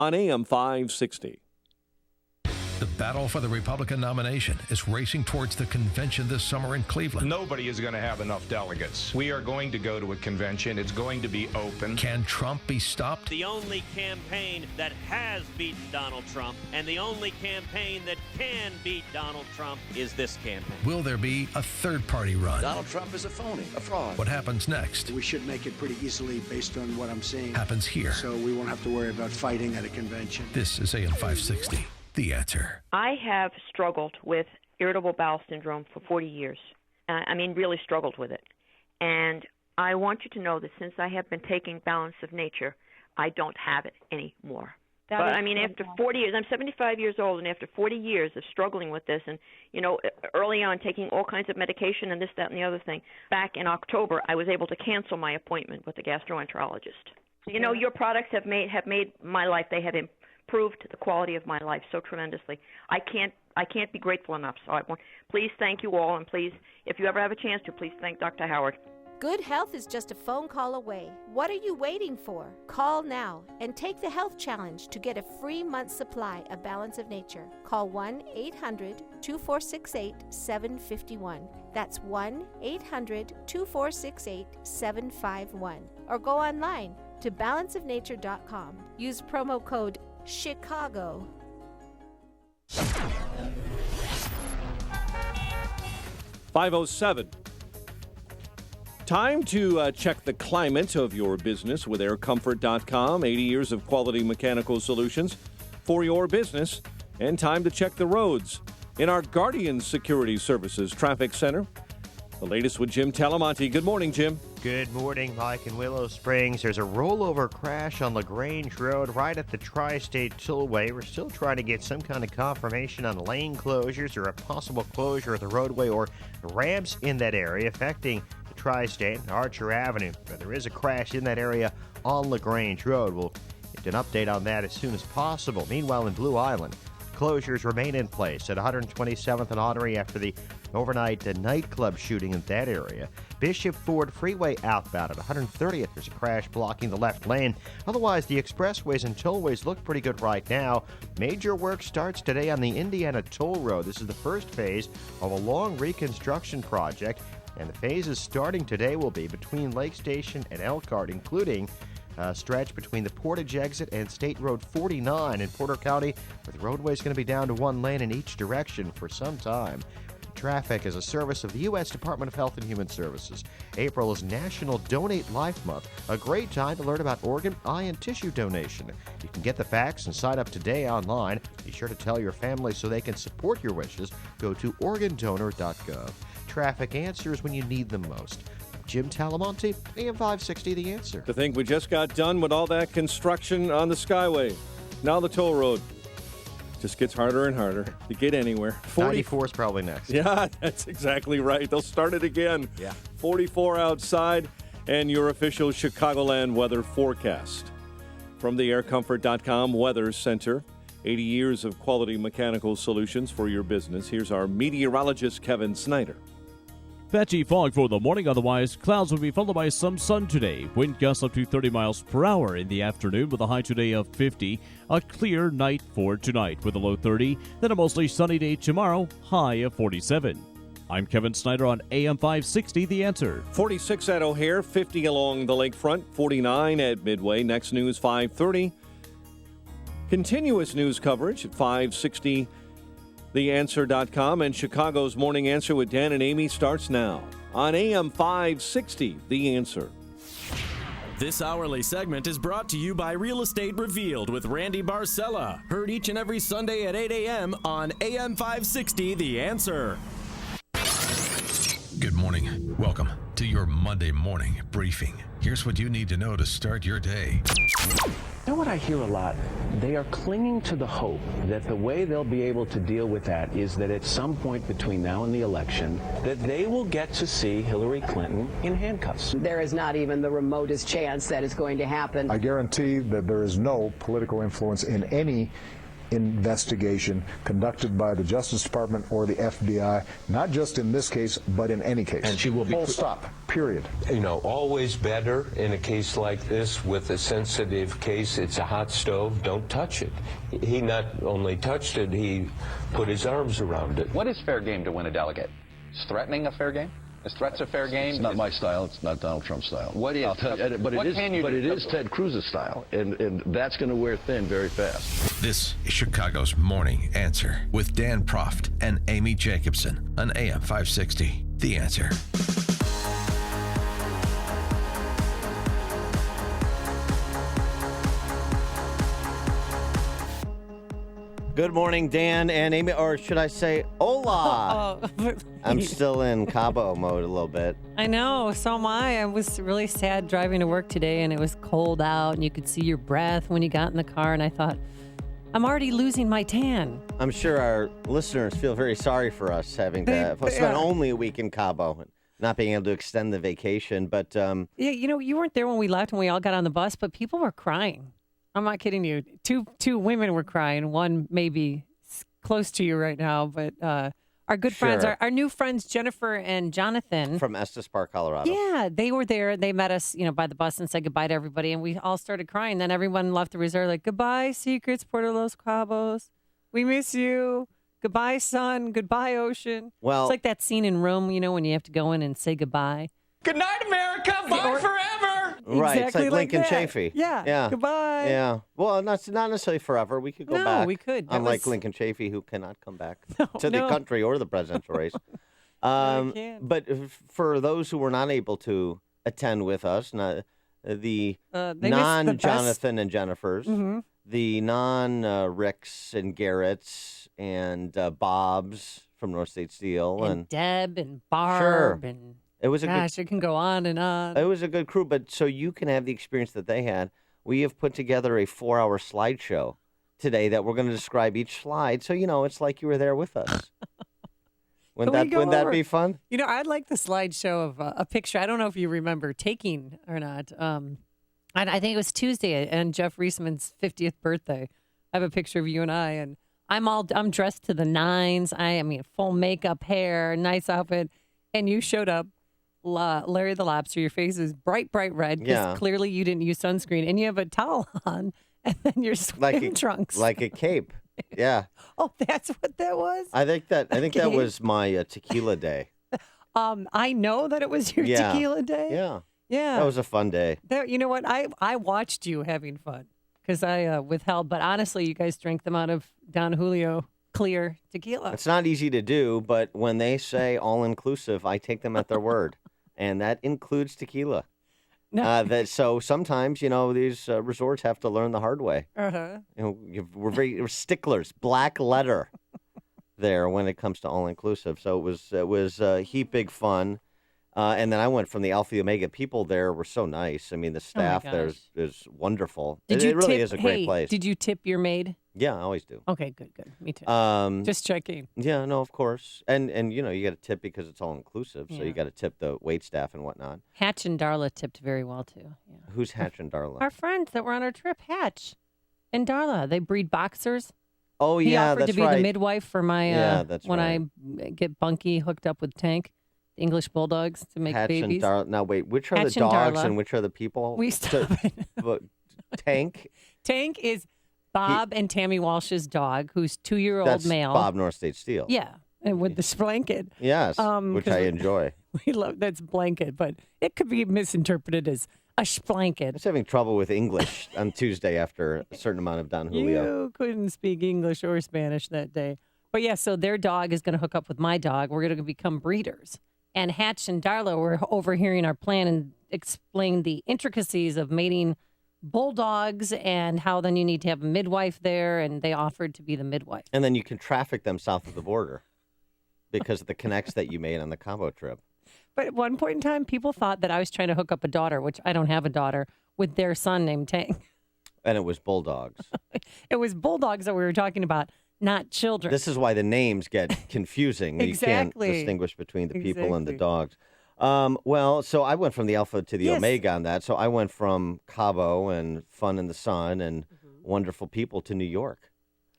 on AM 560. The battle for the Republican nomination is racing towards the convention this summer in Cleveland. Nobody is going to have enough delegates. We are going to go to a convention. It's going to be open. Can Trump be stopped? The only campaign that has beaten Donald Trump and the only campaign that can beat Donald Trump is this campaign. Will there be a third-party run? Donald Trump is a phony, a fraud. What happens next? We should make it pretty easily based on what I'm seeing. Happens here. So we won't have to worry about fighting at a convention. This is AM 560. The Answer. I have struggled with irritable bowel syndrome for 40 years. Really struggled with it. And I want you to know that since I have been taking Balance of Nature, I don't have it anymore. After 40 years, I'm 75 years old, and after 40 years of struggling with this and, early on taking all kinds of medication and this, that, and the other thing, back in October, I was able to cancel my appointment with the gastroenterologist. Your products have made my life. They have improved the quality of my life so tremendously. I can't be grateful enough. So please thank you all, and please, if you ever have a chance to, please thank Dr. Howard. Good health is just a phone call away. What are you waiting for? Call now and take the health challenge to get a free month's supply of Balance of Nature. Call 1-800-2468-751. That's 1-800-2468-751. Or go online to balanceofnature.com. Use promo code Chicago. 5:07. Time to check the climate of your business with aircomfort.com. 80 years of quality mechanical solutions for your business. And time to check the roads in our Guardian Security Services Traffic Center. The latest with Jim Talamonte. Good morning, Jim. Good morning, Mike. In Willow Springs, there's a rollover crash on LaGrange Road right at the Tri-State Tollway. We're still trying to get some kind of confirmation on lane closures or a possible closure of the roadway or ramps in that area affecting the Tri-State and Archer Avenue. But there is a crash in that area on LaGrange Road. We'll get an update on that as soon as possible. Meanwhile, in Blue Island, closures remain in place at 127th and Ottery after the overnight nightclub shooting in that area. Bishop Ford Freeway outbound at 130th. There's a crash blocking the left lane. Otherwise, the expressways and tollways look pretty good right now. Major work starts today on the Indiana Toll Road. This is the first phase of a long reconstruction project, and the phases starting today will be between Lake Station and Elkhart, including a stretch between the Portage exit and State Road 49 in Porter County, where the roadway is going to be down to one lane in each direction for some time. Traffic is a service of the U.S. Department of Health and Human Services. April is National Donate Life Month, a great time to learn about organ, eye, and tissue donation. You can get the facts and sign up today online. Be sure to tell your family so they can support your wishes. Go to organdonor.gov. Traffic answers when you need them most. Jim Talamonte, AM 560, The Answer. To think we just got done with all that construction on the Skyway. Now the toll road just gets harder and harder to get anywhere. 94 is probably next. Yeah, that's exactly right. They'll start it again. Yeah. 44 outside, and your official Chicagoland weather forecast. From the aircomfort.com Weather Center, 80 years of quality mechanical solutions for your business. Here's our meteorologist, Kevin Snyder. Patchy fog for the morning, otherwise clouds will be followed by some sun today. Wind gusts up to 30 miles per hour in the afternoon with a high today of 50. A clear night for tonight with a low 30. Then a mostly sunny day tomorrow, high of 47. I'm Kevin Snyder on AM 560, The Answer. 46 at O'Hare, 50 along the lakefront, 49 at Midway. Next news, 5:30. Continuous news coverage at 560. TheAnswer.com and Chicago's Morning Answer with Dan and Amy starts now on AM 560, The Answer. This hourly segment is brought to you by Real Estate Revealed with Randy Barcella. Heard each and every Sunday at 8 a.m. on AM 560, The Answer. Good morning. Welcome to your Monday morning briefing. Here's what you need to know to start your day. You know what I hear a lot? They are clinging to the hope that the way they'll be able to deal with that is that at some point between now and the election, that they will get to see Hillary Clinton in handcuffs. There is not even the remotest chance that is going to happen. I guarantee that there is no political influence in any investigation conducted by the Justice Department or the FBI, not just in this case, but in any case. And she will be... Full stop. Period. You know, always better in a case like this with a sensitive case. It's a hot stove. Don't touch it. He not only touched it, he put his arms around it. What is fair game to win a delegate? Is threatening a fair game? Is threats a fair game? It's not my style. It's not Donald Trump's style. What is? But it is Ted Cruz's style, and that's going to wear thin very fast. This is Chicago's Morning Answer with Dan Proft and Amy Jacobson on AM 560. The Answer. Good morning, Dan and Amy, or should I say, hola. I'm still in Cabo mode a little bit. I know, so am I. I was really sad driving to work today, and it was cold out, and you could see your breath when you got in the car, and I thought, I'm already losing my tan. I'm sure our listeners feel very sorry for us having to spend only a week in Cabo and not being able to extend the vacation, but... Yeah, you know, you weren't there when we left, when we all got on the bus, but people were crying. I'm not kidding you. Two women were crying. One maybe close to you right now, but our good friends, our new friends, Jennifer and Jonathan. From Estes Park, Colorado. Yeah, they were there. They met us, by the bus and said goodbye to everybody, and we all started crying. Then everyone left the resort like, goodbye, Secrets, Puerto Los Cabos. We miss you. Goodbye, sun. Goodbye, ocean. Well, it's like that scene in Rome, when you have to go in and say goodbye. Good night, America. Bye forever. Right, Exactly it's like Lincoln Chafee. Yeah. Goodbye. Yeah. Well, not necessarily forever. We could go back. No, we could. Unlike Lincoln Chafee, who cannot come back to the country or the presidential race. But for those who were not able to attend with us, the non-Jonathan and Jennifers, the non-Ricks and Garretts and Bobs from North State Steel. And Deb and Barb and... It was it can go on and on. It was a good crew, but so you can have the experience that they had. We have put together a 4-hour slideshow today that we're going to describe each slide. So, it's like you were there with us. Wouldn't that be fun? I'd like the slideshow of a picture. I don't know if you remember taking or not. I think it was Tuesday and Jeff Reisman's 50th birthday. I have a picture of you and I, and I'm dressed to the nines. I mean, full makeup, hair, nice outfit, and you showed up. Larry the Lobster, your face is bright red because clearly you didn't use sunscreen, and you have a towel on, and then you're swim trunks like a cape. Yeah. Oh, that's what that was. I think that was my tequila day. I know that it was your tequila day. Yeah. Yeah. That was a fun day. You know what? I watched you having fun because I withheld, but honestly, you guys drank them out of Don Julio clear tequila. It's not easy to do, but when they say all inclusive, I take them at their word. And that includes tequila. No. So sometimes, these resorts have to learn the hard way. Uh-huh. We're sticklers, black letter there when it comes to all-inclusive. So it was heap big fun. And then I went from the Alpha and Omega. People there were so nice. I mean, the staff there is wonderful. It really is a great place. Did you tip your maid? Yeah, I always do. Okay, good. Me too. Just checking. Yeah, no, of course. And you got to tip because it's all inclusive, so you got to tip the wait staff and whatnot. Hatch and Darla tipped very well too. Yeah. Who's Hatch and Darla? Our friends that were on our trip, Hatch and Darla. They breed boxers. Oh yeah, he offered that's to be the midwife for my when right. I get Bunky hooked up with Tank, the English bulldogs to make Hatch babies. And Darla. Now wait, which are Hatch the dogs and which are the people? We stop it. Tank. Tank is Bob and Tammy Walsh's dog, who's 2-year-old male. Bob North State Steel. Yeah, and with the blanket. Yes, which I enjoy. We love that's blanket, but it could be misinterpreted as a blanket. I was having trouble with English on Tuesday after a certain amount of Don Julio. You couldn't speak English or Spanish that day. But yeah, so their dog is going to hook up with my dog. We're going to become breeders. And Hatch and Darla were overhearing our plan and explained the intricacies of mating bulldogs and how then you need to have a midwife there, and they offered to be the midwife. And then you can traffic them south of the border because of the connects that you made on the Cabo trip. But at one point in time, people thought that I was trying to hook up a daughter, which I don't have a daughter, with their son named Tank. And it was bulldogs. It was bulldogs that we were talking about, not children. This is why the names get confusing. Exactly. You can't distinguish between the people and the dogs. Well, so I went from the Alpha to the Omega on that. So I went from Cabo and fun in the sun and wonderful people to New York.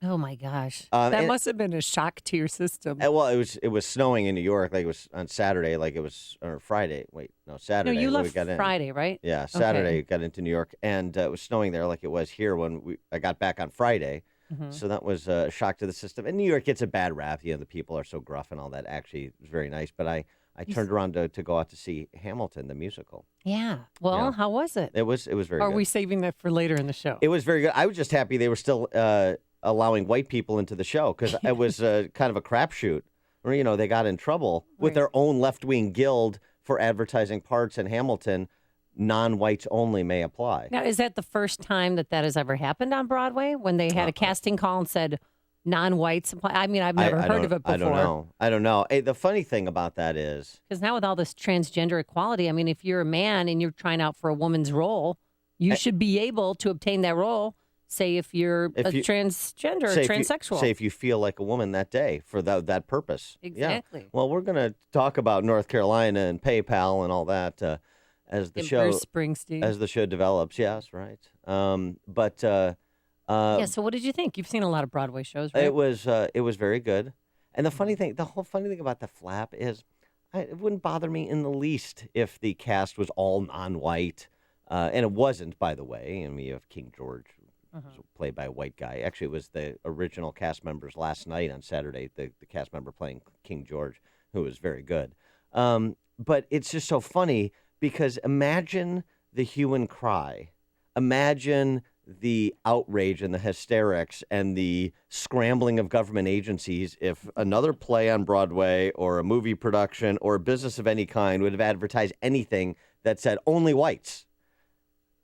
Oh my gosh, that must have been a shock to your system. Well, it was snowing in New York, like it was on Saturday, like it was or Friday. Wait, no, Saturday. No, you when left we got in. Friday, right? Yeah, Saturday Okay. got into New York, and it was snowing there, like it was here when I got back on Friday. Mhm. So that was a shock to the system. And New York gets a bad rap. The people are so gruff and all that. Actually, it was very nice. But I turned around to go out to see Hamilton, the musical. Yeah. Well, Yeah. how was it? It was very Are good. we saving that for later in the show? It was very good. I was just happy they were still allowing white people into the show because it was kind of a crapshoot. Or, they got in trouble with their own left-wing guild for advertising parts in Hamilton. Non-whites only may apply. Now, is that the first time that has ever happened on Broadway when they had a casting call and said non-whites apply? I mean, I've never heard of it before. I don't know. Hey, the funny thing about that is Because now with all this transgender equality, I mean, if you're a man and you're trying out for a woman's role, you should be able to obtain that role. Say if you're transgender or transsexual. Say if you feel like a woman that day for that purpose. Exactly. Yeah. Well, we're going to talk about North Carolina and PayPal and all that as the And show Bruce Springsteen. as the show develops. Yes, right. Yeah, so what did you think? You've seen a lot of Broadway shows, right? It was very good. And the whole funny thing about the flap is it wouldn't bother me in the least if the cast was all non-white. And it wasn't, by the way. I mean, you have King George, played by a white guy. Actually, it was the original cast members last night on Saturday, the cast member playing King George, who was very good. But it's just so funny because imagine the hue and cry. Imagine the outrage and the hysterics and the scrambling of government agencies if another play on Broadway or a movie production or a business of any kind would have advertised anything that said only whites.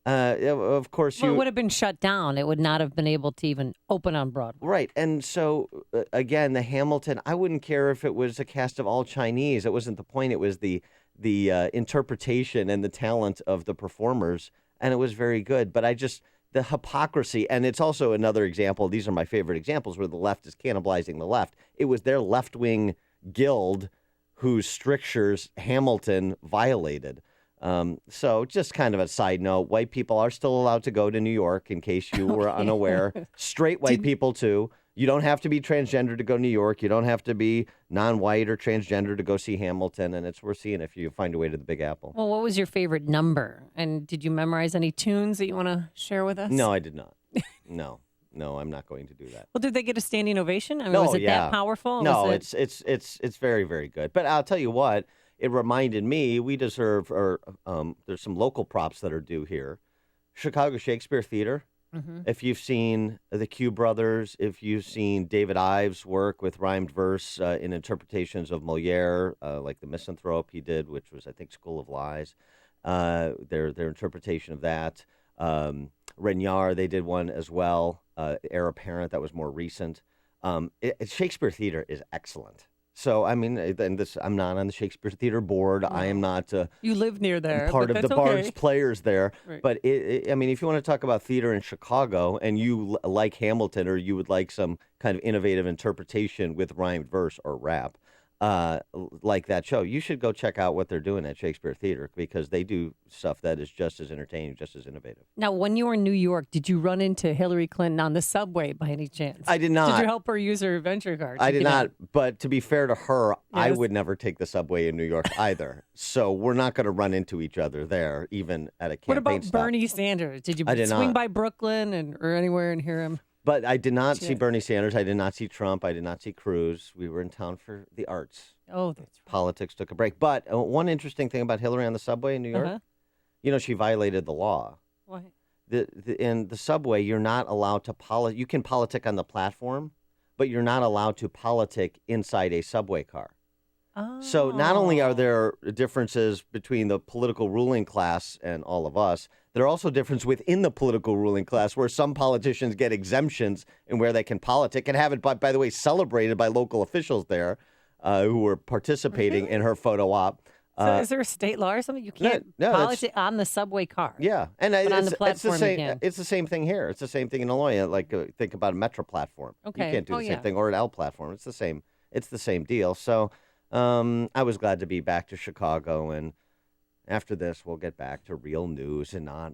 Of course, Well, it would have been shut down. It would not have been able to even open on Broadway. Right. And so, again, the Hamilton, I wouldn't care if it was a cast of all Chinese. It wasn't the point. It was the interpretation and the talent of the performers. And it was very good. But the hypocrisy, and it's also another example. These are my favorite examples where the left is cannibalizing the left. It was their left-wing guild whose strictures Hamilton violated. So just kind of a side note, white people are still allowed to go to New York, in case you were unaware. Straight white people, too. You don't have to be transgender to go to New York. You don't have to be non-white or transgender to go see Hamilton, and it's worth seeing if you find a way to the Big Apple. Well, what was your favorite number? And did you memorize any tunes that you want to share with us? No, I did not. No, I'm not going to do that. Well, did they get a standing ovation? I mean, was it that powerful? No, it's very, very good. But I'll tell you what, it reminded me we deserve, there's some local props that are due here. Chicago Shakespeare Theater. Mm-hmm. If you've seen the Q Brothers, if you've seen David Ives' work with rhymed verse in interpretations of Moliere, like The Misanthrope he did, which was, I think, School of Lies, their interpretation of that. Regnard, they did one as well, Heir Apparent, that was more recent. Shakespeare Theater is excellent. So, I mean, I'm not on the Shakespeare Theater board. No. I am not you live near there, part of the Bard's players there. Right. But, I mean, if you want to talk about theater in Chicago and you like Hamilton or you would like some kind of innovative interpretation with rhymed verse or rap, like that show, you should go check out what they're doing at Shakespeare Theater because they do stuff that is just as entertaining, just as innovative. Now, when you were in New York, did you run into Hillary Clinton on the subway by any chance? I did not. Did you help her use her adventure card? I did not. But to be fair to her, Yes. I would never take the subway in New York either. So we're not going to run into each other there, even at a campaign What about stop. Bernie Sanders? Did you I did swing not. by Brooklyn or anywhere and hear him? But I did not see Bernie Sanders. I did not see Trump. I did not see Cruz. We were in town for the arts. Oh, that's right. Politics took a break. But one interesting thing about Hillary on the subway in New York, she violated the law. What? In the subway, you're not allowed to you can politic on the platform, but you're not allowed to politic inside a subway car. Oh. So not only are there differences between the political ruling class and all of us, there are also differences within the political ruling class where some politicians get exemptions and where they can politic and have it, by the way, celebrated by local officials there who were participating in her photo op. So is there a state law or something? You can't politic on the subway car. Yeah. And but on the platform it's the same, you can. It's the same thing here. It's the same thing in Illinois. Like think about a Metro platform. Okay. You can't do the same thing. Or an L platform. It's the same deal. So I was glad to be back to Chicago, and after this, we'll get back to real news and not,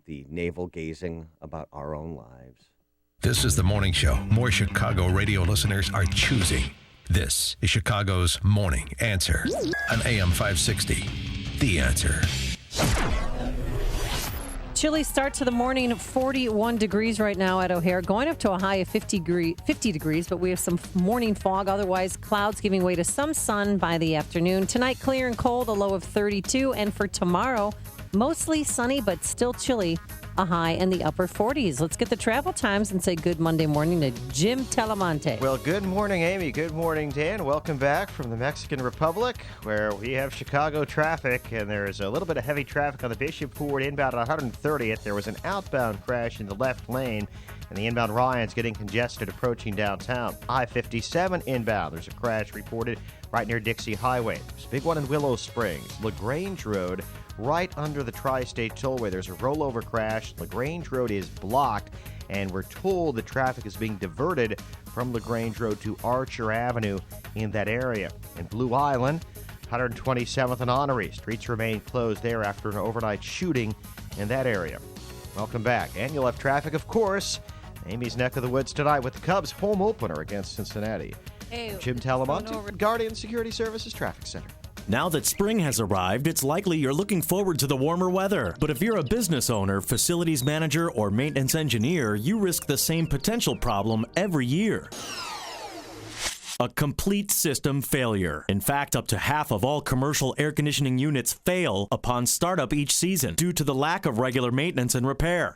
the navel gazing about our own lives. This is the morning show more Chicago radio listeners are choosing. This is Chicago's Morning Answer on AM 560. The Answer. Chilly start to the morning, 41 degrees right now at O'Hare, going up to a high of 50 degrees, but we have some morning fog. Otherwise, clouds giving way to some sun by the afternoon. Tonight, clear and cold, a low of 32. And for tomorrow, mostly sunny, but still chilly, a high in the upper 40s. Let's get the travel times and say good Monday morning to Jim Talamonte. Well, good morning, Amy. Good morning, Dan. Welcome back from the Mexican Republic, where we have Chicago traffic, and there's a little bit of heavy traffic on the Bishop Ford inbound at 130th. There was an outbound crash in the left lane, and the inbound Ryan's getting congested approaching downtown. I-57 inbound. There's a crash reported right near Dixie Highway. There's a big one in Willow Springs. LaGrange Road, right under the Tri-State Tollway. There's a rollover crash. LaGrange Road is blocked, and we're told the traffic is being diverted from LaGrange Road to Archer Avenue in that area. In Blue Island, 127th and Honorary. Streets remain closed there after an overnight shooting in that area. Welcome back. And you'll have traffic, of course, Amy's neck of the woods tonight with the Cubs home opener against Cincinnati. Hey, Jim Talamonte, Guardian Security Services Traffic Center. Now that spring has arrived, it's likely you're looking forward to the warmer weather. But if you're a business owner, facilities manager, or maintenance engineer, you risk the same potential problem every year. A complete system failure. In fact, up to half of all commercial air conditioning units fail upon startup each season due to the lack of regular maintenance and repair.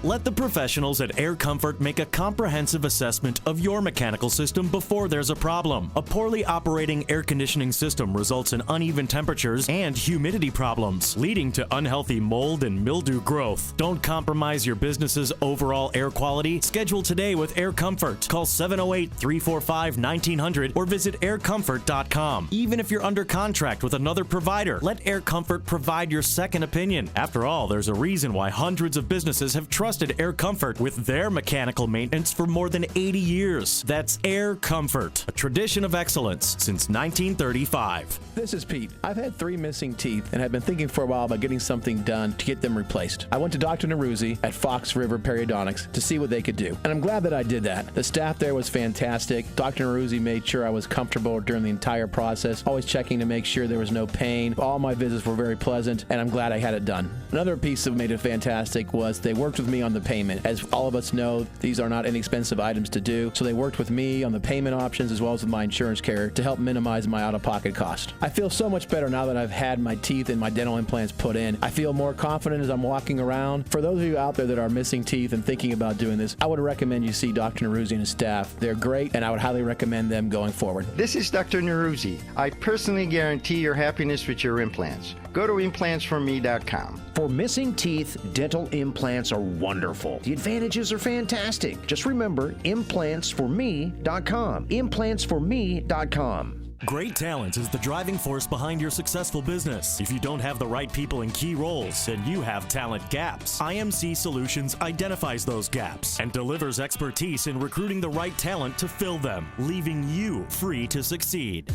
Let the professionals at Air Comfort make a comprehensive assessment of your mechanical system before there's a problem. A poorly operating air conditioning system results in uneven temperatures and humidity problems, leading to unhealthy mold and mildew growth. Don't compromise your business's overall air quality. Schedule today with Air Comfort. Call 708-345-1900 or visit aircomfort.com. Even if you're under contract with another provider, let Air Comfort provide your second opinion. After all, there's a reason why hundreds of businesses have trusted Air Comfort with their mechanical maintenance for more than 80 years. That's Air Comfort, a tradition of excellence since 1935. This is Pete. I've had 3 missing teeth and have been thinking for a while about getting something done to get them replaced. I went to Dr. Neruzzi at Fox River Periodontics to see what they could do, and I'm glad that I did that. The staff there was fantastic. Dr. Neruzzi made sure I was comfortable during the entire process, always checking to make sure there was no pain. All my visits were very pleasant, and I'm glad I had it done. Another piece that made it fantastic was they worked with me on the payment. As all of us know, these are not inexpensive items to do, so they worked with me on the payment options as well as with my insurance carrier to help minimize my out-of-pocket cost. I feel so much better now that I've had my teeth and my dental implants put in. I feel more confident as I'm walking around. For those of you out there that are missing teeth and thinking about doing this, I would recommend you see Dr. Neruzzi and his staff. They're great, and I would highly recommend them going forward. This is Dr. Neruzzi. I personally guarantee your happiness with your implants. Go to implantsforme.com. For missing teeth, dental implants are wonderful. The advantages are fantastic. Just remember, implantsforme.com. Implantsforme.com. Great talent is the driving force behind your successful business. If you don't have the right people in key roles, then you have talent gaps. IMC Solutions identifies those gaps and delivers expertise in recruiting the right talent to fill them, leaving you free to succeed.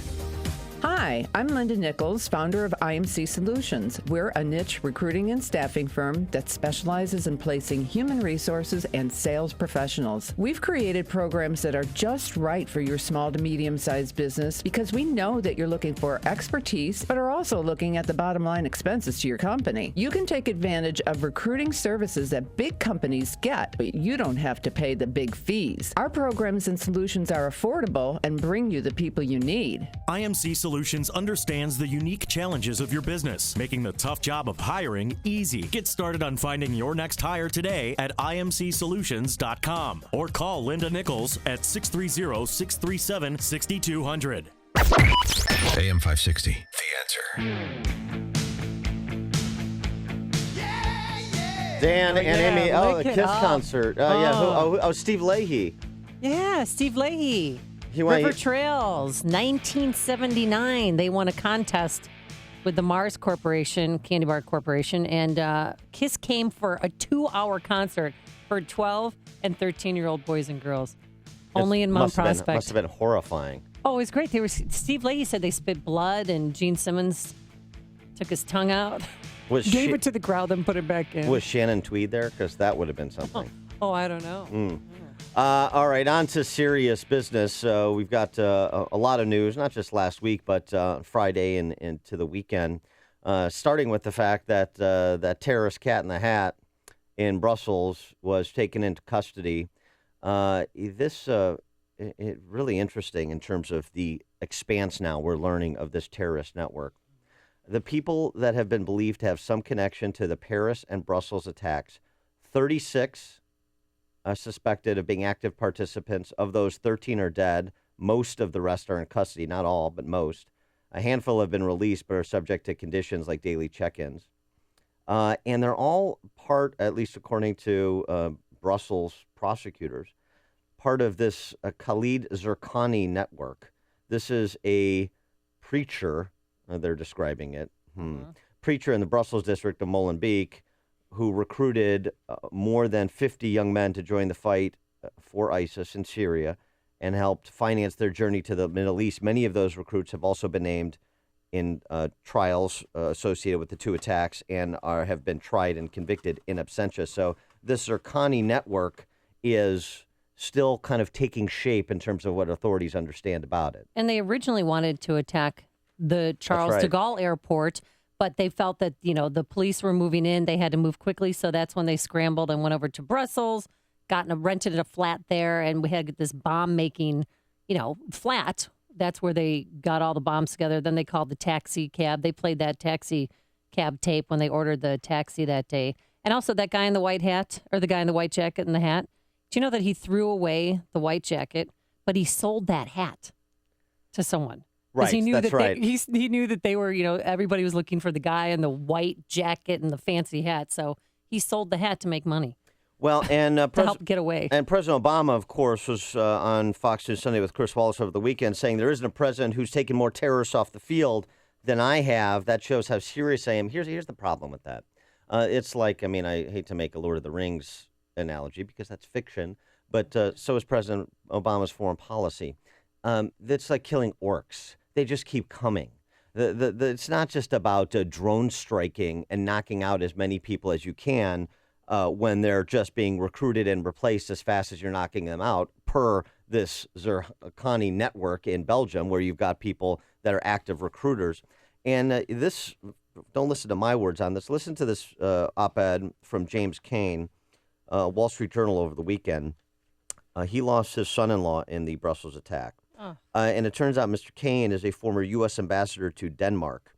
Hi, I'm Linda Nichols, founder of IMC Solutions. We're a niche recruiting and staffing firm that specializes in placing human resources and sales professionals. We've created programs that are just right for your small to medium-sized business because we know that you're looking for expertise, but are also looking at the bottom line expenses to your company. You can take advantage of recruiting services that big companies get, but you don't have to pay the big fees. Our programs and solutions are affordable and bring you the people you need. IMC Solutions understands the unique challenges of your business, making the tough job of hiring easy. Get started on finding your next hire today at imcsolutions.com or call Linda Nichols at 630-637-6200. AM 560, The Answer. Dan and Amy, Kiss concert. Steve Leahy. Yeah, Steve Leahy. River Trails, 1979. They won a contest with the Mars Corporation, Candy Bar Corporation, and Kiss came for a 2-hour concert for 12 and 13-year-old boys and girls. Only in Mount Prospect. Must have been horrifying. Oh, it was great. Steve Leahy said they spit blood, and Gene Simmons took his tongue out, gave it to the crowd, then put it back in. Was Shannon Tweed there? Because that would have been something. Oh, I don't know. All right, on to serious business. We've got a lot of news, not just last week, but Friday and into the weekend, starting with the fact that that terrorist cat in the hat in Brussels was taken into custody. This is really interesting in terms of the expanse now we're learning of this terrorist network. The people that have been believed to have some connection to the Paris and Brussels attacks, 36 suspected of being active participants. Of those, 13 are dead. Most of the rest are in custody, not all, but most. A handful have been released but are subject to conditions like daily check-ins. And they're all part, at least according to Brussels prosecutors, part of this Khalid Zerkani network. This is a preacher, they're describing it, preacher in the Brussels district of Molenbeek, who recruited more than 50 young men to join the fight for ISIS in Syria and helped finance their journey to the Middle East. Many of those recruits have also been named in trials associated with the two attacks and have been tried and convicted in absentia. So this Zerkani network is still kind of taking shape in terms of what authorities understand about it. And they originally wanted to attack the Charles de Gaulle airport, but they felt that, the police were moving in. They had to move quickly. So that's when they scrambled and went over to Brussels, rented a flat there. And we had this bomb making, flat. That's where they got all the bombs together. Then they called the taxi cab. They played that taxi cab tape when they ordered the taxi that day. And also that guy in the white hat, or the guy in the white jacket and the hat. Do you know that he threw away the white jacket, but he sold that hat to someone? Right, he knew that's right. He knew that they were, everybody was looking for the guy in the white jacket and the fancy hat. So he sold the hat to make money. Well, and to help get away. And President Obama, of course, was on Fox News Sunday with Chris Wallace over the weekend saying there isn't a president who's taken more terrorists off the field than I have. That shows how serious I am. Here's the problem with that. It's like, I hate to make a Lord of the Rings analogy because that's fiction, but so is President Obama's foreign policy. It's like killing orcs. They just keep coming. It's not just about drone striking and knocking out as many people as you can when they're just being recruited and replaced as fast as you're knocking them out, per this Zerkani network in Belgium, where you've got people that are active recruiters. And don't listen to my words on this. Listen to this op-ed from James Kane, Wall Street Journal over the weekend. He lost his son-in-law in the Brussels attack. And it turns out Mr. Kane is a former U.S. ambassador to Denmark.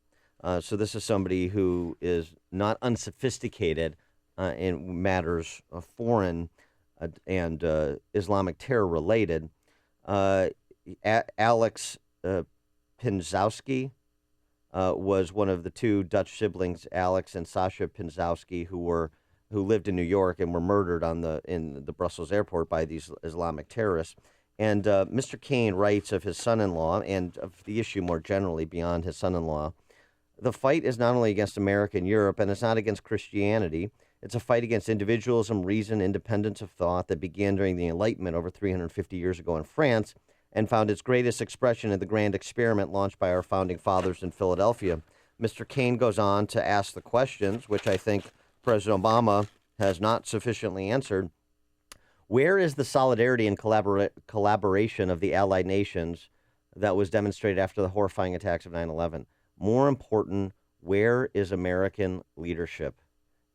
So this is somebody who is not unsophisticated in matters of foreign and Islamic terror related. Alex Pinzowski was one of the two Dutch siblings, Alex and Sasha Pinzowski, who lived in New York and were murdered in the Brussels airport by these Islamic terrorists. And Mr. Kane writes of his son-in-law and of the issue more generally beyond his son-in-law. The fight is not only against America and Europe, and it's not against Christianity. It's a fight against individualism, reason, independence of thought that began during the Enlightenment over 350 years ago in France and found its greatest expression in the grand experiment launched by our founding fathers in Philadelphia. Mr. Kane goes on to ask the questions, which I think President Obama has not sufficiently answered. Where is the solidarity and collaboration of the allied nations that was demonstrated after the horrifying attacks of 9/11? More important, where is American leadership?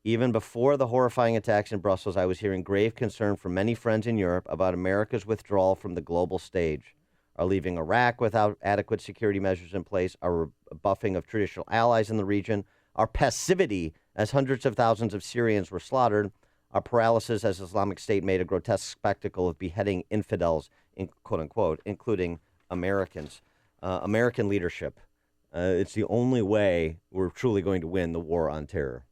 Even before the horrifying attacks in Brussels, I was hearing grave concern from many friends in Europe about America's withdrawal from the global stage, our leaving Iraq without adequate security measures in place, our rebuffing of traditional allies in the region, our passivity as hundreds of thousands of Syrians were slaughtered, our paralysis as Islamic State made a grotesque spectacle of beheading infidels, quote unquote, including Americans. American leadership. It's the only way we're truly going to win the war on terror.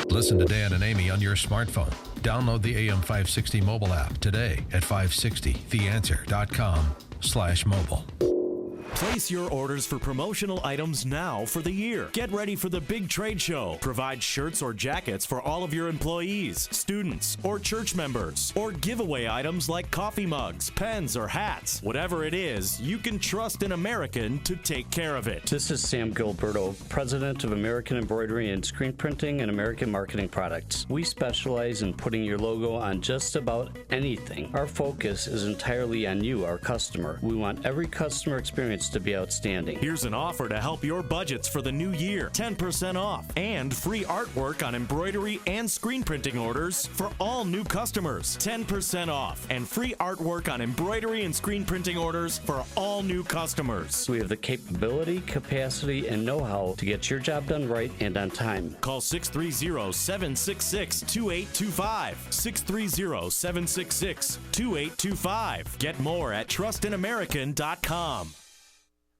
Listen to Dan and Amy on your smartphone. Download the AM 560 mobile app today at 560theanswer.com/mobile. Place your orders for promotional items now for the year. Get ready for the big trade show. Provide shirts or jackets for all of your employees, students, or church members. Or giveaway items like coffee mugs, pens, or hats. Whatever it is, you can trust an American to take care of it. This is Sam Gilberto, president of American Embroidery and Screen Printing and American Marketing Products. We specialize in putting your logo on just about anything. Our focus is entirely on you, our customer. We want every customer experience to be outstanding. Here's an offer to help your budgets for the new year. 10% off and free artwork on embroidery and screen printing orders for all new customers. 10% off and free artwork on embroidery and screen printing orders for all new customers. We have the capability, capacity, and know-how to get your job done right and on time. Call 630-766-2825. 630-766-2825. Get more at trustinamerican.com.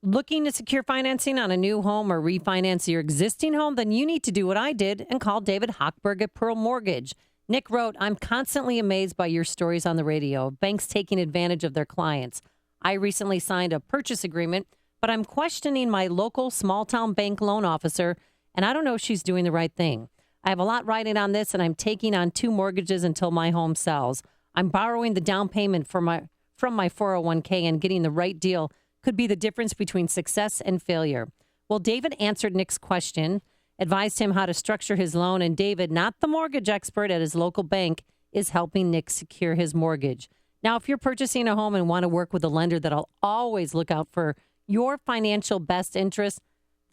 Looking to secure financing on a new home or refinance your existing home? Then you need to do what I did and call David Hochberg at Pearl Mortgage. Nick wrote, I'm constantly amazed by your stories on the radio of banks taking advantage of their clients. I recently signed a purchase agreement, but I'm questioning my local small-town bank loan officer, and I don't know if she's doing the right thing. I have a lot riding on this, and I'm taking on 2 mortgages until my home sells. I'm borrowing the down payment from my 401k, and getting the right deal could be the difference between success and failure. Well, David answered Nick's question, advised him how to structure his loan, and David, not the mortgage expert at his local bank, is helping Nick secure his mortgage. Now, if you're purchasing a home and want to work with a lender that'll always look out for your financial best interest,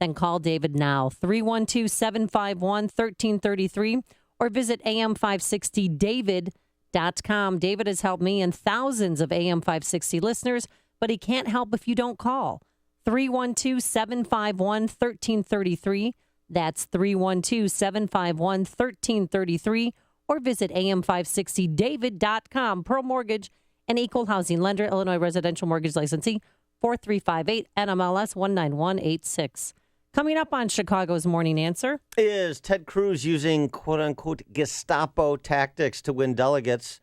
then call David now, 312-751-1333, or visit am560david.com. David has helped me and thousands of AM560 listeners, but he can't help if you don't call. 312-751-1333. That's 312-751-1333. Or visit am560david.com. Pearl Mortgage, an equal housing lender, Illinois residential mortgage licensee, 4358 NMLS 19186. Coming up on Chicago's Morning Answer. Is Ted Cruz using quote-unquote Gestapo tactics to win delegates?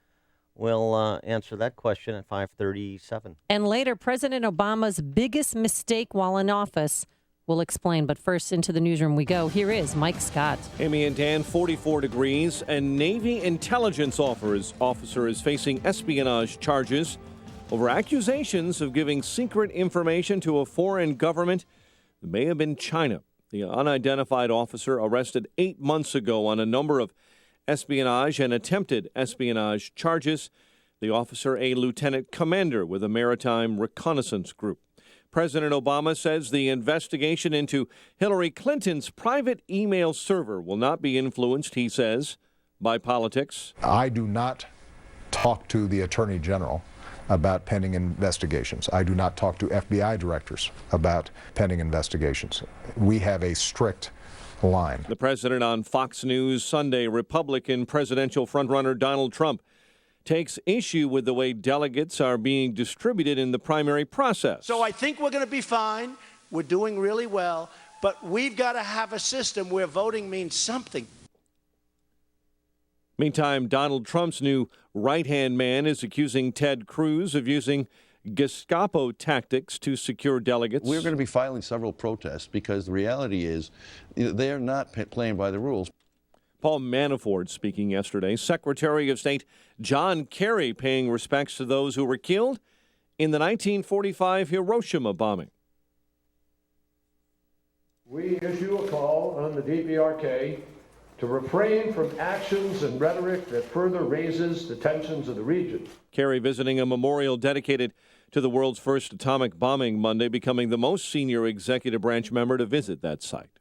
We'll answer that question at 5:37. And later, President Obama's biggest mistake while in office. We'll explain, but first into the newsroom we go. Here is Mike Scott. Amy and Dan, 44 degrees. A Navy intelligence officer is facing espionage charges over accusations of giving secret information to a foreign government that may have been China. The unidentified officer arrested 8 months ago on a number of espionage and attempted espionage charges. The officer, a lieutenant commander with a maritime reconnaissance group. President Obama says the investigation into Hillary Clinton's private email server will not be influenced, he says, by politics. I do not talk to the Attorney General about pending investigations. I do not talk to FBI directors about pending investigations. We have a strict line. The president on Fox News Sunday. Republican presidential frontrunner Donald Trump takes issue with the way delegates are being distributed in the primary process. So I think we're going to be fine. We're doing really well. But we've got to have a system where voting means something. Meantime, Donald Trump's new right-hand man is accusing Ted Cruz of using Gestapo tactics to secure delegates. We're going to be filing several protests because the reality is they're not playing by the rules. Paul Manafort speaking yesterday. Secretary of State John Kerry paying respects to those who were killed in the 1945 Hiroshima bombing. We issue a call on the DPRK to refrain from actions and rhetoric that further raises the tensions of the region. Kerry visiting a memorial dedicated to the world's first atomic bombing Monday, becoming the most senior executive branch member to visit that site.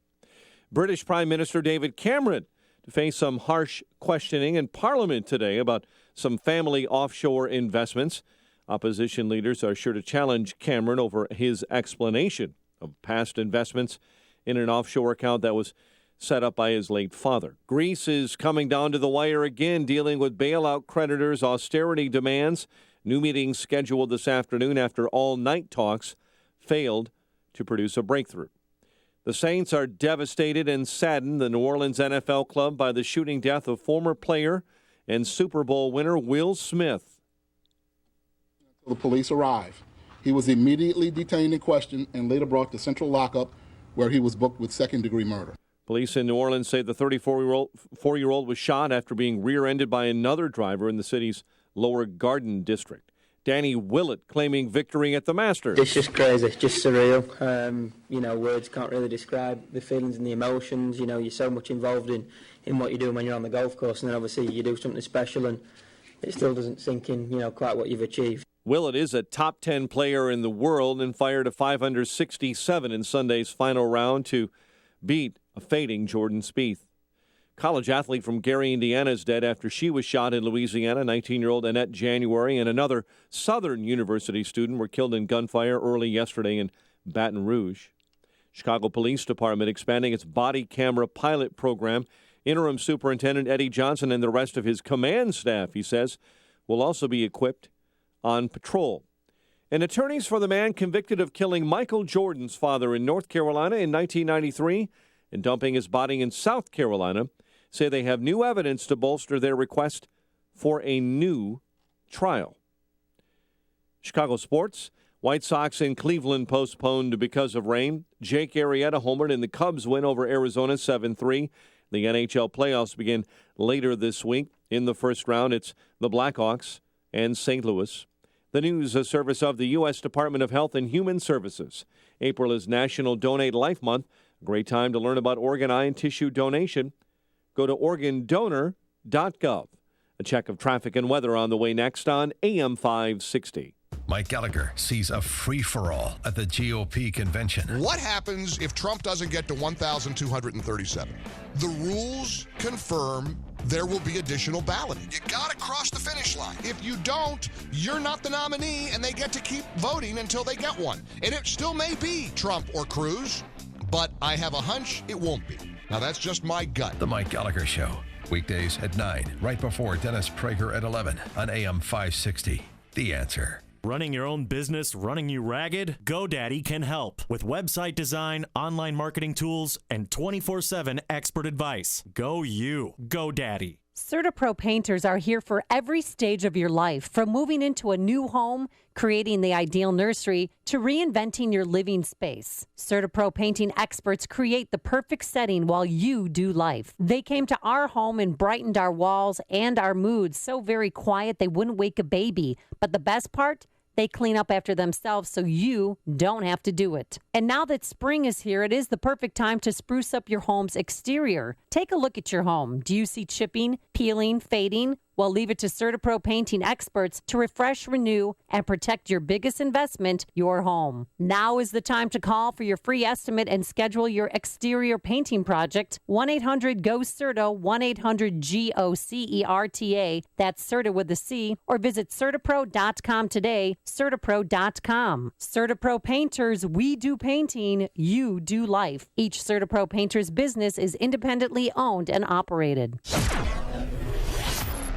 British Prime Minister David Cameron to face some harsh questioning in Parliament today about some family offshore investments. Opposition leaders are sure to challenge Cameron over his explanation of past investments in an offshore account that was set up by his late father. Greece is coming down to the wire again, dealing with bailout creditors' austerity demands. New meetings scheduled this afternoon after all-night talks failed to produce a breakthrough. The Saints are devastated and saddened, the New Orleans NFL club, by the shooting death of former player and Super Bowl winner Will Smith. The police arrive. He was immediately detained and questioned and later brought to central lockup, where he was booked with second-degree murder. Police in New Orleans say the 34-year-old was shot after being rear-ended by another driver in the city's Lower Garden district. Danny Willett claiming victory at the Masters. It's just crazy, just surreal. Words can't really describe the feelings and the emotions. You're so much involved in what you're doing when you're on the golf course, and then obviously you do something special, and it still doesn't sink in, quite what you've achieved. Willett is a top 10 player in the world and fired a 567 in Sunday's final round to beat a fading Jordan Spieth. College athlete from Gary, Indiana is dead after she was shot in Louisiana. 19-year-old Annette January and another Southern University student were killed in gunfire early yesterday in Baton Rouge. Chicago Police Department expanding its body camera pilot program. Interim Superintendent Eddie Johnson and the rest of his command staff, he says, will also be equipped on patrol. And attorneys for the man convicted of killing Michael Jordan's father in North Carolina in 1993 and dumping his body in South Carolina say they have new evidence to bolster their request for a new trial. Chicago sports. White Sox in Cleveland postponed because of rain. Jake Arrieta homered and the Cubs win over Arizona 7-3. The NHL playoffs begin later this week. In the first round, it's the Blackhawks and St. Louis. The news, a service of the U.S. Department of Health and Human Services. April is National Donate Life Month. A great time to learn about organ, eye, and tissue donation. Go to organdonor.gov. A check of traffic and weather on the way next on AM 560. Mike Gallagher sees a free-for-all at the GOP convention. What happens if Trump doesn't get to 1,237? The rules confirm there will be additional balloting. You got to cross the finish line. If you don't, you're not the nominee, and they get to keep voting until they get one. And it still may be Trump or Cruz, but I have a hunch it won't be. Now, that's just my gut. The Mike Gallagher Show, weekdays at 9, right before Dennis Prager at 11 on AM 560. The Answer. Running your own business, running you ragged? GoDaddy can help with website design, online marketing tools, and 24/7 expert advice. Go you. GoDaddy. CertaPro painters are here for every stage of your life, from moving into a new home, creating the ideal nursery, to reinventing your living space. CertaPro painting experts create the perfect setting while you do life. They came to our home and brightened our walls and our moods so very quiet they wouldn't wake a baby. But the best part? They clean up after themselves so you don't have to do it. And now that spring is here, it is the perfect time to spruce up your home's exterior. Take a look at your home. Do you see chipping, peeling, fading? Well, leave it to CertaPro painting experts to refresh, renew, and protect your biggest investment, your home. Now is the time to call for your free estimate and schedule your exterior painting project. 1-800-GO-CERTA, 1-800-GOCERTA. That's CERTA with a C. Or visit CertaPro.com today, CertaPro.com. CertaPro Painters, we do painting, you do life. Each CertaPro Painters business is independently owned and operated.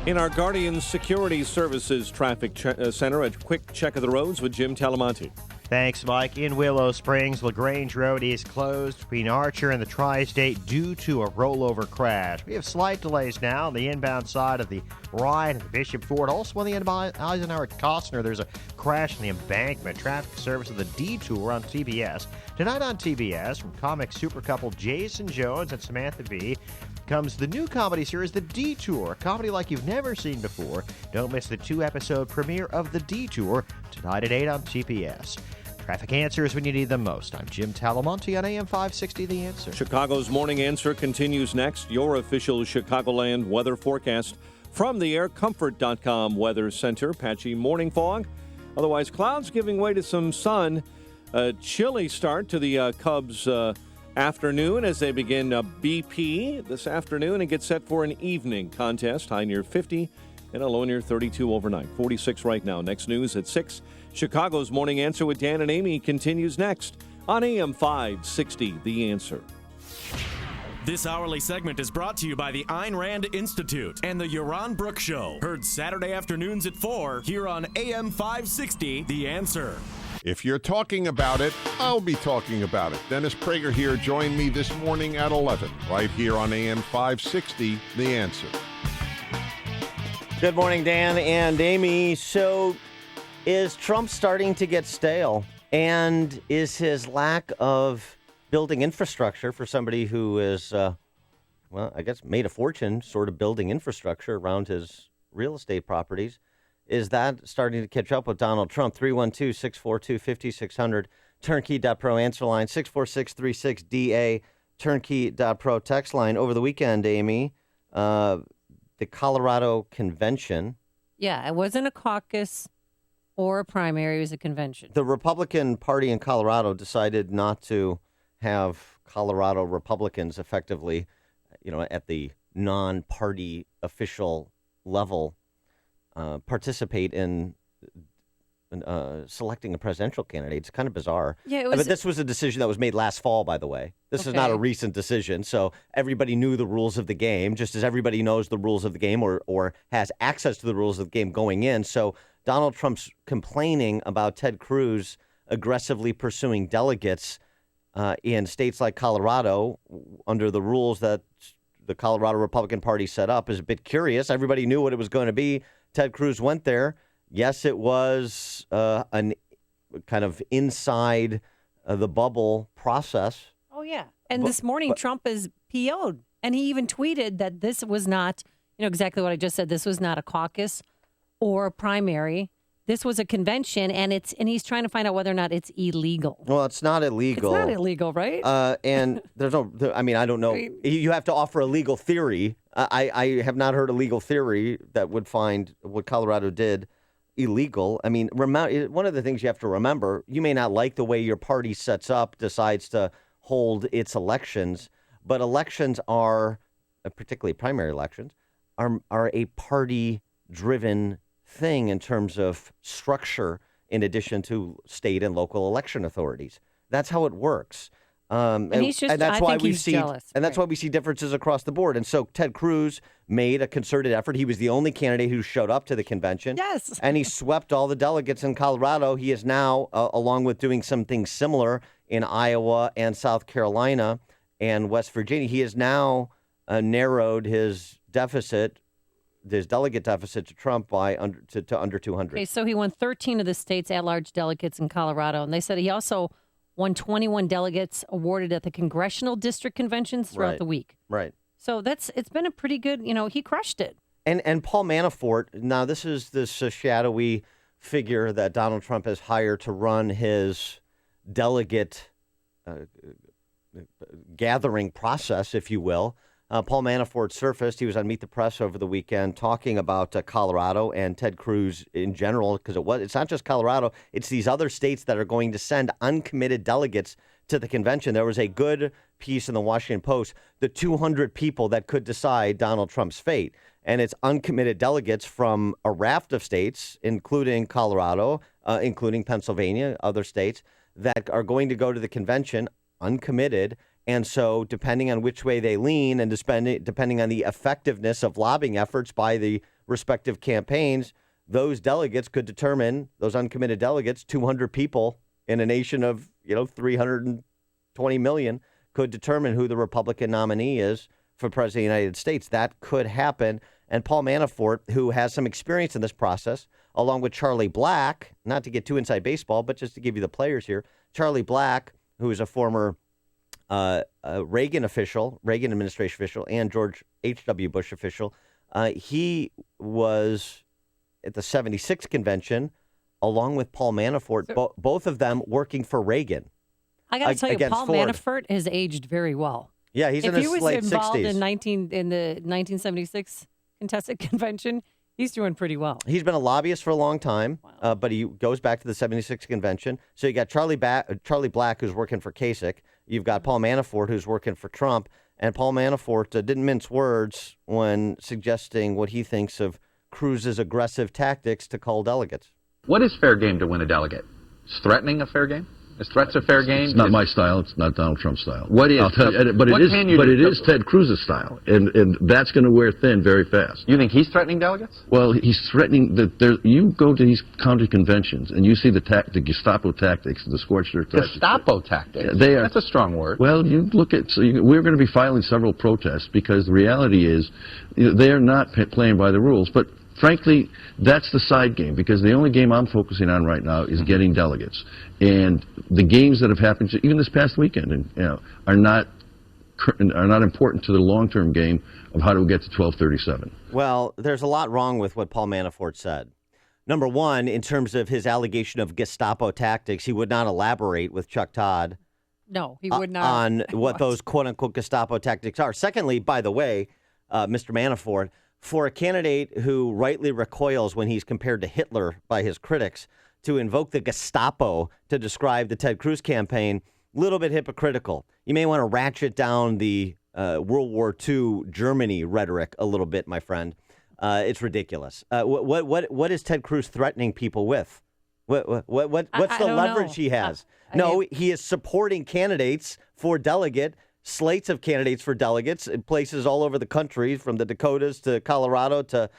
In our Guardian Security Services Traffic Center, a quick check of the roads with Jim Talamonte. Thanks, Mike. In Willow Springs, LaGrange Road is closed between Archer and the Tri-State due to a rollover crash. We have slight delays now on the inbound side of the Ryan and the Bishop Ford. Also on the inbound Eisenhower at Costner, there's a crash in the embankment. Traffic service of the Detour on TBS. Tonight on TBS, from comic super couple Jason Jones and Samantha Bee, comes the new comedy series, The Detour, a comedy like you've never seen before. Don't miss the 2-episode premiere of The Detour tonight at 8 on TBS. Traffic answers when you need them most. I'm Jim Talamonte on AM 560, The Answer. Chicago's Morning Answer continues next. Your official Chicagoland weather forecast from the AirComfort.com Weather Center. Patchy morning fog. Otherwise, clouds giving way to some sun. A chilly start to the Cubs afternoon as they begin BP this afternoon and get set for an evening contest. High near 50 and a low near 32 overnight. 46 right now. Next news at 6. Chicago's Morning Answer with Dan and Amy continues next on AM 560, The Answer. This hourly segment is brought to you by the Ayn Rand Institute and the Yaron Brook Show. Heard Saturday afternoons at 4 here on AM 560, The Answer. If you're talking about it, I'll be talking about it. Dennis Prager here. Join me this morning at 11, right here on AM 560, The Answer. Good morning, Dan and Amy. So Is Trump starting to get stale? And is his lack of building infrastructure for somebody who is, I guess made a fortune sort of building infrastructure around his real estate properties, is that starting to catch up with Donald Trump? 312-642-5600, turnkey.pro answer line, 64636DA, turnkey.pro text line. Over the weekend, Amy, the Colorado convention. Yeah, it wasn't a caucus or a primary, it was a convention. The Republican Party in Colorado decided not to have Colorado Republicans effectively, at the non-party official level, participate in selecting a presidential candidate. It's kind of bizarre. Yeah, but this was a decision that was made last fall, by the way. This is not a recent decision, so everybody knew the rules of the game, just as everybody knows the rules of the game or has access to the rules of the game going in. So Donald Trump's complaining about Ted Cruz aggressively pursuing delegates in states like Colorado under the rules that the Colorado Republican Party set up is a bit curious. Everybody knew what it was going to be. Ted Cruz went there. Yes, it was an kind of inside the bubble process. Oh, yeah. And this morning, Trump is PO'd. And he even tweeted that this was not, exactly what I just said. This was not a caucus or a primary. This was a convention, and he's trying to find out whether or not it's illegal. Well, it's not illegal. It's not illegal, right? And there's no, I don't know. You have to offer a legal theory. I have not heard a legal theory that would find what Colorado did illegal. One of the things you have to remember, you may not like the way your party sets up, decides to hold its elections, but elections are, particularly primary elections, are a party-driven thing in terms of structure in addition to state and local election authorities. That's how it works. And that's why we see jealous. And that's why we see differences across the board. And so Ted Cruz made a concerted effort. He was the only candidate who showed up to the convention. Yes. And he swept all the delegates in Colorado. He is now, along with doing something similar in Iowa and South Carolina and West Virginia, he has now narrowed his deficit, his delegate deficit to Trump by under 200. Okay, so he won 13 of the state's at-large delegates in Colorado. And they said he also won 21 delegates awarded at the congressional district conventions throughout the week. Right. So it's been a pretty good, he crushed it. And Paul Manafort, now this is this shadowy figure that Donald Trump has hired to run his delegate gathering process, if you will. Paul Manafort surfaced. He was on Meet the Press over the weekend talking about Colorado and Ted Cruz in general, because it's not just Colorado. It's these other states that are going to send uncommitted delegates to the convention. There was a good piece in the Washington Post, the 200 people that could decide Donald Trump's fate. And it's uncommitted delegates from a raft of states, including Colorado, including Pennsylvania, other states, that are going to go to the convention uncommitted. And so depending on which way they lean and depending on the effectiveness of lobbying efforts by the respective campaigns, those delegates could determine, those uncommitted delegates, 200 people in a nation of, 320 million, could determine who the Republican nominee is for president of the United States. That could happen. And Paul Manafort, who has some experience in this process, along with Charlie Black, not to get too inside baseball, but just to give you the players here, Charlie Black, who is a former Reagan administration official, and George H.W. Bush official. He was at the 76 convention, along with Paul Manafort, both of them working for Reagan. I got to tell you, Paul Ford. Manafort has aged very well. Yeah, he's in his late 60s. If he was involved in the 1976 contested convention, he's doing pretty well. He's been a lobbyist for a long time, but he goes back to the 76 convention. So you got Charlie Black, who's working for Kasich. You've got Paul Manafort, who's working for Trump. And Paul Manafort didn't mince words when suggesting what he thinks of Cruz's aggressive tactics to cull delegates. What is fair game to win a delegate? Is threatening a fair game? Is threats a fair game? It's not my style. It's not Donald Trump's style. What is? I'll tell you, but it is Ted Cruz's style, and that's going to wear thin very fast. You think he's threatening delegates? Well, he's threatening that. You go to these county conventions and you see the Gestapo tactics, the scorched earth tactics. Gestapo tactics. They are. That's a strong word. Well, you look at. We're going to be filing several protests because the reality is they are not playing by the rules, but. frankly, that's the side game, because the only game I'm focusing on right now is getting delegates. And the games that have happened, even this past weekend, are not important to the long-term game of how do we get to 1237. Well, there's a lot wrong with what Paul Manafort said. Number one, in terms of his allegation of Gestapo tactics, he would not elaborate with Chuck Todd. No, he would not. On what those quote-unquote Gestapo tactics are. Secondly, by the way, Mr. Manafort, for a candidate who rightly recoils when he's compared to Hitler by his critics, to invoke the Gestapo to describe the Ted Cruz campaign, a little bit hypocritical. You may want to ratchet down the World War II Germany rhetoric a little bit, my friend. It's ridiculous. What is Ted Cruz threatening people with? What's the leverage he has? He is supporting candidates for delegate, slates of candidates for delegates in places all over the country, from the Dakotas to Colorado to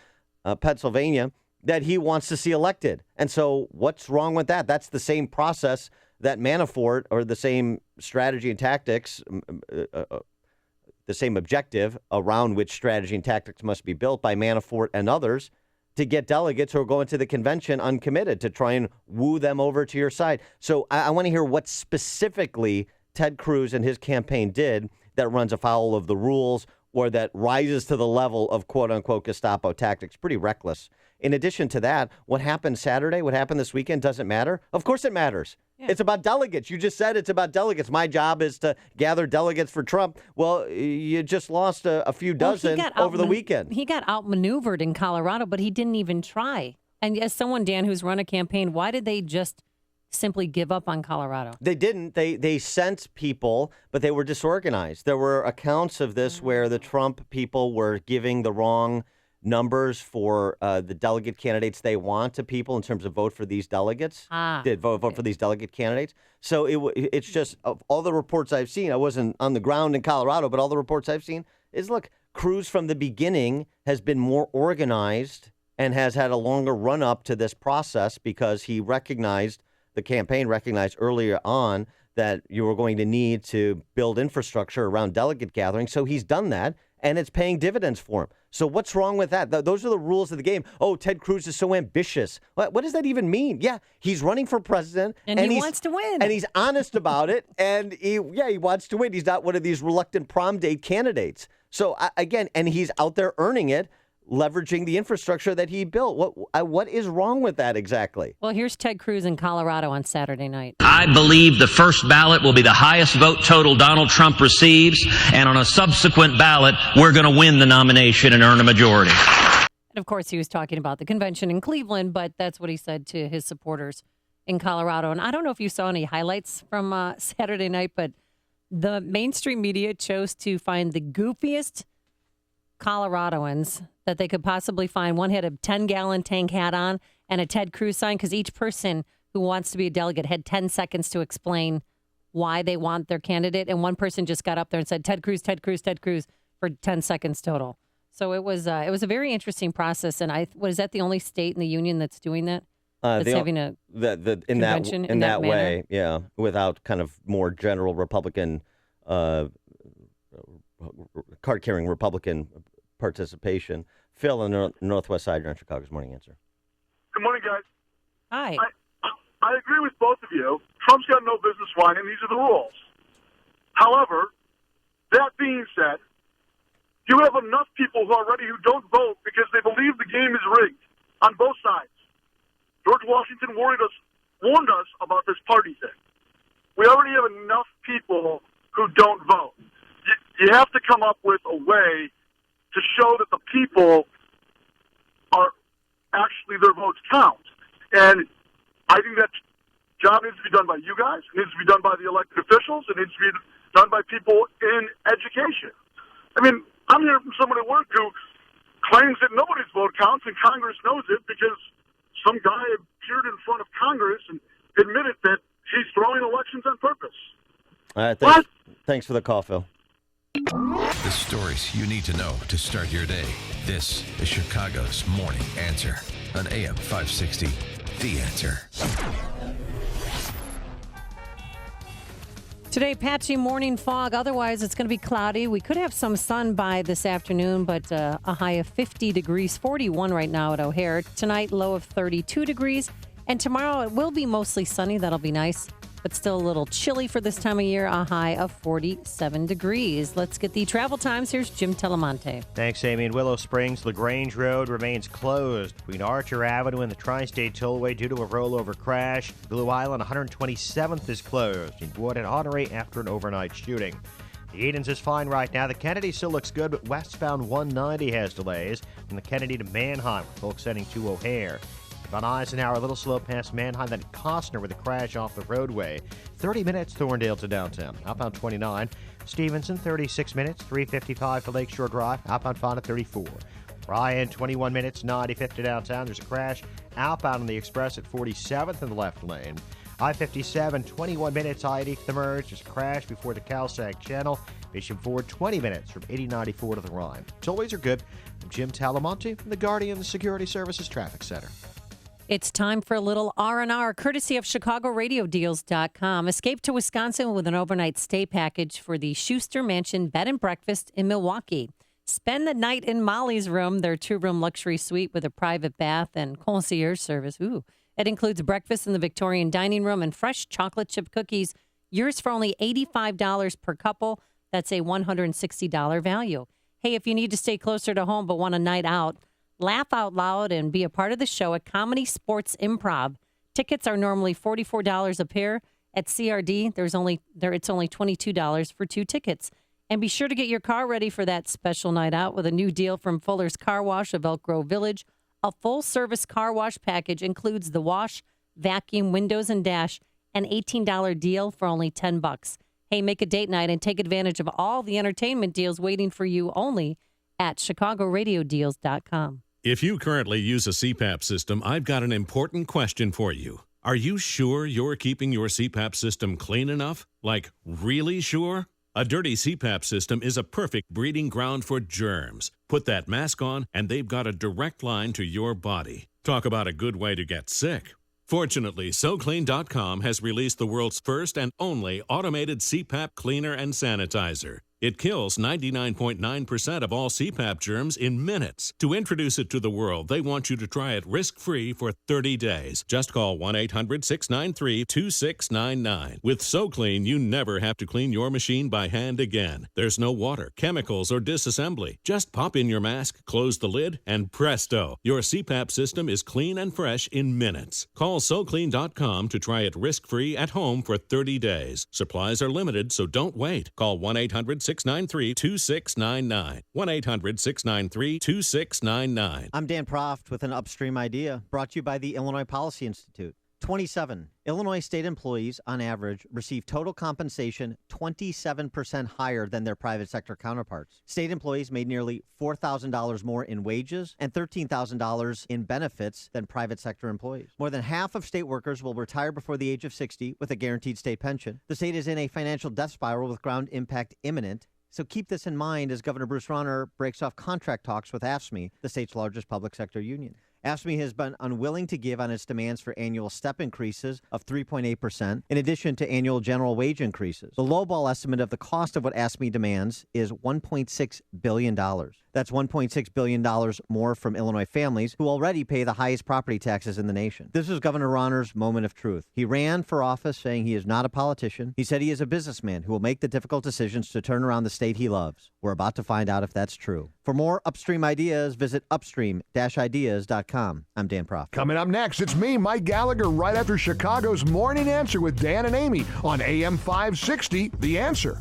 Pennsylvania, that he wants to see elected. And so what's wrong with that? That's the same process that Manafort, or the same strategy and tactics, the same objective around which strategy and tactics must be built by Manafort and others to get delegates who are going to the convention uncommitted, to try and woo them over to your side. So I want to hear what specifically Ted Cruz and his campaign did that runs afoul of the rules or that rises to the level of quote-unquote Gestapo tactics. Pretty reckless. In addition to that, what happened Saturday, what happened this weekend doesn't matter? Of course it matters. Yeah. It's about delegates. You just said it's about delegates. My job is to gather delegates for Trump. Well, you just lost a few dozen over the weekend. He got outmaneuvered in Colorado, but he didn't even try. And as someone, Dan, who's run a campaign, why did they just simply give up on Colorado? They didn't. They sent people, but they were disorganized. There were accounts of this where the Trump people were giving the wrong numbers for the delegate candidates they want to people in terms of vote for these delegates. Vote for these delegate candidates. So it's just, of all the reports I've seen, I wasn't on the ground in Colorado, but all the reports I've seen is, look, Cruz from the beginning has been more organized and has had a longer run up to this process because he recognized, the campaign recognized earlier on, that you were going to need to build infrastructure around delegate gathering. So he's done that, and it's paying dividends for him. So what's wrong with that? Those are the rules of the game. Oh, Ted Cruz is so ambitious. What does that even mean? Yeah, he's running for president. And he wants to win. And he's honest about it. And he wants to win. He's not one of these reluctant prom date candidates. So again, and he's out there earning it, leveraging the infrastructure that he built. What is wrong with that exactly? Well, here's Ted Cruz in Colorado on Saturday night. I believe the first ballot will be the highest vote total Donald Trump receives, and on a subsequent ballot, we're going to win the nomination and earn a majority. And of course, he was talking about the convention in Cleveland, but that's what he said to his supporters in Colorado. And I don't know if you saw any highlights from Saturday night, but the mainstream media chose to find the goofiest Coloradoans that they could possibly find. One had a 10-gallon tank hat on and a Ted Cruz sign, because each person who wants to be a delegate had 10 seconds to explain why they want their candidate. And one person just got up there and said, Ted Cruz, Ted Cruz, Ted Cruz, for 10 seconds total. So it was a very interesting process. And is that the only state in the union that's doing that? That's having a convention in that way, yeah, without kind of more general Republican, card-carrying Republican participation. Phil on the Northwest Side, you're on Chicago's Morning Answer. Good morning, guys. Hi. I agree with both of you. Trump's got no business whining. These are the rules. However, that being said, you have enough people who don't vote because they believe the game is rigged on both sides. George Washington warned us about this party thing. We already have enough people who don't vote. You have to come up with a way to show that the people are actually, their votes count. And I think that job needs to be done by you guys. It needs to be done by the elected officials. It needs to be done by people in education. I mean, I'm hearing from someone at work who claims that nobody's vote counts, and Congress knows it because some guy appeared in front of Congress and admitted that he's throwing elections on purpose. All right, thanks for the call, Phil. The stories you need to know to start your day. This is Chicago's Morning Answer on AM 560. The Answer. Today, patchy morning fog. Otherwise, it's going to be cloudy. We could have some sun by this afternoon, but a high of 50 degrees, 41 right now at O'Hare. Tonight, low of 32 degrees. And tomorrow, it will be mostly sunny. That'll be nice, but still a little chilly for this time of year. A high of 47 degrees. Let's get the travel times. Here's Jim Telemonte. Thanks, Amy. In Willow Springs, LaGrange Road remains closed between Archer Avenue and the Tri-State Tollway due to a rollover crash. Blue Island 127th is closed in Wood and Honore after an overnight shooting. The Edens is fine right now. The Kennedy still looks good, but westbound 190 has delays from the Kennedy to Manheim, with folks heading to O'Hare. Von Eisenhower, a little slow past Manheim, then Costner with a crash off the roadway. 30 minutes, Thorndale to downtown. Outbound 29. Stevenson, 36 minutes, 355 to Lakeshore Drive. Outbound Fonda, 34. Ryan, 21 minutes, 95th to downtown. There's a crash outbound on the Express at 47th in the left lane. I-57, 21 minutes, I-80 to the merge. There's a crash before the Calsac Channel. Bishop Ford, 20 minutes from 8094 to the Rhine. Tollways are good. I'm Jim Talamonte from the Guardian Security Services Traffic Center. It's time for a little R&R, courtesy of ChicagoRadioDeals.com. Escape to Wisconsin with an overnight stay package for the Schuster Mansion Bed and Breakfast in Milwaukee. Spend the night in Molly's room, their 2-room luxury suite with a private bath and concierge service. Ooh. It includes breakfast in the Victorian dining room and fresh chocolate chip cookies. Yours for only $85 per couple. That's a $160 value. Hey, if you need to stay closer to home but want a night out, laugh out loud and be a part of the show at Comedy Sports Improv. Tickets are normally $44 a pair. At CRD, it's only $22 for 2 tickets. And be sure to get your car ready for that special night out with a new deal from Fuller's Car Wash of Elk Grove Village. A full-service car wash package includes the wash, vacuum, windows, and dash, an $18 deal for only $10. Hey, make a date night and take advantage of all the entertainment deals waiting for you only at ChicagoRadioDeals.com. If you currently use a CPAP system, I've got an important question for you. Are you sure you're keeping your CPAP system clean enough? Like, really sure? A dirty CPAP system is a perfect breeding ground for germs. Put that mask on, and they've got a direct line to your body. Talk about a good way to get sick. Fortunately, SoClean.com has released the world's first and only automated CPAP cleaner and sanitizer. It kills 99.9% of all CPAP germs in minutes. To introduce it to the world, they want you to try it risk-free for 30 days. Just call 1-800-693-2699. With SoClean, you never have to clean your machine by hand again. There's no water, chemicals, or disassembly. Just pop in your mask, close the lid, and presto, your CPAP system is clean and fresh in minutes. Call SoClean.com to try it risk-free at home for 30 days. Supplies are limited, so don't wait. Call 1-800-693-2699. 1-800-693-2699. I'm Dan Proft with an Upstream Idea brought to you by the Illinois Policy Institute. 27. Illinois state employees, on average, receive total compensation 27% higher than their private sector counterparts. State employees made nearly $4,000 more in wages and $13,000 in benefits than private sector employees. More than half of state workers will retire before the age of 60 with a guaranteed state pension. The state is in a financial death spiral with ground impact imminent. So keep this in mind as Governor Bruce Rauner breaks off contract talks with AFSCME, the state's largest public sector union. AFSCME has been unwilling to give on its demands for annual step increases of 3.8%, in addition to annual general wage increases. The lowball estimate of the cost of what AFSCME demands is $1.6 billion. That's $1.6 billion more from Illinois families who already pay the highest property taxes in the nation. This is Governor Rauner's moment of truth. He ran for office saying he is not a politician. He said he is a businessman who will make the difficult decisions to turn around the state he loves. We're about to find out if that's true. For more Upstream ideas, visit upstream-ideas.com. I'm Dan Proft. Coming up next, it's me, Mike Gallagher, right after Chicago's Morning Answer with Dan and Amy on AM 560, The Answer.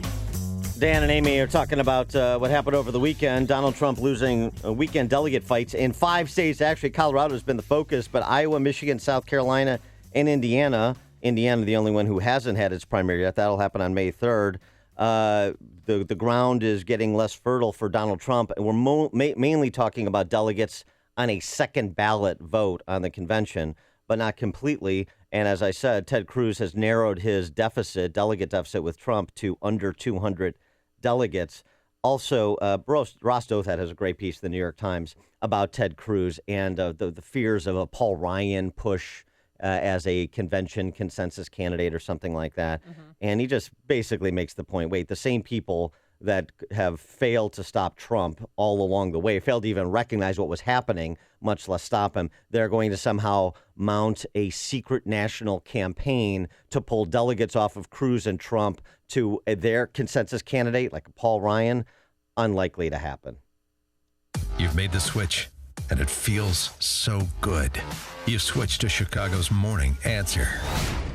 Dan and Amy are talking about what happened over the weekend. Donald Trump losing weekend delegate fights in 5 states. Actually, Colorado has been the focus, but Iowa, Michigan, South Carolina, and Indiana. Indiana, the only one who hasn't had its primary yet. That'll happen on May 3rd. The ground is getting less fertile for Donald Trump, and we're mainly talking about delegates on a second ballot vote on the convention, but not completely. And as I said, Ted Cruz has narrowed his delegate deficit with Trump to under 200 delegates. Also, Ross Douthat has a great piece in the New York Times about Ted Cruz and the fears of a Paul Ryan push as a convention consensus candidate or something like that. And he just basically makes the point, wait, the same people that have failed to stop Trump all along the way, failed to even recognize what was happening, much less stop him, they're going to somehow mount a secret national campaign to pull delegates off of Cruz and Trump to their consensus candidate, like Paul Ryan. Unlikely to happen. You've made the switch, and it feels so good. You've switched to Chicago's Morning Answer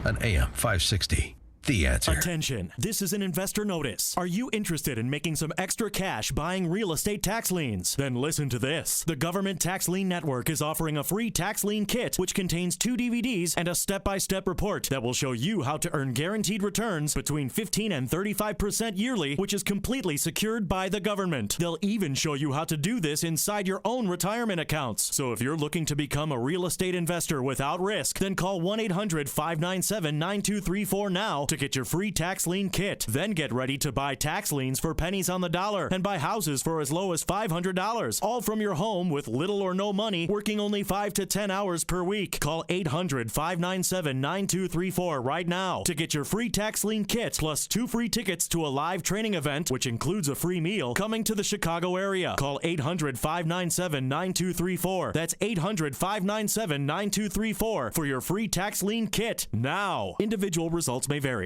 on AM 560. The Answer. Attention, this is an investor notice. Are you interested in making some extra cash buying real estate tax liens? Then listen to this. The Government Tax Lien Network is offering a free tax lien kit, which contains 2 DVDs and a step-by-step report that will show you how to earn guaranteed returns between 15 and 35% yearly, which is completely secured by the government. They'll even show you how to do this inside your own retirement accounts. So if you're looking to become a real estate investor without risk, then call 1-800-597-9234 now to get your free tax lien kit. Then get ready to buy tax liens for pennies on the dollar and buy houses for as low as $500, all from your home with little or no money, working only 5 to 10 hours per week. Call 800-597-9234 right now to get your free tax lien kit plus 2 free tickets to a live training event, which includes a free meal, coming to the Chicago area. Call 800-597-9234. That's 800-597-9234 for your free tax lien kit now. Individual results may vary.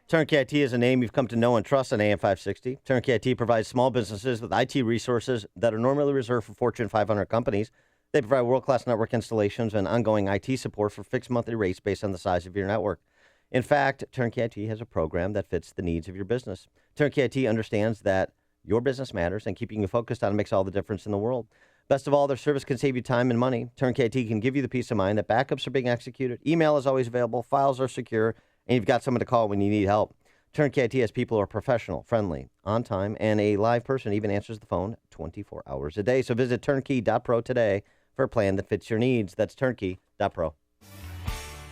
Turnkey IT is a name you've come to know and trust on AM 560. Turnkey IT provides small businesses with IT resources that are normally reserved for Fortune 500 companies. They provide world-class network installations and ongoing IT support for fixed monthly rates based on the size of your network. In fact, Turnkey IT has a program that fits the needs of your business. Turnkey IT understands that your business matters, and keeping you focused on it makes all the difference in the world. Best of all, their service can save you time and money. Turnkey IT can give you the peace of mind that backups are being executed, email is always available, files are secure, and you've got someone to call when you need help. Turnkey IT has people who are professional, friendly, on time, and a live person even answers the phone 24 hours a day. So visit turnkey.pro today for a plan that fits your needs. That's turnkey.pro.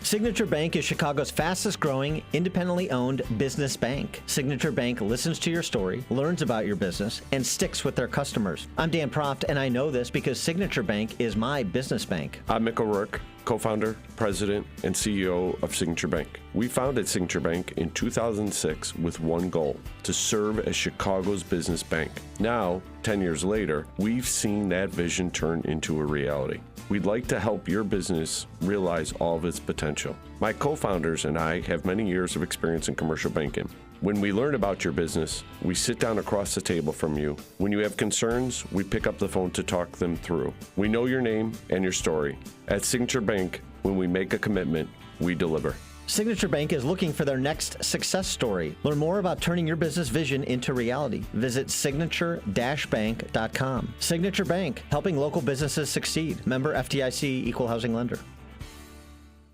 Signature Bank is Chicago's fastest growing, independently owned business bank. Signature Bank listens to your story, learns about your business, and sticks with their customers. I'm Dan Proft, and I know this because Signature Bank is my business bank. I'm Mick O'Rourke, co-founder, president, and CEO of Signature Bank. We founded Signature Bank in 2006 with one goal: to serve as Chicago's business bank. Now, 10 years later, we've seen that vision turn into a reality. We'd like to help your business realize all of its potential. My co-founders and I have many years of experience in commercial banking. When we learn about your business, we sit down across the table from you. When you have concerns, we pick up the phone to talk them through. We know your name and your story. At Signature Bank, when we make a commitment, we deliver. Signature Bank is looking for their next success story. Learn more about turning your business vision into reality. Visit signature-bank.com. Signature Bank, helping local businesses succeed. Member FDIC, Equal Housing Lender.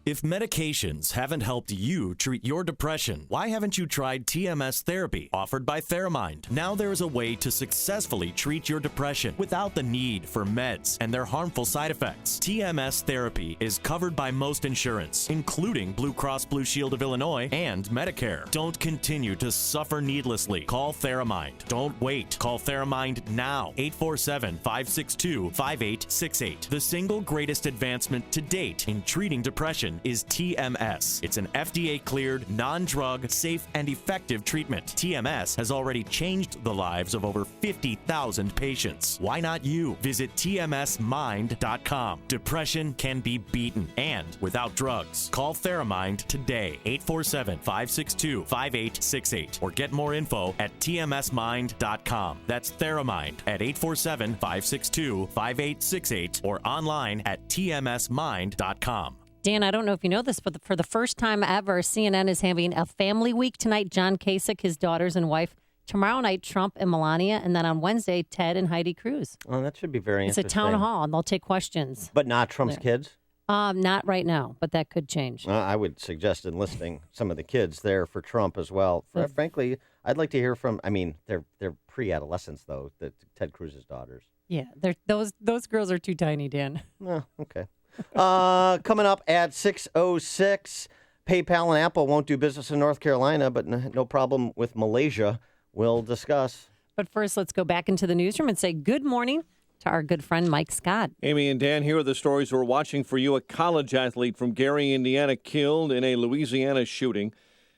If medications haven't helped you treat your depression, why haven't you tried TMS therapy offered by Theramind? Now there is a way to successfully treat your depression without the need for meds and their harmful side effects. TMS therapy is covered by most insurance, including Blue Cross Blue Shield of Illinois and Medicare. Don't continue to suffer needlessly. Call Theramind. Don't wait. Call Theramind now. 847-562-5868. The single greatest advancement to date in treating depression is TMS. It's an FDA-cleared, non-drug, safe, and effective treatment. TMS has already changed the lives of over 50,000 patients. Why not you? Visit tmsmind.com. Depression can be beaten, and without drugs. Call Theramind today, 847-562-5868, or get more info at tmsmind.com. That's Theramind at 847-562-5868, or online at tmsmind.com. Dan, I don't know if you know this, but for the first time ever, CNN is having a family week tonight. John Kasich, his daughters and wife. Tomorrow night, Trump and Melania. And then on Wednesday, Ted and Heidi Cruz. Oh, that should be very interesting. It's a town hall, and they'll take questions. But not Trump's kids? Not right now, but that could change. I would suggest enlisting some of the kids there for Trump as well. Frankly, I'd like to hear from, they're pre-adolescents, though, Ted Cruz's daughters. Yeah, those girls are too tiny, Dan. Oh, okay. Coming up at 6:06, PayPal and Apple won't do business in North Carolina, but no problem with Malaysia. We'll discuss. But first, let's go back into the newsroom and say good morning to our good friend Mike Scott. Amy and Dan, here are the stories we're watching for you. A college athlete from Gary, Indiana, killed in a Louisiana shooting.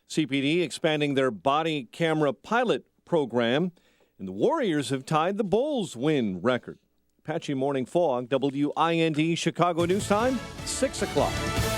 CPD expanding their body camera pilot program, and the Warriors have tied the Bulls win record. Patchy morning fog, WIND Chicago News Time, 6 o'clock.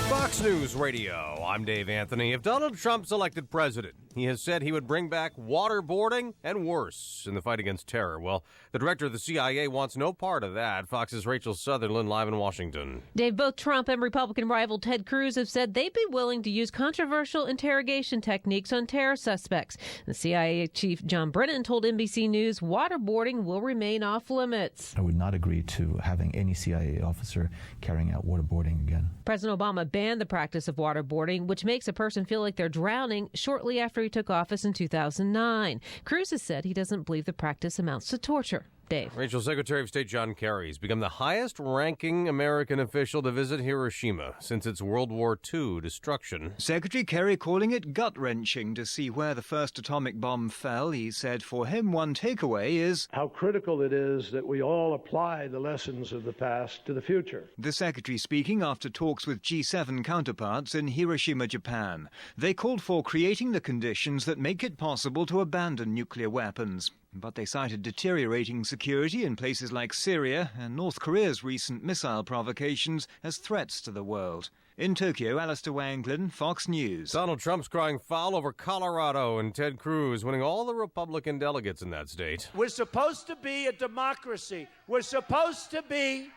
Fox News Radio, I'm Dave Anthony. If Donald Trump's elected president, he has said he would bring back waterboarding and worse in the fight against terror. Well, the director of the CIA wants no part of that. Fox's Rachel Sutherland live in Washington. Dave, both Trump and Republican rival Ted Cruz have said they'd be willing to use controversial interrogation techniques on terror suspects. The CIA chief John Brennan told NBC News waterboarding will remain off limits. I would not agree to having any CIA officer carrying out waterboarding again. President Obama banned the practice of waterboarding, which makes a person feel like they're drowning, shortly after he took office in 2009. Cruz has said he doesn't believe the practice amounts to torture. Dave. Rachel, Secretary of State John Kerry has become the highest-ranking American official to visit Hiroshima since its World War II destruction. Secretary Kerry calling it gut-wrenching to see where the first atomic bomb fell. He said for him one takeaway is how critical it is that we all apply the lessons of the past to the future. The secretary speaking after talks with G7 counterparts in Hiroshima, Japan. They called for creating the conditions that make it possible to abandon nuclear weapons. But they cited deteriorating security in places like Syria and North Korea's recent missile provocations as threats to the world. In Tokyo, Alistair Wanglin, Fox News. Donald Trump's crying foul over Colorado and Ted Cruz winning all the Republican delegates in that state. We're supposed to be a democracy. We're supposed to be,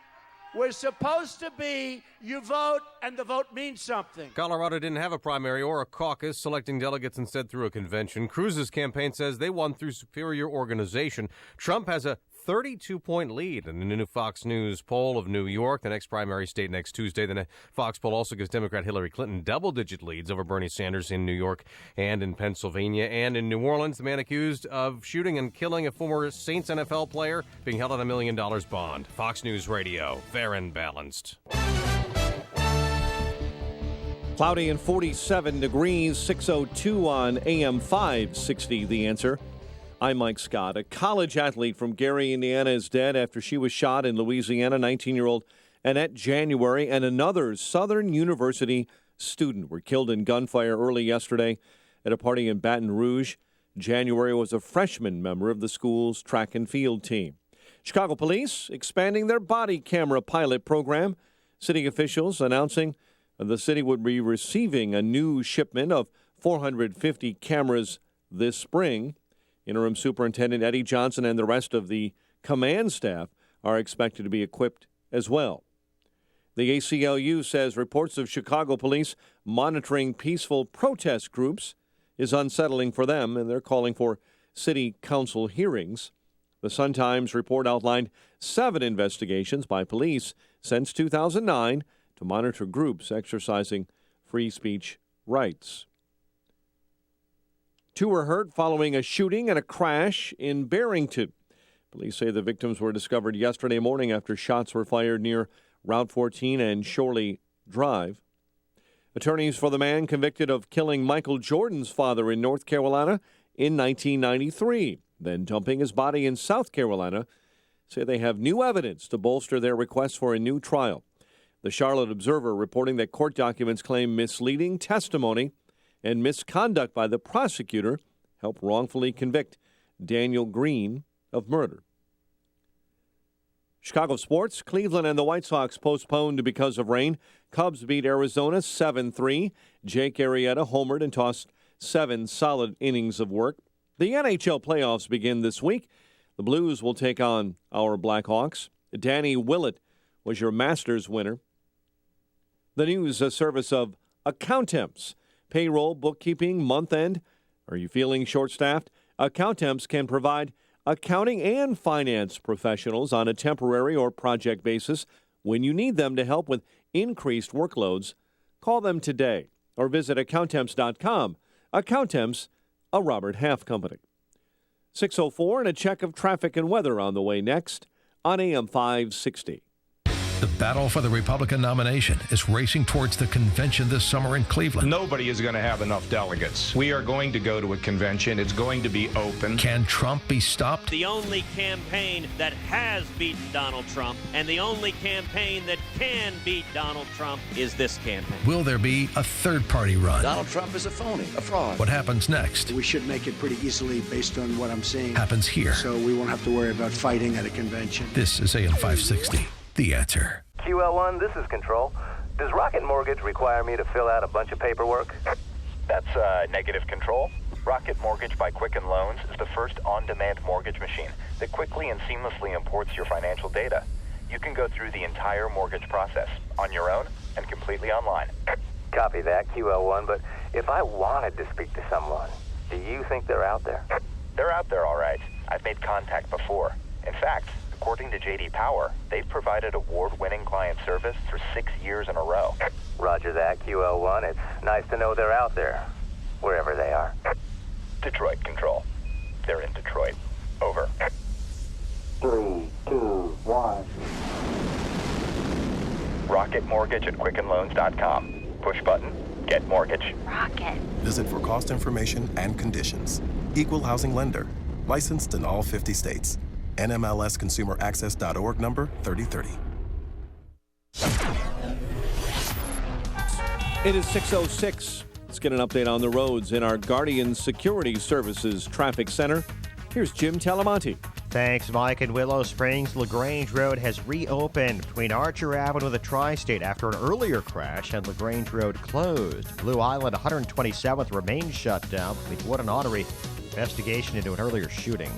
you vote and the vote means something. Colorado didn't have a primary or a caucus, selecting delegates instead through a convention. Cruz's campaign says they won through superior organization. Trump has a 32-point lead in the new Fox News poll of New York, the next primary state next Tuesday. The Fox poll also gives Democrat Hillary Clinton double-digit leads over Bernie Sanders in New York and in Pennsylvania. And in New Orleans, the man accused of shooting and killing a former Saints NFL player being held on $1 million bond. Fox News Radio, fair and balanced. Cloudy and 47 degrees, 6:02 on AM 560, The Answer. I'm Mike Scott. A college athlete from Gary, Indiana is dead after she was shot in Louisiana. 19-year-old Annette January and another Southern University student were killed in gunfire early yesterday at a party in Baton Rouge. January was a freshman member of the school's track and field team. Chicago police expanding their body camera pilot program. City officials announcing the city would be receiving a new shipment of 450 cameras this spring. Interim Superintendent Eddie Johnson and the rest of the command staff are expected to be equipped as well. The ACLU says reports of Chicago police monitoring peaceful protest groups is unsettling for them, and they're calling for city council hearings. The Sun-Times report outlined 7 investigations by police since 2009 to monitor groups exercising free speech rights. 2 were hurt following a shooting and a crash in Barrington. Police say the victims were discovered yesterday morning after shots were fired near Route 14 and Shorley Drive. Attorneys for the man convicted of killing Michael Jordan's father in North Carolina in 1993, then dumping his body in South Carolina, say they have new evidence to bolster their request for a new trial. The Charlotte Observer reporting that court documents claim misleading testimony and misconduct by the prosecutor helped wrongfully convict Daniel Green of murder. Chicago sports, Cleveland and the White Sox postponed because of rain. Cubs beat Arizona 7-3. Jake Arrieta homered and tossed 7 solid innings of work. The NHL playoffs begin this week. The Blues will take on our Blackhawks. Danny Willett was your Masters winner. The news, a service of Accountemps. Payroll, bookkeeping, month end. Are you feeling short-staffed? Accountemps can provide accounting and finance professionals on a temporary or project basis when you need them to help with increased workloads. Call them today or visit Accountemps.com. Accountemps, a Robert Half company. 6:04 and a check of traffic and weather on the way next on AM 560. The battle for the Republican nomination is racing towards the convention this summer in Cleveland. Nobody is going to have enough delegates. We are going to go to a convention. It's going to be open. Can Trump be stopped? The only campaign that has beaten Donald Trump and the only campaign that can beat Donald Trump is this campaign. Will there be a third-party run? Donald Trump is a phony, a fraud. What happens next? We should make it pretty easily based on what I'm seeing. Happens here. So we won't have to worry about fighting at a convention. This is AM 560, The Answer. QL1, this is Control. Does Rocket Mortgage require me to fill out a bunch of paperwork? That's negative, Control. Rocket Mortgage by Quicken Loans is the first on-demand mortgage machine that quickly and seamlessly imports your financial data. You can go through the entire mortgage process on your own and completely online. Copy that, QL1, but if I wanted to speak to someone, do you think they're out there? They're out there, all right. I've made contact before. In fact, according to J.D. Power, they've provided award-winning client service for 6 years in a row. Roger that, QL1. It's nice to know they're out there, wherever they are. Detroit Control. They're in Detroit. Over. 3, 2, 1. Rocket Mortgage at QuickenLoans.com. Push button. Get mortgage. Rocket. Visit for cost information and conditions. Equal housing lender. Licensed in all 50 states. NMLSConsumerAccess.org number 3030. It is 6:06. Let's get an update on the roads in our Guardian Security Services Traffic Center. Here's Jim Talamonte. Thanks, Mike. In Willow Springs, LaGrange Road has reopened between Archer Avenue and the Tri-State after an earlier crash had LaGrange Road closed. Blue Island 127th remains shut down before an artery investigation into an earlier shooting.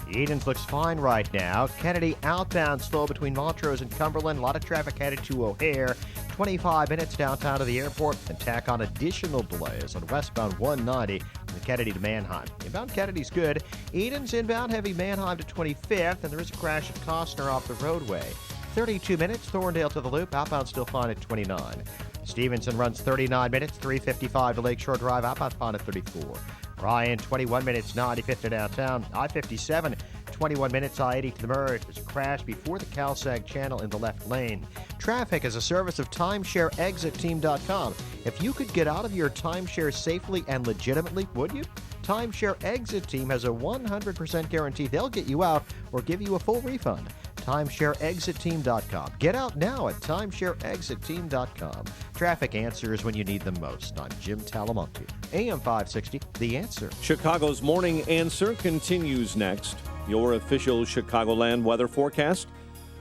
Edens looks fine right now. Kennedy outbound slow between Montrose and Cumberland. A lot of traffic headed to O'Hare. 25 minutes downtown to the airport, and tack on additional delays on westbound 190 from Kennedy to Manheim. Inbound Kennedy's good. Edens inbound heavy Manheim to 25th, and there is a crash at Costner off the roadway. 32 minutes, Thorndale to the Loop. Outbound still fine at 29. Stevenson runs 39 minutes, 3:55 to Lakeshore Drive. Outbound fine at 34. Ryan, 21 minutes, 95th to downtown. I-57, 21 minutes, I-80 to the merge. There's a crash before the CalSag channel in the left lane. Traffic is a service of TimeshareExitTeam.com. If you could get out of your timeshare safely and legitimately, would you? Timeshare Exit Team has a 100% guarantee they'll get you out or give you a full refund. TimeshareExitTeam.com. Get out now at TimeshareExitTeam.com. Traffic answers when you need them most. I'm Jim Talamonte. AM 560, The Answer. Chicago's Morning Answer continues next. Your official Chicagoland weather forecast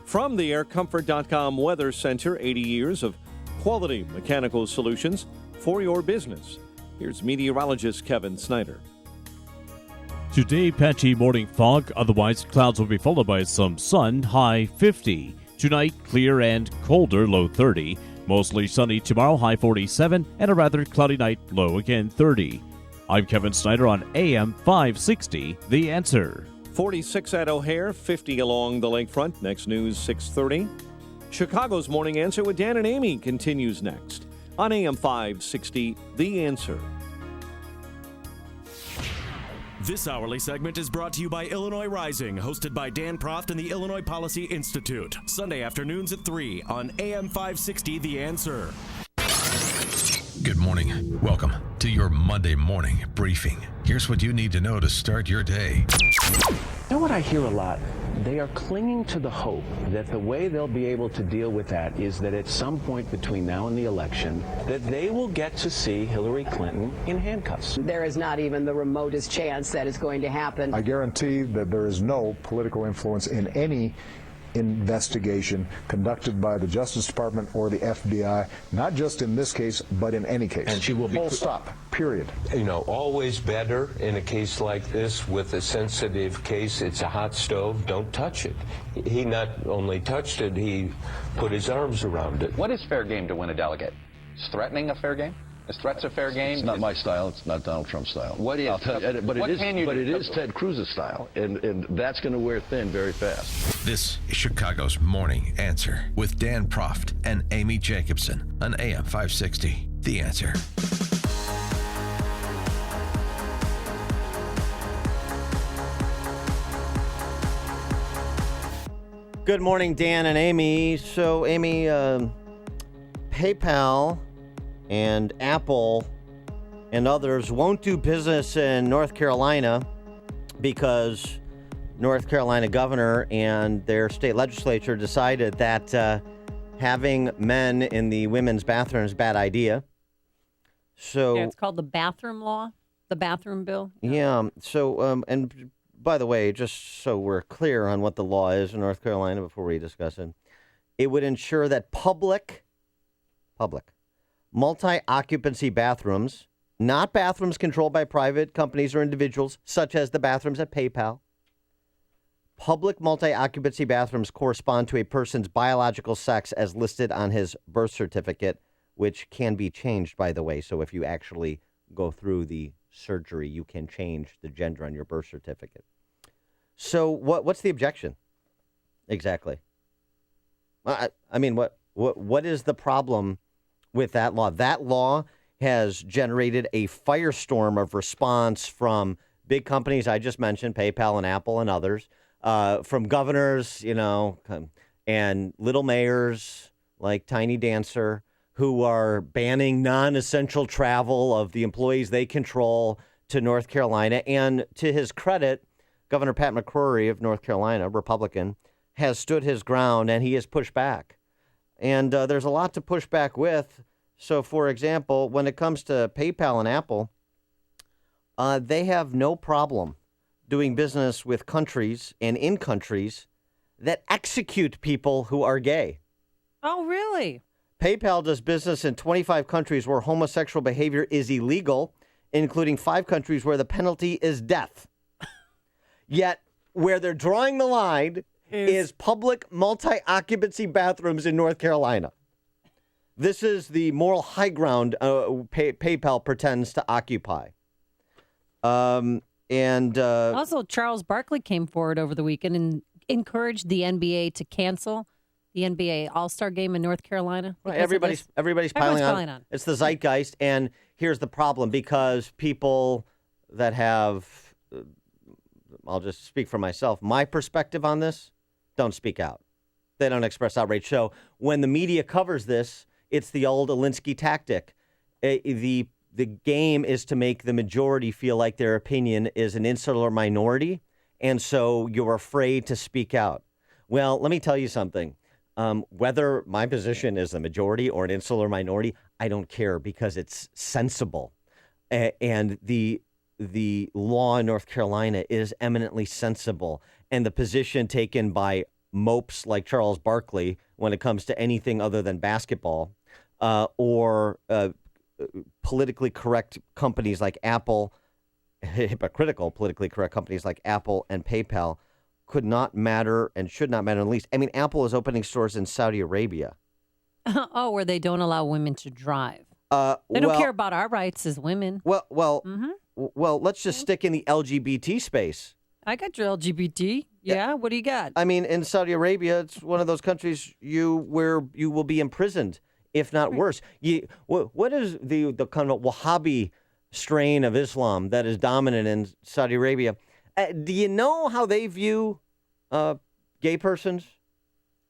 from the AirComfort.com Weather Center. 80 years of quality mechanical solutions for your business. Here's meteorologist Kevin Snyder. Today, patchy morning fog. Otherwise, clouds will be followed by some sun. High 50. Tonight, clear and colder. Low 30. Mostly sunny tomorrow. High 47. And a rather cloudy night. Low again 30. I'm Kevin Snyder on AM 560. The Answer. 46 at O'Hare. 50 along the lakefront. Next news 6:30. Chicago's Morning Answer with Dan and Amy continues next on AM 560. The Answer. This hourly segment is brought to you by Illinois Rising, hosted by Dan Proft and the Illinois Policy Institute. Sunday afternoons at 3 on AM 560, The Answer. Good morning. Welcome to your Monday morning briefing. Here's what you need to know to start your day. You know what I hear a lot? They are clinging to the hope that the way they'll be able to deal with that is that at some point between now and the election, that they will get to see Hillary Clinton in handcuffs. There is not even the remotest chance that is going to happen. I guarantee that there is no political influence in any investigation conducted by the Justice Department or the FBI, not just in this case, but in any case. And she will be full stop, period. You know, always better in a case like this with a sensitive case. It's a hot stove. Don't touch it. He not only touched it, he put his arms around it. What is fair game to win a delegate? Is threatening a fair game? Is threats a fair game? It's not my style. It's not Donald Trump's style. What is? But it is Ted Cruz's style, and that's going to wear thin very fast. This is Chicago's Morning Answer with Dan Proft and Amy Jacobson on AM 560. The Answer. Good morning, Dan and Amy. So, Amy, PayPal and Apple and others won't do business in North Carolina because North Carolina governor and their state legislature decided that having men in the women's bathroom is a bad idea. So it's called the bathroom law, the bathroom bill. Yeah. So, and by the way, just so we're clear on what the law is in North Carolina before we discuss it, it would ensure that public multi-occupancy bathrooms, not bathrooms controlled by private companies or individuals, such as the bathrooms at PayPal, public multi-occupancy bathrooms correspond to a person's biological sex as listed on his birth certificate, which can be changed, by the way. So if you actually go through the surgery, you can change the gender on your birth certificate. So what's the objection? Exactly. I mean, what is the problem with that law? That law has generated a firestorm of response from big companies I just mentioned, PayPal and Apple and others, from governors, and little mayors like Tiny Dancer, who are banning non-essential travel of the employees they control to North Carolina. And to his credit, Governor Pat McCrory of North Carolina, Republican, has stood his ground and he has pushed back. And there's a lot to push back with. So, for example, when it comes to PayPal and Apple, they have no problem doing business with countries and in countries that execute people who are gay. Oh, really? PayPal does business in 25 countries where homosexual behavior is illegal, including 5 countries where the penalty is death. Yet, where they're drawing the line is public multi-occupancy bathrooms in North Carolina. This is the moral high ground PayPal pretends to occupy. Also, Charles Barkley came forward over the weekend and encouraged the NBA to cancel the NBA All-Star game in North Carolina. Right, everybody's piling on. It's the zeitgeist, and here's the problem. Because people that have, I'll just speak for myself, my perspective on this, don't speak out. They don't express outrage. So when the media covers this, it's the old Alinsky tactic. The game is to make the majority feel like their opinion is an insular minority, and so you're afraid to speak out. Well, let me tell you something. Whether my position is the majority or an insular minority, I don't care because it's sensible. And the law in North Carolina is eminently sensible. And the position taken by mopes like Charles Barkley when it comes to anything other than basketball or politically correct companies like Apple, hypocritical politically correct companies like Apple and PayPal could not matter and should not matter in the least. I mean, Apple is opening stores in Saudi Arabia. Where they don't allow women to drive. They don't care about our rights as women. Well, let's just stick in the LGBT space. I got your LGBT. Yeah, what do you got? I mean, in Saudi Arabia, it's one of those countries where you will be imprisoned, if not worse. What is the kind of Wahhabi strain of Islam that is dominant in Saudi Arabia? Do you know how they view gay persons?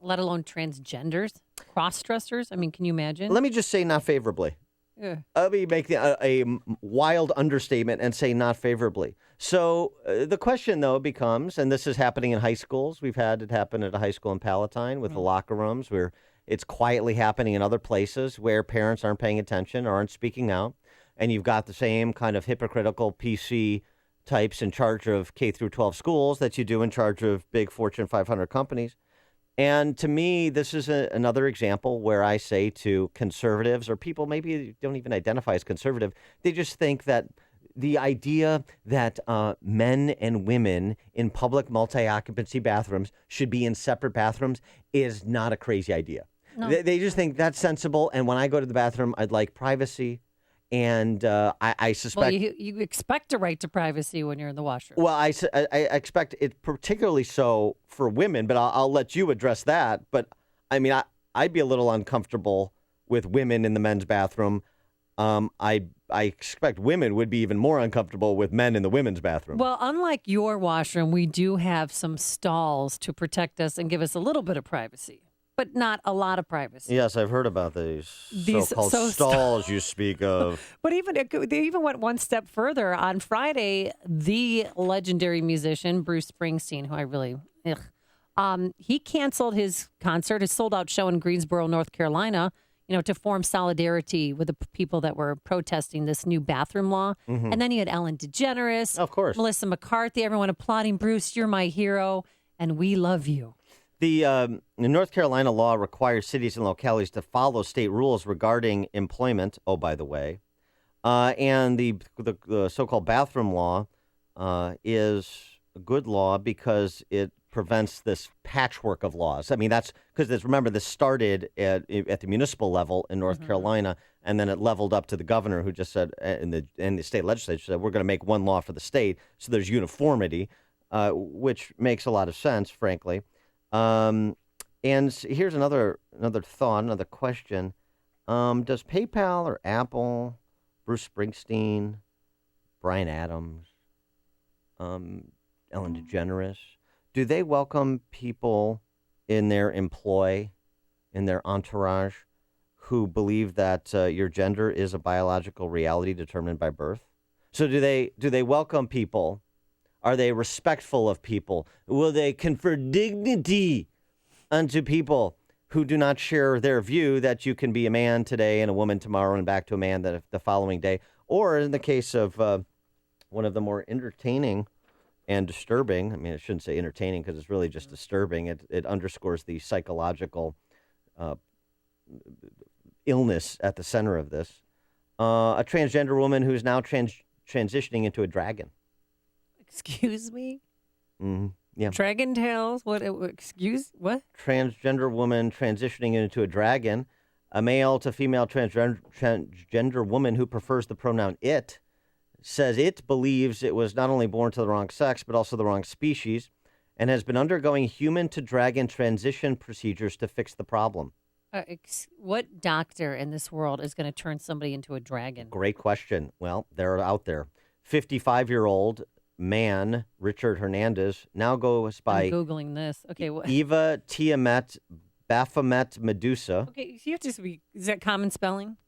Let alone transgenders, cross-dressers? I mean, can you imagine? Let me just say not favorably. Yeah. Let me make a wild understatement and say not favorably. So the question, though, becomes, and this is happening in high schools. We've had it happen at a high school in Palatine with the locker rooms where it's quietly happening in other places where parents aren't paying attention or aren't speaking out. And you've got the same kind of hypocritical PC types in charge of K through 12 schools that you do in charge of big Fortune 500 companies. And to me, this is another example where I say to conservatives or people maybe don't even identify as conservative, they just think that the idea that men and women in public multi-occupancy bathrooms should be in separate bathrooms is not a crazy idea. No. They just think that's sensible. And when I go to the bathroom, I'd like privacy. And I suspect... Well, you expect a right to privacy when you're in the washroom. Well, I expect it particularly so for women, but I'll let you address that. But, I mean, I'd be a little uncomfortable with women in the men's bathroom I expect women would be even more uncomfortable with men in the women's bathroom. Well, unlike your washroom, we do have some stalls to protect us and give us a little bit of privacy, but not a lot of privacy. Yes, I've heard about these so-called so- stalls you speak of. But they even went one step further. On Friday, the legendary musician Bruce Springsteen, who I really, he canceled his concert, his sold-out show in Greensboro, North Carolina, to form solidarity with the people that were protesting this new bathroom law. Mhm. And then he had Ellen DeGeneres, of course, Melissa McCarthy, everyone applauding Bruce. You're my hero, and we love you. The North Carolina law requires cities and localities to follow state rules regarding employment. Oh, by the way, and the so-called bathroom law is a good law because it prevents this patchwork of laws. I mean, that's because remember this started at the municipal level in North Carolina, and then it leveled up to the governor, who just said, and the state legislature said, we're going to make one law for the state, so there's uniformity, which makes a lot of sense, frankly. And here's another thought, another question: does PayPal or Apple, Bruce Springsteen, Bryan Adams, Ellen DeGeneres, do they welcome people in their employ, in their entourage, who believe that your gender is a biological reality determined by birth? So do they welcome people? Are they respectful of people? Will they confer dignity unto people who do not share their view that you can be a man today and a woman tomorrow and back to a man the following day? Or in the case of one of the more entertaining and disturbing, I mean, I shouldn't say entertaining because it's really just disturbing. It underscores the psychological illness at the center of this. A transgender woman who's now transitioning into a dragon. Excuse me? Mm-hmm. Yeah. Dragon Tales? What? What? Transgender woman transitioning into a dragon. A male to female transgender woman who prefers the pronoun it says it believes it was not only born to the wrong sex, but also the wrong species, and has been undergoing human to dragon transition procedures to fix the problem. What doctor in this world is going to turn somebody into a dragon? Great question. Well, they're out there. 55-year-old man, Richard Hernandez, now goes by I'm Googling this. Okay. Eva Tiamat Baphomet Medusa. Okay, you have to be, is that common spelling?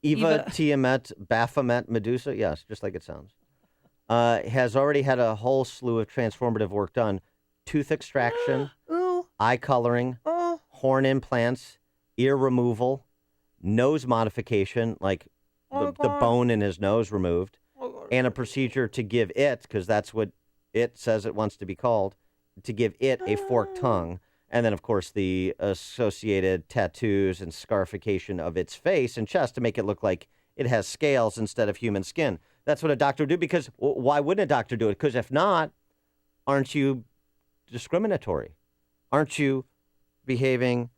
Eva Tiamat Baphomet Medusa, yes, just like it sounds, has already had a whole slew of transformative work done. Tooth extraction, eye coloring, horn implants, ear removal, nose modification, like the bone in his nose removed, and a procedure to give it, because that's what it says it wants to be called, to give it a forked tongue. And then, of course, the associated tattoos and scarification of its face and chest to make it look like it has scales instead of human skin. That's what a doctor would do, because why wouldn't a doctor do it? Because if not, aren't you discriminatory? Aren't you behaving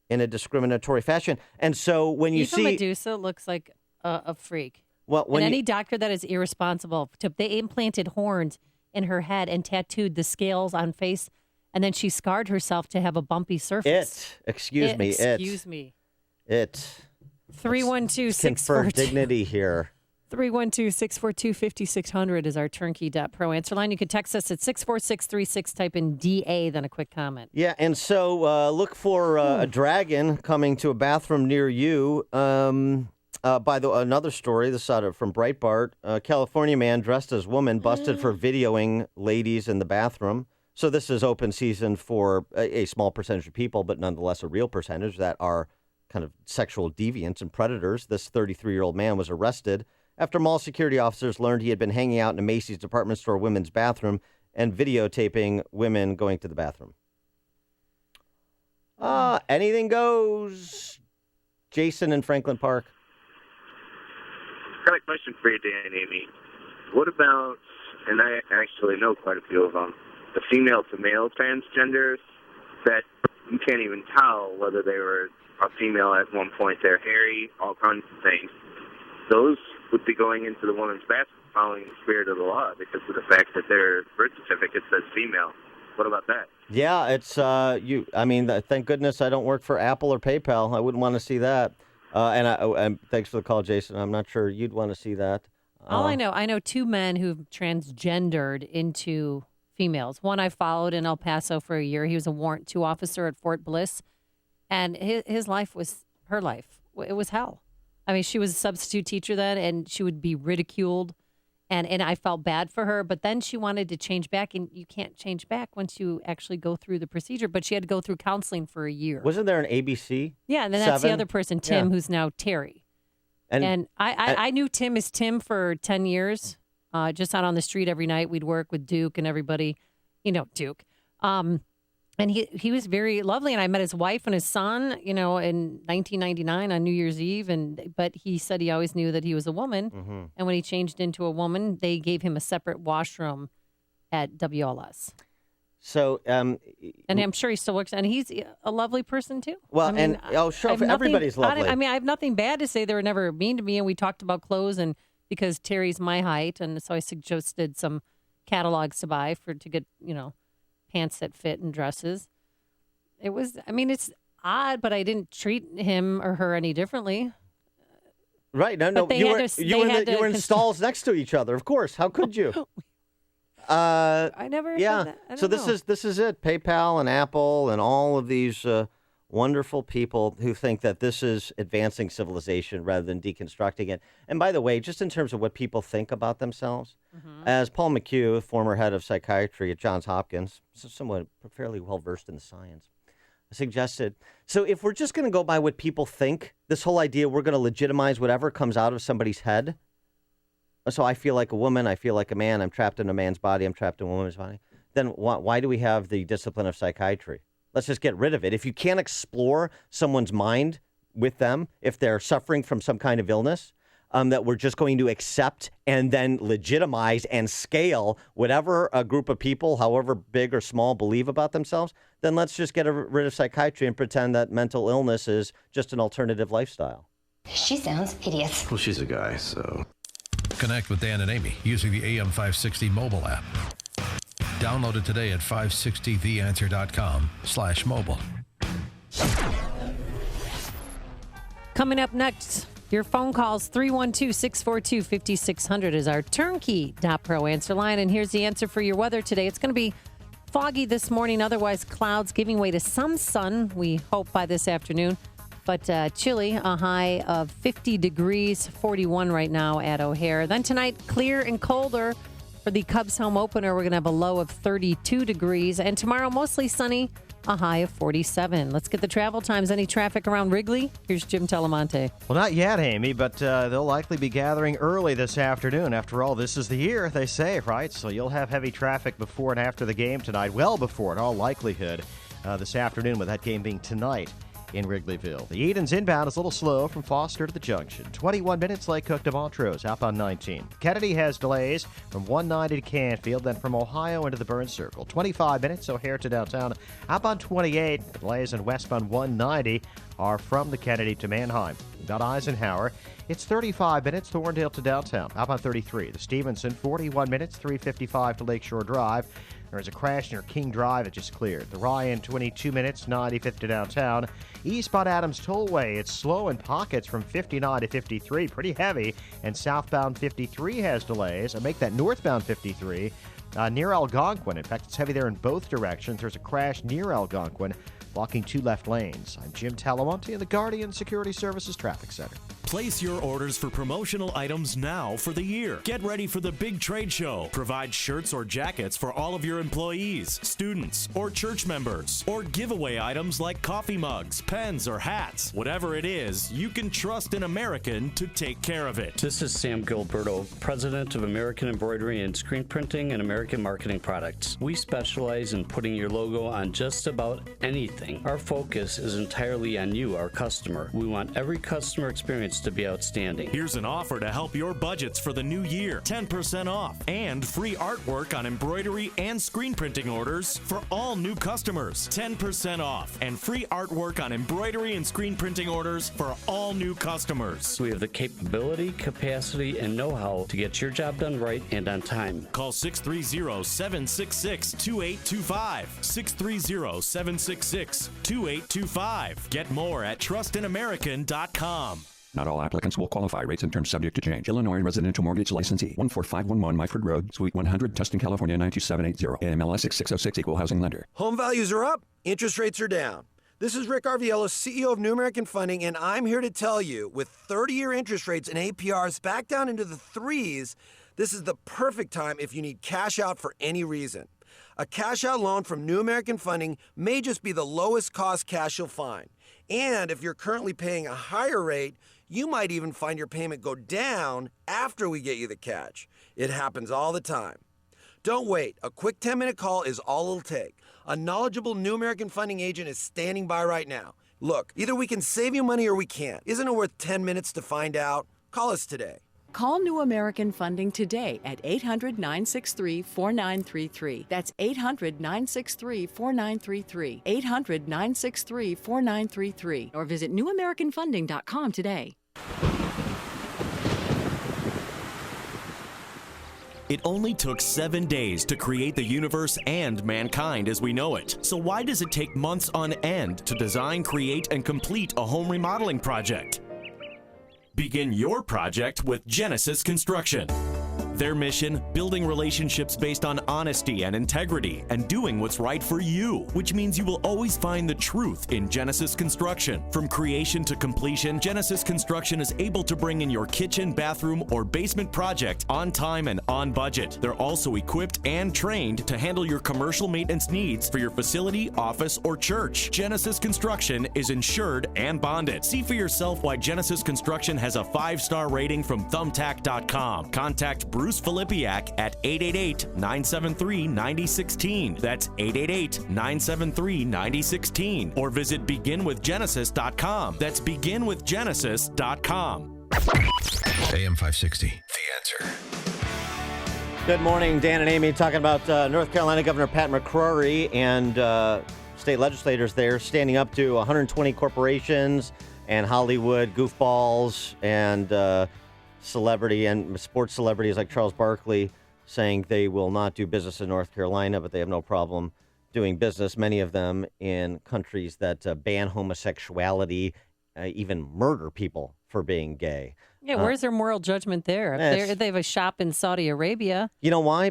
in a discriminatory fashion? And so when you see Medusa looks like a freak. Well, when any doctor that is irresponsible, they implanted horns in her head and tattooed the scales on face. And then she scarred herself to have a bumpy surface. Excuse me. 312-642. Confer dignity here. 312-642-5600 is our turnkey.pro answer line. You can text us at 64636, type in DA, then a quick comment. Yeah, and so look for a dragon coming to a bathroom near you. Another story, this out from Breitbart. A California man dressed as woman busted for videoing ladies in the bathroom. So this is open season for a small percentage of people, but nonetheless a real percentage that are kind of sexual deviants and predators. This 33-year-old man was arrested after mall security officers learned he had been hanging out in a Macy's department store women's bathroom and videotaping women going to the bathroom. Anything goes. Jason in Franklin Park. Got a question for you, Dan and Amy. What about, and I actually know quite a few of them, the female-to-male transgenders that you can't even tell whether they were a female at one point. They're hairy, all kinds of things. Those would be going into the women's bathroom following the spirit of the law because of the fact that their birth certificate says female. What about that? Yeah, it's thank goodness I don't work for Apple or PayPal. I wouldn't want to see that. And thanks for the call, Jason. I'm not sure you'd want to see that. All I know 2 men who've transgendered into females. One I followed in El Paso for a year. He was a Warrant 2 officer at Fort Bliss, and his life was her life. It was hell. I mean, she was a substitute teacher then, and she would be ridiculed, and I felt bad for her. But then she wanted to change back, and you can't change back once you actually go through the procedure. But she had to go through counseling for a year. Wasn't there an ABC? Yeah, and then that's the 7? other person, Tim, who's now Terry. And I knew Tim as Tim for 10 years, just out on the street every night. We'd work with Duke and everybody, Duke. And he was very lovely. And I met his wife and his son, in 1999 on New Year's Eve. But he said he always knew that he was a woman. Mm-hmm. And when he changed into a woman, they gave him a separate washroom at WLS. So, and I'm sure he still works, and he's a lovely person too. Well, I mean, sure, everybody's lovely. I mean, I have nothing bad to say. They were never mean to me, and we talked about clothes, and because Terry's my height, and so I suggested some catalogs to buy to get pants that fit and dresses. It was, it's odd, but I didn't treat him or her any differently. Right? No, you were in stalls next to each other. Of course, how could you? I never. Yeah. So this is it. PayPal and Apple and all of these wonderful people who think that this is advancing civilization rather than deconstructing it. And by the way, just in terms of what people think about themselves, as Paul McHugh, former head of psychiatry at Johns Hopkins, somewhat fairly well versed in the science, suggested. So if we're just going to go by what people think, this whole idea we're going to legitimize whatever comes out of somebody's head. So I feel like a woman, I feel like a man, I'm trapped in a man's body, I'm trapped in a woman's body. Then why do we have the discipline of psychiatry? Let's just get rid of it. If you can't explore someone's mind with them, if they're suffering from some kind of illness, that we're just going to accept and then legitimize and scale whatever a group of people, however big or small, believe about themselves, then let's just get rid of psychiatry and pretend that mental illness is just an alternative lifestyle. She sounds hideous. Well, she's a guy, so... Connect with Dan and Amy using the AM 560 mobile app. Download it today at 560theanswer.com/mobile. Coming up next, your phone calls 312-642-5600 is our turnkey.pro answer line. And here's the answer for your weather today. It's going to be foggy this morning, otherwise clouds giving way to some sun, we hope, by this afternoon. But chilly, a high of 50 degrees, 41 right now at O'Hare. Then tonight, clear and colder for the Cubs home opener. We're going to have a low of 32 degrees. And tomorrow, mostly sunny, a high of 47. Let's get the travel times. Any traffic around Wrigley? Here's Jim Telemonte. Well, not yet, Amy, but they'll likely be gathering early this afternoon. After all, this is the year, they say, right? So you'll have heavy traffic before and after the game tonight, well before, in all likelihood, this afternoon, with that game being tonight in Wrigleyville. The Edens inbound is a little slow from Foster to the junction. 21 minutes, Lake Cook to Montrose, outbound 19. Kennedy has delays from 190 to Canfield, then from Ohio into the Burns Circle. 25 minutes, O'Hare to downtown, outbound 28. Delays in westbound 190 are from the Kennedy to Manheim. About Eisenhower, it's 35 minutes, Thorndale to downtown, outbound 33. The Stevenson, 41 minutes, 355 to Lakeshore Drive. There is a crash near King Drive. It just cleared. The Ryan, 22 minutes, 95th to downtown. Eastbound Adams Tollway, it's slow in pockets from 59 to 53. Pretty heavy. And southbound 53 has delays. And make that northbound 53 near Algonquin. In fact, it's heavy there in both directions. There's a crash near Algonquin, blocking 2 left lanes. I'm Jim Talamonte in the Guardian Security Services Traffic Center. Place your orders for promotional items now for the year. Get ready for the big trade show. Provide shirts or jackets for all of your employees, students, or church members. Or giveaway items like coffee mugs, pens, or hats. Whatever it is, you can trust an American to take care of it. This is Sam Gilberto, president of American Embroidery and Screen Printing and American Marketing Products. We specialize in putting your logo on just about anything. Our focus is entirely on you, our customer. We want every customer experience to be outstanding. Here's an offer to help your budgets for the new year. 10% off and free artwork on embroidery and screen printing orders for all new customers. 10% off and free artwork on embroidery and screen printing orders for all new customers. We have the capability, capacity, and know-how to get your job done right and on time. Call 630-766-2825. 630-766-2825. Get more at trustinamerican.com. Not all applicants will qualify. Rates and terms subject to change. Illinois Residential Mortgage Licensee. 14511 Myford Road, Suite 100, Tustin, California 92780. AMLS 6606 Equal Housing Lender. Home values are up. Interest rates are down. This is Rick Arviello, CEO of New American Funding, and I'm here to tell you, with 30-year interest rates and APRs back down into the threes, this is the perfect time if you need cash out for any reason. A cash-out loan from New American Funding may just be the lowest cost cash you'll find. And if you're currently paying a higher rate, you might even find your payment go down after we get you the cash. It happens all the time. Don't wait. A quick 10-minute call is all it'll take. A knowledgeable New American Funding agent is standing by right now. Look, either we can save you money or we can't. Isn't it worth 10 minutes to find out? Call us today. Call New American Funding today at 800-963-4933. That's 800-963-4933. 800-963-4933. Or visit newamericanfunding.com today. It only took 7 days to create the universe and mankind as we know it. So why does it take months on end to design, create, and complete a home remodeling project? Begin your project with Genesis Construction. Their mission, building relationships based on honesty and integrity and doing what's right for you, which means you will always find the truth in Genesis Construction. From creation to completion, Genesis Construction is able to bring in your kitchen, bathroom, or basement project on time and on budget. They're also equipped and trained to handle your commercial maintenance needs for your facility, office, or church. Genesis Construction is insured and bonded. See for yourself why Genesis Construction has a 5-star rating from Thumbtack.com. Contact Bruce Filipiak at 888-973-9016. That's 888-973-9016. Or visit beginwithgenesis.com. That's beginwithgenesis.com. AM 560, The Answer. Good morning, Dan and Amy, talking about North Carolina Governor Pat McCrory and state legislators there standing up to 120 corporations and Hollywood goofballs and celebrity and sports celebrities like Charles Barkley saying they will not do business in North Carolina, but they have no problem doing business, many of them in countries that ban homosexuality, even murder people for being gay. Yeah, where's their moral judgment there? If they have a shop in Saudi Arabia. You know why?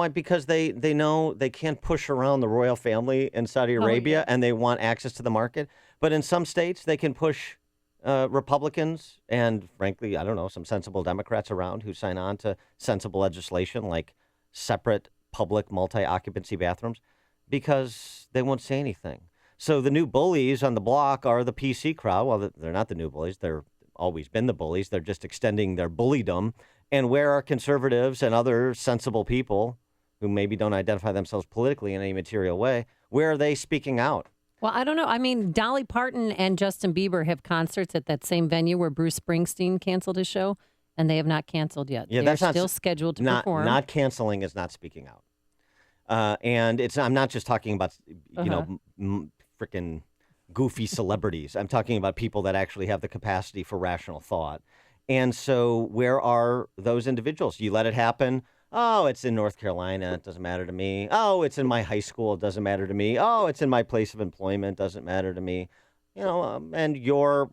Because they know they can't push around the royal family in Saudi Arabia and they want access to the market. But in some states, they can push Republicans and, frankly, I don't know, some sensible Democrats around who sign on to sensible legislation like separate public multi-occupancy bathrooms because they won't say anything. So the new bullies on the block are the PC crowd. Well, they're not the new bullies. They're always been the bullies. They're just extending their bulliedom. And where are conservatives and other sensible people who maybe don't identify themselves politically in any material way, where are they speaking out? Well, I don't know. I mean, Dolly Parton and Justin Bieber have concerts at that same venue where Bruce Springsteen canceled his show, and they have not canceled yet. Yeah, They're still scheduled to perform. Not canceling is not speaking out. And I'm not just talking about, freaking goofy celebrities. I'm talking about people that actually have the capacity for rational thought. And so where are those individuals? You let it happen. Oh, it's in North Carolina. It doesn't matter to me. Oh, it's in my high school. It doesn't matter to me. Oh, it's in my place of employment. Doesn't matter to me. And your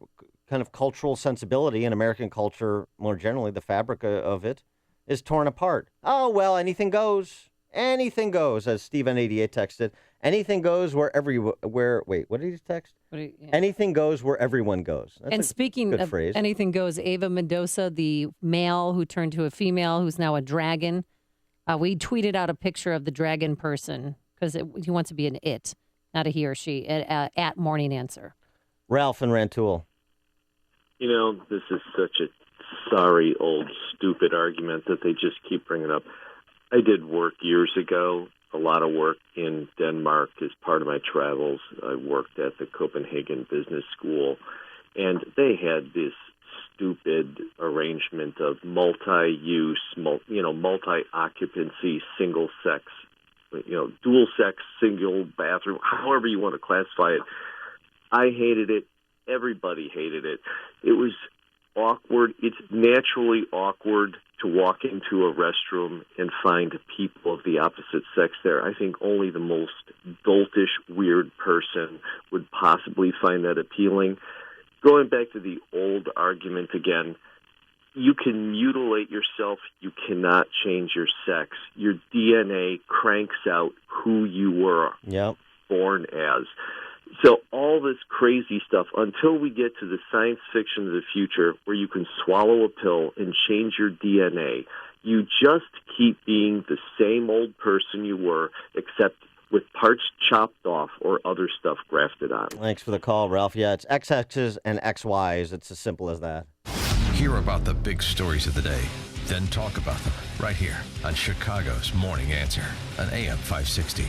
kind of cultural sensibility and American culture more generally, the fabric of it, is torn apart. Oh, well, anything goes. Anything goes, as Steve N88 texted. Anything goes wait, what did he text? Anything goes where everyone goes. That's and speaking of phrase. Anything goes, Ava Mendoza, the male who turned to a female who's now a dragon, we tweeted out a picture of the dragon person because he wants to be an it, not a he or she, at Morning Answer. Ralph and Rantoul. This is such a sorry, old, stupid argument that they just keep bringing up. I did work years ago, a lot of work in Denmark as part of my travels. I worked at the Copenhagen Business School, and they had this stupid arrangement of multi-use, multi-occupancy, single-sex, dual-sex, single bathroom, however you want to classify it. I hated it. Everybody hated it. It was awkward. It's naturally awkward to walk into a restroom and find people of the opposite sex there. I think only the most doltish, weird person would possibly find that appealing. Going back to the old argument again, you can mutilate yourself. You cannot change your sex. Your DNA cranks out who you were born as. So all this crazy stuff, until we get to the science fiction of the future where you can swallow a pill and change your DNA, you just keep being the same old person you were, except with parts chopped off or other stuff grafted on. Thanks for the call, Ralph. Yeah, it's XXs and XYs. It's as simple as that. Hear about the big stories of the day, then talk about them right here on Chicago's Morning Answer on AM 560.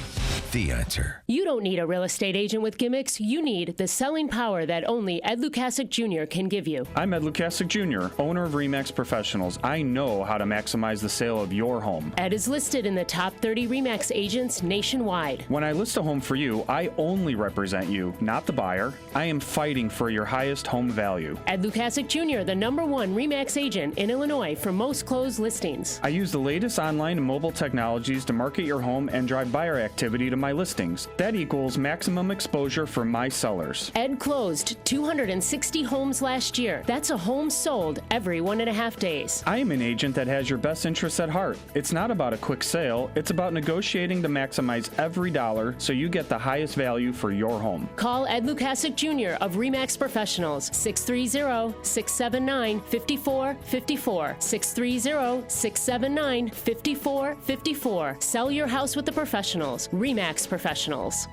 The Answer. You don't need a real estate agent with gimmicks. You need the selling power that only Ed Lukasik Jr. can give you. I'm Ed Lukasik Jr., owner of RE/MAX Professionals. I know how to maximize the sale of your home. Ed is listed in the top 30 RE/MAX agents nationwide. When I list a home for you, I only represent you, not the buyer. I am fighting for your highest home value. Ed Lukasik Jr., the #1 RE/MAX agent in Illinois for most closed listings. I use the latest online and mobile technologies to market your home and drive buyer activity to my listings. That equals maximum exposure for my sellers. Ed closed 260 homes last year. That's a home sold every 1.5 days. I am an agent that has your best interests at heart. It's not about a quick sale. It's about negotiating to maximize every dollar so you get the highest value for your home. Call Ed Lukasik Jr. of RE/MAX Professionals, 630-679-5454, 630-679-5454. Sell your house with the professionals. RE/MAX Professionals.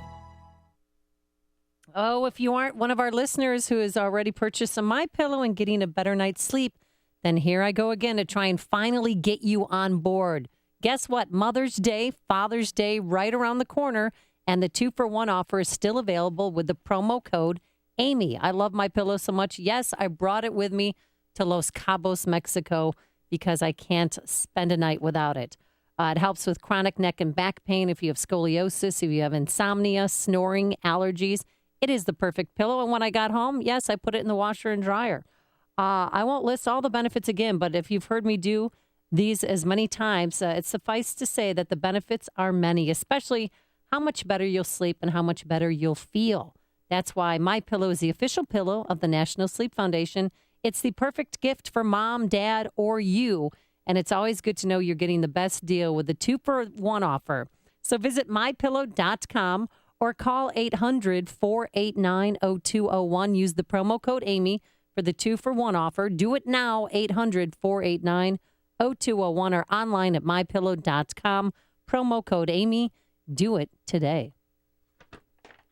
Oh, if you aren't one of our listeners who has already purchased a MyPillow and getting a better night's sleep, then here I go again to try and finally get you on board. Guess what? Mother's Day, Father's Day, right around the corner, and the 2-for-1 offer is still available with the promo code Amy. I love MyPillow so much. Yes, I brought it with me to Los Cabos, Mexico, because I can't spend a night without it. It helps with chronic neck and back pain if you have scoliosis, if you have insomnia, snoring, allergies. It is the perfect pillow. And when I got home, yes, I put it in the washer and dryer. I won't list all the benefits again, but if you've heard me do these as many times, it's suffice to say that the benefits are many, especially how much better you'll sleep and how much better you'll feel. That's why MyPillow is the official pillow of the National Sleep Foundation. It's the perfect gift for mom, dad, or you. And it's always good to know you're getting the best deal with the 2-for-1 offer. So visit MyPillow.com or call 800-489-0201. Use the promo code Amy for the 2-for-1 offer. Do it now, 800-489-0201 or online at MyPillow.com. Promo code Amy. Do it today.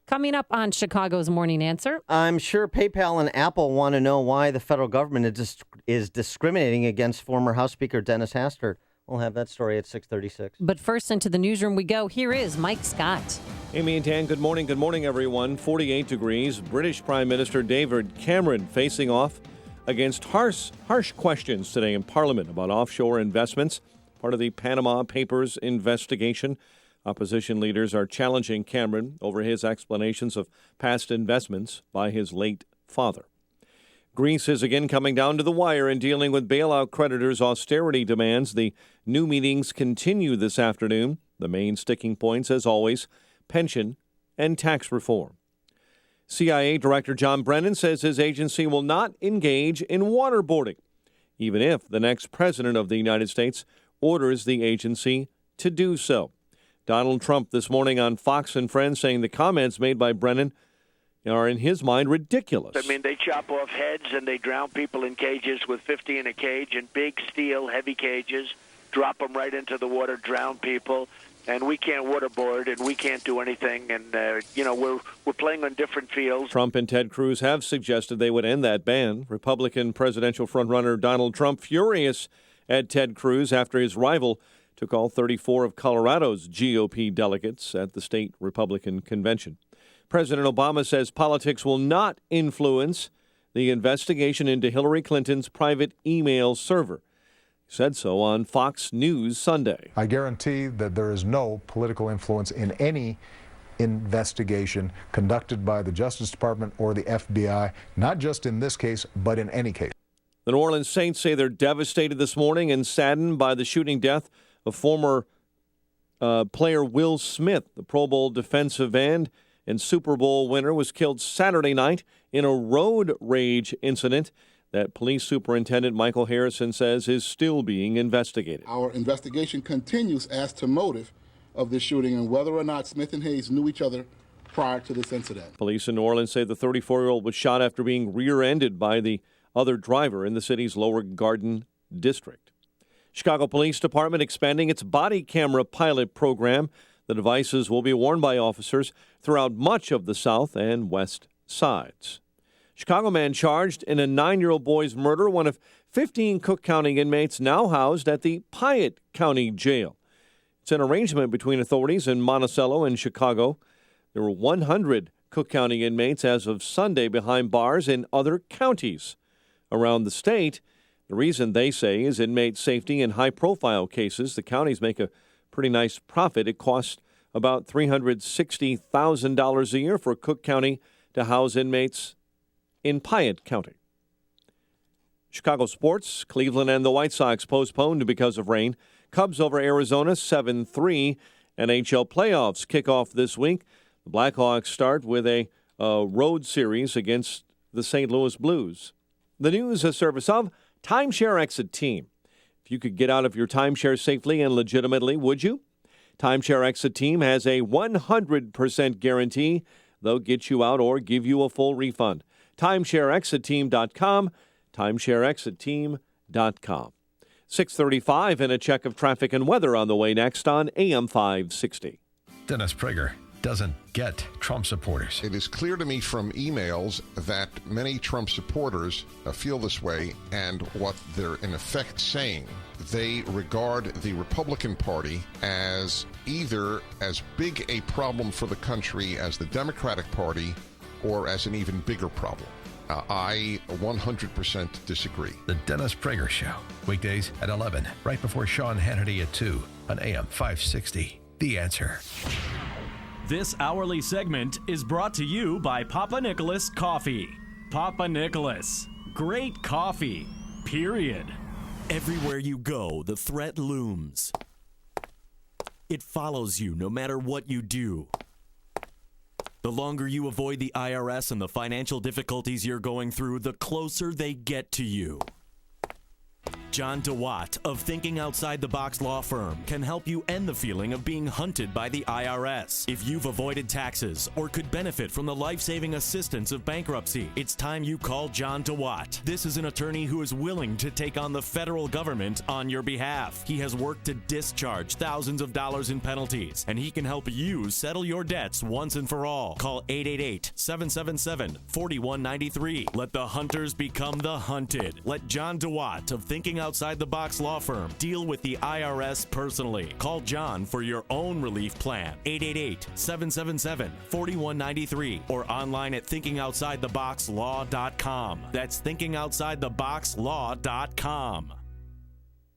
Coming up on Chicago's Morning Answer. I'm sure PayPal and Apple want to know why the federal government is discriminating against former House Speaker Dennis Hastert. We'll have that story at 6:36. But first, into the newsroom we go. Here is Mike Scott. Amy and Dan, good morning. Good morning, everyone. 48 degrees. British Prime Minister David Cameron facing off against harsh questions today in Parliament about offshore investments, part of the Panama Papers investigation. Opposition leaders are challenging Cameron over his explanations of past investments by his late father. Greece is again coming down to the wire in dealing with bailout creditors' austerity demands. The new meetings continue this afternoon. The main sticking points, as always, pension and tax reform. CIA Director John Brennan says his agency will not engage in waterboarding, even if the next president of the United States orders the agency to do so. Donald Trump this morning on Fox and Friends saying the comments made by Brennan are, in his mind, ridiculous. I mean, they chop off heads and they drown people in cages with 50 in a cage in big steel, heavy cages, drop them right into the water, drown people, and we can't waterboard and we can't do anything. And, we're playing on different fields. Trump and Ted Cruz have suggested they would end that ban. Republican presidential frontrunner Donald Trump furious at Ted Cruz after his rival took all 34 of Colorado's GOP delegates at the state Republican convention. President Obama says politics will not influence the investigation into Hillary Clinton's private email server. He said so on Fox News Sunday. I guarantee that there is no political influence in any investigation conducted by the Justice Department or the FBI, not just in this case, but in any case. The New Orleans Saints say they're devastated this morning and saddened by the shooting death of former player Will Smith. The Pro Bowl defensive end and Super Bowl winner was killed Saturday night in a road rage incident that Police Superintendent Michael Harrison says is still being investigated. Our investigation continues as to motive of this shooting and whether or not Smith and Hayes knew each other prior to this incident. Police in New Orleans say the 34-year-old was shot after being rear-ended by the other driver in the city's Lower Garden district. Chicago Police Department expanding its body camera pilot program. The devices will be worn by officers throughout much of the south and west sides. Chicago man charged in a 9-year-old boy's murder, one of 15 Cook County inmates now housed at the Piatt County Jail. It's an arrangement between authorities in Monticello and Chicago. There were 100 Cook County inmates as of Sunday behind bars in other counties around the state. The reason, they say, is inmate safety in high-profile cases. The counties make a pretty nice profit. It costs about $360,000 a year for Cook County to house inmates in Piatt County. Chicago sports, Cleveland and the White Sox postponed because of rain. Cubs over Arizona 7-3. NHL playoffs kick off this week. The Blackhawks start with a road series against the St. Louis Blues. The news a service of Timeshare Exit Team. If you could get out of your timeshare safely and legitimately, would you? Timeshare Exit Team has a 100% guarantee. They'll get you out or give you a full refund. TimeshareExitTeam.com. TimeshareExitTeam.com. 6:35 and a check of traffic and weather on the way next on AM 560. Dennis Prager doesn't get Trump supporters. It is clear to me from emails that many Trump supporters feel this way, and what they're in effect saying, they regard the Republican Party as either as big a problem for the country as the Democratic Party or as an even bigger problem. I 100% disagree. The Dennis Prager Show, weekdays at 11, right before Sean Hannity at 2 on AM 560. The Answer. This hourly segment is brought to you by Papa Nicholas Coffee. Papa Nicholas, great coffee, period. Everywhere you go, the threat looms. It follows you no matter what you do. The longer you avoid the IRS and the financial difficulties you're going through, the closer they get to you. John DeWatt of Thinking Outside the Box Law Firm can help you end the feeling of being hunted by the IRS. If you've avoided taxes or could benefit from the life-saving assistance of bankruptcy, it's time you call John DeWatt. This is an attorney who is willing to take on the federal government on your behalf. He has worked to discharge thousands of dollars in penalties, and he can help you settle your debts once and for all. Call 888-777-4193. Let the hunters become the hunted. Let John DeWatt of Thinking Outside the Box Law Firm deal with the IRS personally. Call John for your own relief plan. 888-777-4193 or online at thinkingoutsidetheboxlaw.com. That's thinkingoutsidetheboxlaw.com.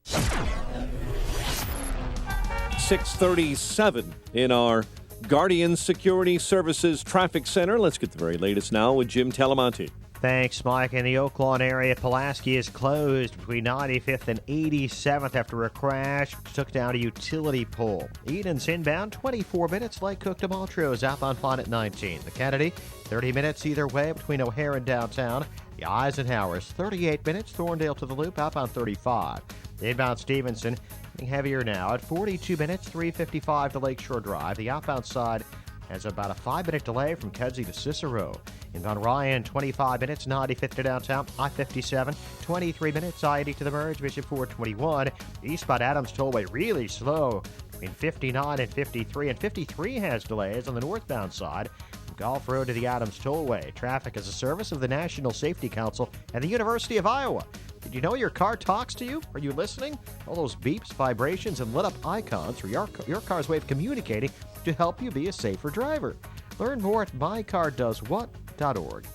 6:37 in our Guardian Security Services Traffic Center. Let's get the very latest now with Jim Talamonte. Thanks, Mike. In the Oak Lawn area, Pulaski is closed between 95th and 87th after a crash which took down a utility pole. Eden's inbound, 24 minutes. Lake Cook to Montrose, outbound fine at 19. The Kennedy, 30 minutes either way between O'Hare and downtown. The Eisenhower's 38 minutes. Thorndale to the Loop, outbound 35. The inbound Stevenson, getting heavier now at 42 minutes, 3:55 to Lakeshore Drive. The outbound side has about a 5-minute delay from Kedzie to Cicero. Inbound Ryan, 25 minutes, 95th to downtown, I-57, 23 minutes, I-80 to the merge, Bishop 421. Eastbound Adams Tollway really slow between 59 and 53, and 53 has delays on the northbound side from Gulf Road to the Adams Tollway. Traffic is a service of the National Safety Council and the University of Iowa. Did you know your car talks to you? Are you listening? All those beeps, vibrations, and lit-up icons are your car's way of communicating to help you be a safer driver. Learn more at mycardoswhat.org.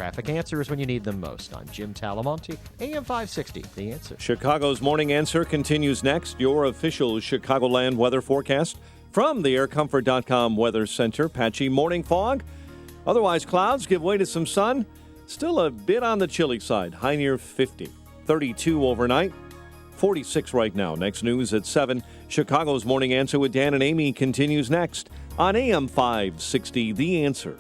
traffic answers when you need them most. I'm Jim Talamonte, AM 560, The Answer. Chicago's Morning Answer continues next. Your official Chicagoland weather forecast from the aircomfort.com Weather Center. Patchy morning fog. Otherwise, clouds give way to some sun. Still a bit on the chilly side. High near 50. 32 overnight. 46 right now. Next news at 7. Chicago's Morning Answer with Dan and Amy continues next on AM 560, The Answer.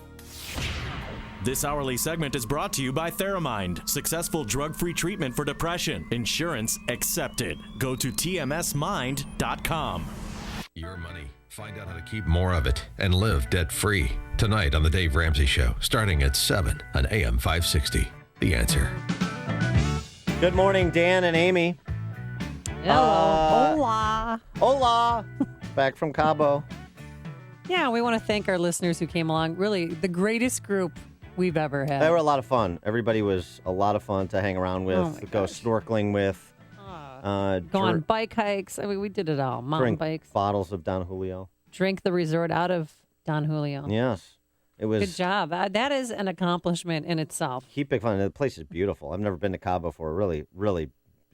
This hourly segment is brought to you by Theramind. Successful drug-free treatment for depression. Insurance accepted. Go to tmsmind.com. Your money. Find out how to keep more of it and live debt-free. Tonight on The Dave Ramsey Show, starting at 7 on AM 560. The Answer. Good morning, Dan and Amy. Hello. Hola. Hola. Back from Cabo. Yeah, we want to thank our listeners who came along. Really, the greatest group we've ever had. They were a lot of fun. Everybody was a lot of fun to hang around with, go snorkeling with. Go on bike hikes. I mean, we did it all. Mountain bikes. Bottles of Don Julio. Drink the resort out of Don Julio. Yes. It was. Good job. That is an accomplishment in itself. Keep it fun. The place is beautiful. I've never been to Cabo before. Really, really,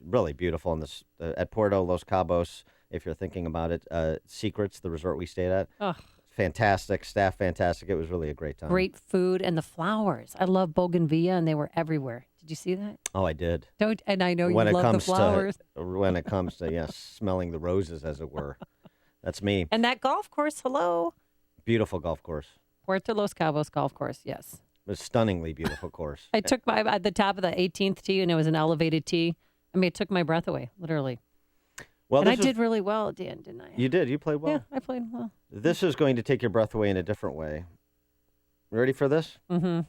really beautiful. In this at Puerto Los Cabos, if you're thinking about it. Secrets, the resort we stayed at. Ugh. Fantastic. Staff, fantastic. It was really a great time. Great food and the flowers. I love bougainvillea, and they were everywhere. Did you see that? Oh, I did. And I know you love the flowers. When it comes to, yes, smelling the roses, as it were. That's me. And that golf course, hello. Beautiful golf course. Puerto Los Cabos golf course, yes. It was a stunningly beautiful course. I took at the top of the 18th tee, and it was an elevated tee. I mean, it took my breath away, literally. Well, and I did really well, Dan, didn't I? You did. You played well. Yeah, I played well. This is going to take your breath away in a different way. Ready for this? Mm-hmm.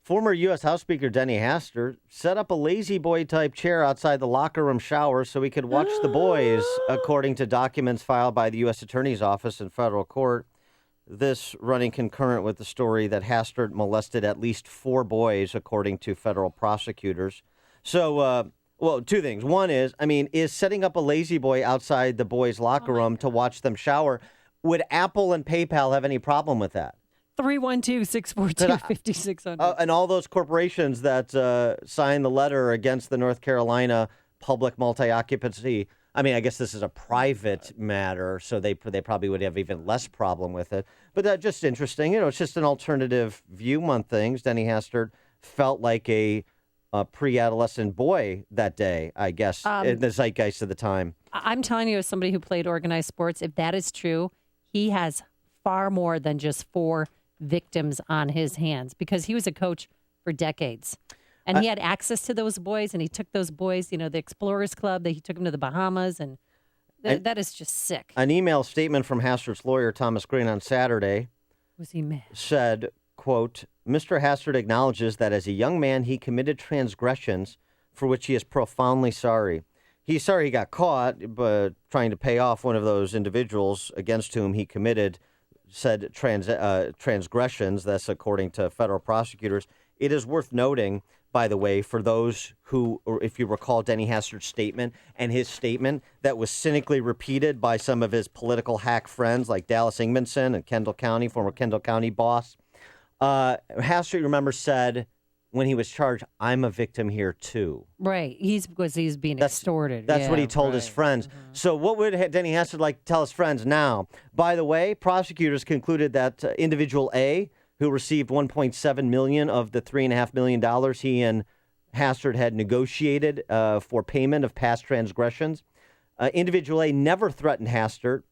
Former U.S. House Speaker Denny Hastert set up a lazy boy type chair outside the locker room shower so he could watch the boys, according to documents filed by the U.S. Attorney's Office in federal court. This running concurrent with the story that Hastert molested at least 4 boys, according to federal prosecutors. So, well, 2 things. One is setting up a lazy boy outside the boys' locker room to watch them shower, would Apple and PayPal have any problem with that? 312-642-5600. And all those corporations that signed the letter against the North Carolina public multi-occupancy. I mean, I guess this is a private matter, so they probably would have even less problem with it. But that's just interesting. You know, it's just an alternative view on things. Denny Hastert felt like a pre-adolescent boy that day, I guess, in the zeitgeist of the time. I'm telling you, as somebody who played organized sports, if that is true, he has far more than just 4 victims on his hands, because he was a coach for decades. And he had access to those boys, and he took those boys, the Explorers Club, he took them to the Bahamas, and that is just sick. An email statement from Hastert's lawyer, Thomas Green, on Saturday was he mad? Said, quote, Mr. Hastert acknowledges that as a young man, he committed transgressions for which he is profoundly sorry. He's sorry he got caught, but trying to pay off one of those individuals against whom he committed said transgressions. That's according to federal prosecutors. It is worth noting, by the way, for those who, or if you recall Denny Hastert's statement and his statement that was cynically repeated by some of his political hack friends like Dallas Ingmanson and Kendall County, former Kendall County boss. Hastert, remember, said when he was charged, I'm a victim here too. Right. He's being extorted. That's what he told his friends. Mm-hmm. So what would Denny Hastert like to tell his friends now? By the way, prosecutors concluded that individual A, who received $1.7 million of the $3.5 million he and Hastert had negotiated for payment of past transgressions. Individual A never threatened Hastert.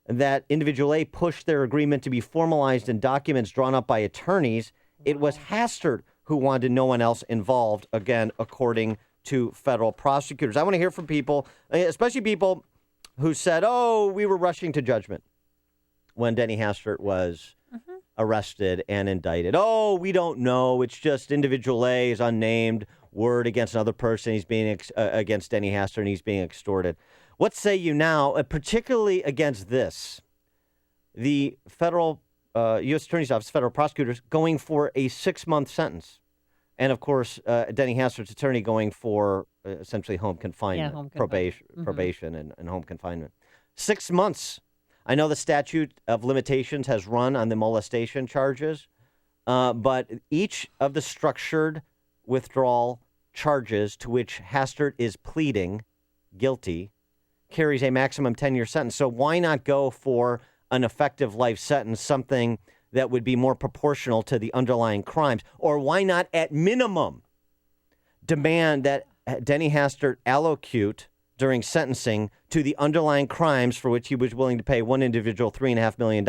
That individual A pushed their agreement to be formalized in documents drawn up by attorneys. It was Hastert who wanted no one else involved, again, according to federal prosecutors. I want to hear from people, especially people who said, oh, we were rushing to judgment when Denny Hastert was arrested and indicted. Oh, we don't know. It's just individual A is unnamed, word against another person. He's being against Denny Hastert, and he's being extorted. What say you now, particularly against this? The federal U.S. Attorney's Office, federal prosecutors, going for a 6-month sentence. And, of course, Denny Hastert's attorney going for essentially home confinement, probation and home confinement. 6 months. I know the statute of limitations has run on the molestation charges, But each of the structured withdrawal charges to which Hastert is pleading guilty carries a maximum 10-year sentence. So why not go for an effective life sentence, something that would be more proportional to the underlying crimes? Or why not, at minimum, demand that Denny Hastert allocute during sentencing to the underlying crimes for which he was willing to pay one individual $3.5 million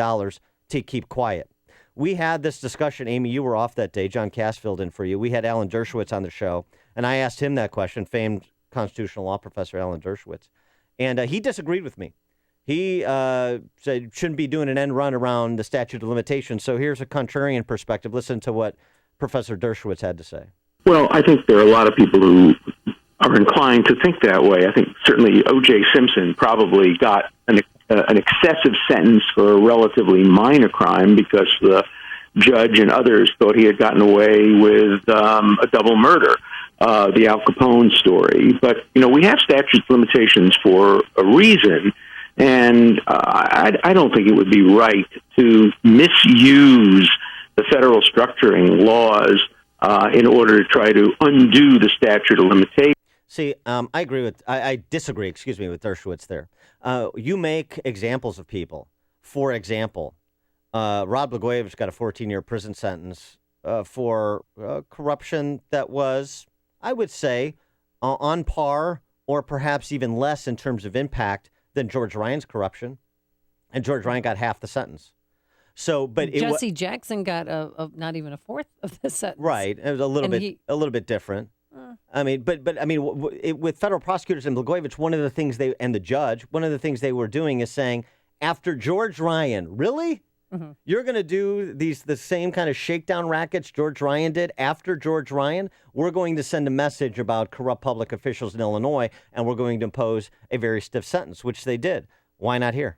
to keep quiet? We had this discussion. Amy, you were off that day. John Cass filled in for you. We had Alan Dershowitz on the show, and I asked him that question, famed constitutional law professor Alan Dershowitz, and he disagreed with me. He said shouldn't be doing an end run around the statute of limitations. So here's a contrarian perspective. Listen to what Professor Dershowitz had to say. Well, I think there are a lot of people who are inclined to think that way. I think certainly O.J. Simpson probably got an excessive sentence for a relatively minor crime because the judge and others thought he had gotten away with a double murder, the Al Capone story. But, we have statute of limitations for a reason, and I don't think it would be right to misuse the federal structuring laws in order to try to undo the statute of limitations. See, I disagree, with Dershowitz there. You make examples of people. For example, Rod Blagojevich got a 14-year prison sentence for corruption that was, I would say, on par or perhaps even less in terms of impact than George Ryan's corruption. And George Ryan got half the sentence. So, but Jesse Jackson got not even a fourth of the sentence. Right. It was a little bit different. With federal prosecutors and Blagojevich, one of the things the judge, one of the things they were doing is saying, after George Ryan, really? Mm-hmm. You're going to do the same kind of shakedown rackets George Ryan did after George Ryan? We're going to send a message about corrupt public officials in Illinois, and we're going to impose a very stiff sentence, which they did. Why not here?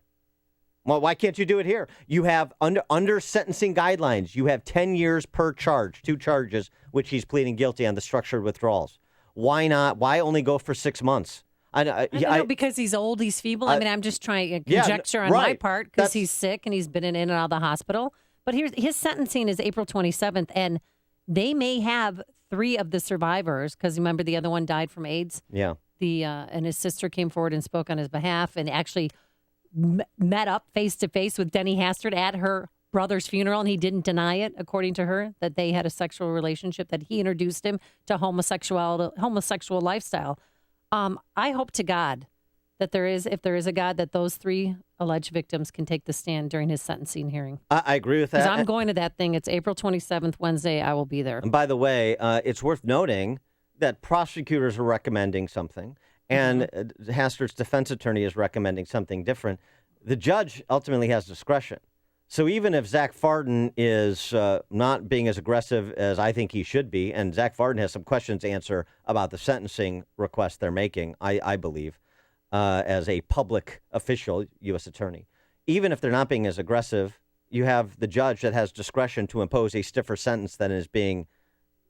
Well, why can't you do it here? You have under sentencing guidelines, you have 10 years per charge, 2 charges, which he's pleading guilty on the structured withdrawals. Why not? Why only go for 6 months? I don't know, because he's old, he's feeble. I'm just trying to conjecture on my part because he's sick and he's been in and out of the hospital. But his sentencing is April 27th, and they may have 3 of the survivors, because remember the other one died from AIDS? Yeah. And his sister came forward and spoke on his behalf and actually met up face-to-face with Denny Hastert at her brother's funeral, and he didn't deny it, according to her, that they had a sexual relationship, that he introduced him to homosexual lifestyle. I hope to God that if there is a God, that those 3 alleged victims can take the stand during his sentencing hearing. I agree with that. Because I'm going to that thing. It's April 27th, Wednesday. I will be there. And by the way, it's worth noting that prosecutors are recommending something, and Hastert's defense attorney is recommending something different. The judge ultimately has discretion. So even if Zach Farden is not being as aggressive as I think he should be, and Zach Farden has some questions to answer about the sentencing request they're making, I believe, as a public official, U.S. attorney, even if they're not being as aggressive, you have the judge that has discretion to impose a stiffer sentence than is being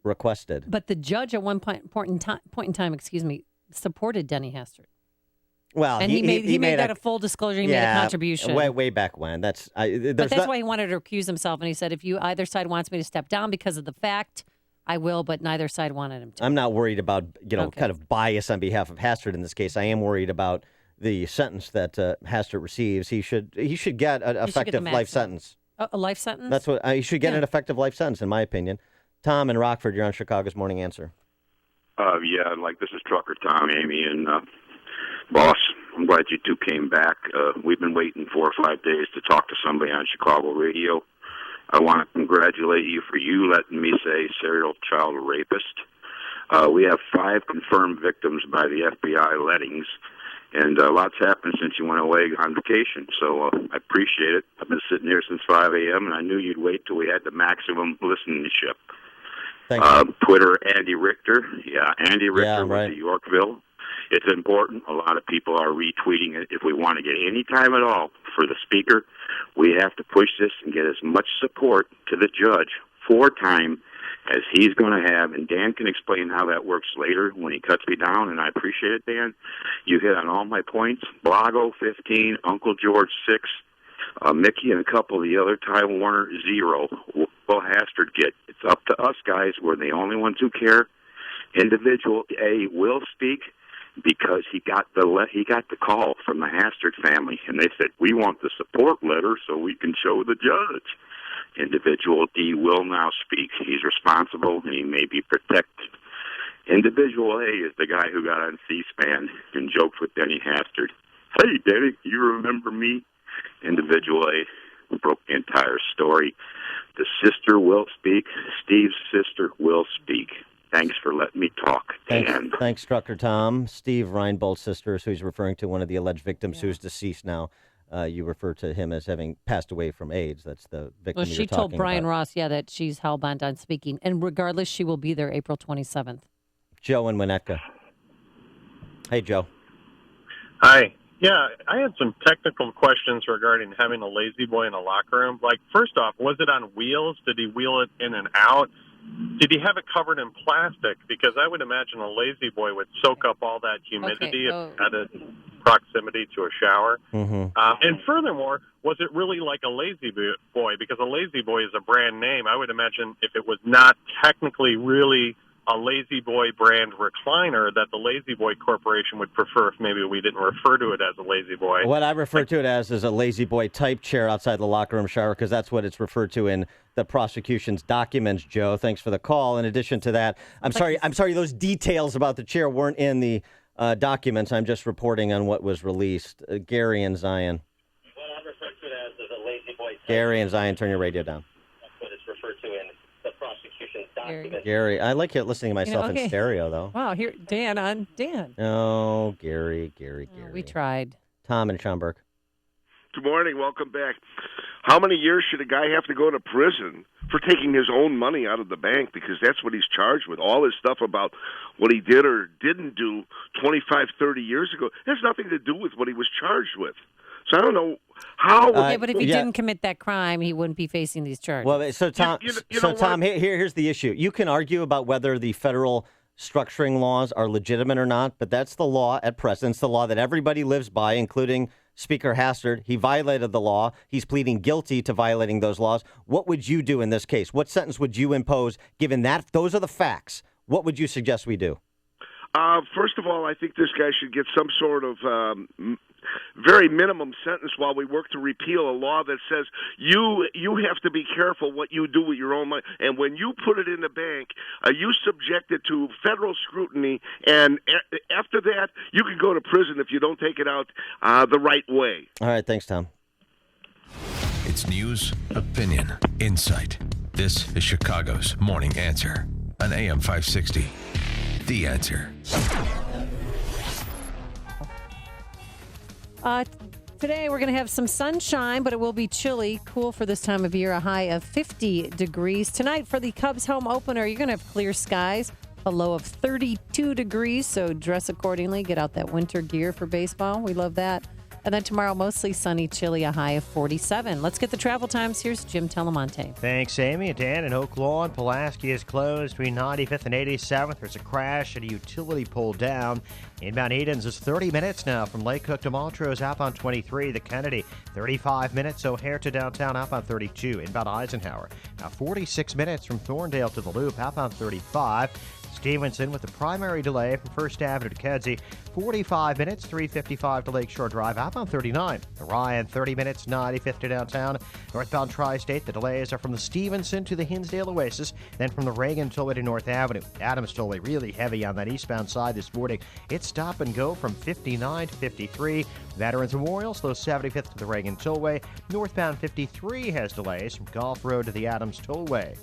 requested. But the judge at one point in time, supported Denny Hastert. Well, and he made that a full disclosure. He made a contribution way back when. But that's why he wanted to recuse himself. And he said, if either side wants me to step down because of the fact, I will. But neither side wanted him to. I'm not worried about kind of bias on behalf of Hastert in this case. I am worried about the sentence that Hastert receives. He should get an effective life sentence. A life sentence? That's what he should get an effective life sentence, in my opinion. Tom in Rockford, you're on Chicago's Morning Answer. This is Trucker Tom, Amy, and boss, I'm glad you two came back. We've been waiting 4 or 5 days to talk to somebody on Chicago radio. I want to congratulate you for letting me say serial child rapist. We have 5 confirmed victims by the FBI lettings, and lots happened since you went away on vacation, so I appreciate it. I've been sitting here since 5 a.m., and I knew you'd wait till we had the maximum listenership. Twitter, Andy Richter. Yeah, Andy Richter went to Yorkville. It's important. A lot of people are retweeting it. If we want to get any time at all for the speaker, we have to push this and get as much support to the judge for time as he's going to have. And Dan can explain how that works later when he cuts me down, and I appreciate it, Dan. You hit on all my points. Blago, 15. Uncle George, 6. Mickey and a couple of the other. Ty Warner, 0. will Hastert get? It's up to us, guys. We're the only ones who care. Individual A will speak because he got the call from the Hastert family, and they said, we want the support letter so we can show the judge. Individual D will now speak. He's responsible, and he may be protected. Individual A is the guy who got on C-SPAN and joked with Denny Hastert. Hey, Denny, you remember me? Individual A broke the entire story. The sister will speak. Steve's sister will speak. Thanks for letting me talk, Dan. Thanks, Trucker Tom. Steve Reinbold's sister, who he's referring to, one of the alleged victims who's deceased now. You refer to him as having passed away from AIDS. That's the victim Well, she told Brian Ross, that she's hell-bent on speaking. And regardless, she will be there April 27th. Joe in Winnetka. Hey, Joe. Hi. Yeah, I had some technical questions regarding having a lazy boy in a locker room. Like, first off, was it on wheels? Did he wheel it in and out? Did he have it covered in plastic? Because I would imagine a lazy boy would soak up all that humidity at a proximity to a shower. Mm-hmm. And furthermore, was it really like a lazy boy? Because a lazy boy is a brand name. I would imagine if it was not technically really a Lazy Boy brand recliner, that the Lazy Boy Corporation would prefer if maybe we didn't refer to it as a Lazy Boy. What I refer to it as is a Lazy Boy type chair outside the locker room shower, because that's what it's referred to in the prosecution's documents, Joe. Thanks for the call. In addition to that, I'm sorry, those details about the chair weren't in the documents. I'm just reporting on what was released. Gary and Zion. What I refer to it as a Lazy Boy type. Gary and Zion, turn your radio down. That's what it's referred to in the prosecution's documents. Gary, I like listening to myself in stereo, though. Wow, here, Dan. Oh, Gary. We tried. Tom and Schaumburg. Good morning. Welcome back. How many years should a guy have to go to prison for taking his own money out of the bank? Because that's what he's charged with. All his stuff about what he did or didn't do 25, 30 years ago has nothing to do with what he was charged with. So I don't know how. But if he didn't commit that crime, he wouldn't be facing these charges. Well, so Tom, here's the issue. You can argue about whether the federal structuring laws are legitimate or not, but that's the law at present. It's the law that everybody lives by, including Speaker Hastert. He violated the law. He's pleading guilty to violating those laws. What would you do in this case? What sentence would you impose, given that those are the facts? What would you suggest we do? First of all, I think this guy should get some sort of very minimum sentence while we work to repeal a law that says you have to be careful what you do with your own money. And when you put it in the bank, you subject it to federal scrutiny. And after that, you can go to prison if you don't take it out the right way. All right. Thanks, Tom. It's news, opinion, insight. This is Chicago's Morning Answer on AM 560. The Answer. Today we're going to have some sunshine, but it will be chilly, cool for this time of year, a high of 50 degrees. Tonight for the Cubs home opener, you're going to have clear skies, a low of 32 degrees, so dress accordingly. Get out that winter gear for baseball. We love that. And then tomorrow, mostly sunny, chilly, a high of 47. Let's get the travel times. Here's Jim Telemonte. Thanks, Amy. Dan in Oak Lawn. Pulaski is closed between 95th and 87th. There's a crash at a utility pole down. Inbound Edens is 30 minutes now from Lake Cook to Montrose, outbound 23. The Kennedy, 35 minutes. O'Hare to downtown, outbound 32. Inbound Eisenhower, now 46 minutes from Thorndale to the Loop, outbound 35. Stevenson with the primary delay from First Avenue to Kedzie, 45 minutes, 355 to Lakeshore Drive, outbound 39. Orion, 30 minutes, 95th to downtown. Northbound Tri-State, the delays are from the Stevenson to the Hinsdale Oasis, then from the Reagan Tollway to North Avenue. Adams Tollway really heavy on that eastbound side this morning. It's stop and go from 59 to 53. Veterans Memorial, slow 75th to the Reagan Tollway. Northbound 53 has delays from Gulf Road to the Adams Tollway.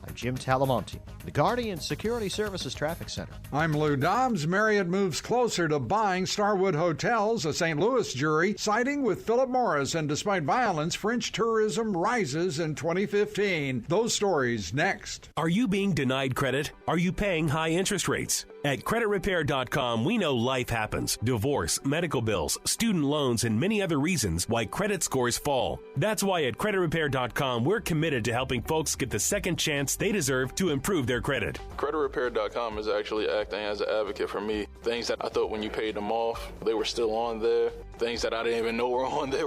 I'm Jim Talamonte, the Guardian Security Services Traffic Center. I'm Lou Dobbs. Marriott moves closer to buying Starwood Hotels. A St. Louis jury siding with Philip Morris, and despite violence, French tourism rises in 2015. Those stories next. Are you being denied credit? Are you paying high interest rates? At CreditRepair.com, we know life happens. Divorce, medical bills, student loans, and many other reasons why credit scores fall. That's why at CreditRepair.com, we're committed to helping folks get the second chance they deserve to improve their credit. CreditRepair.com is actually acting as an advocate for me. Things that I thought when you paid them off, they were still on there. Things that I didn't even know were on there,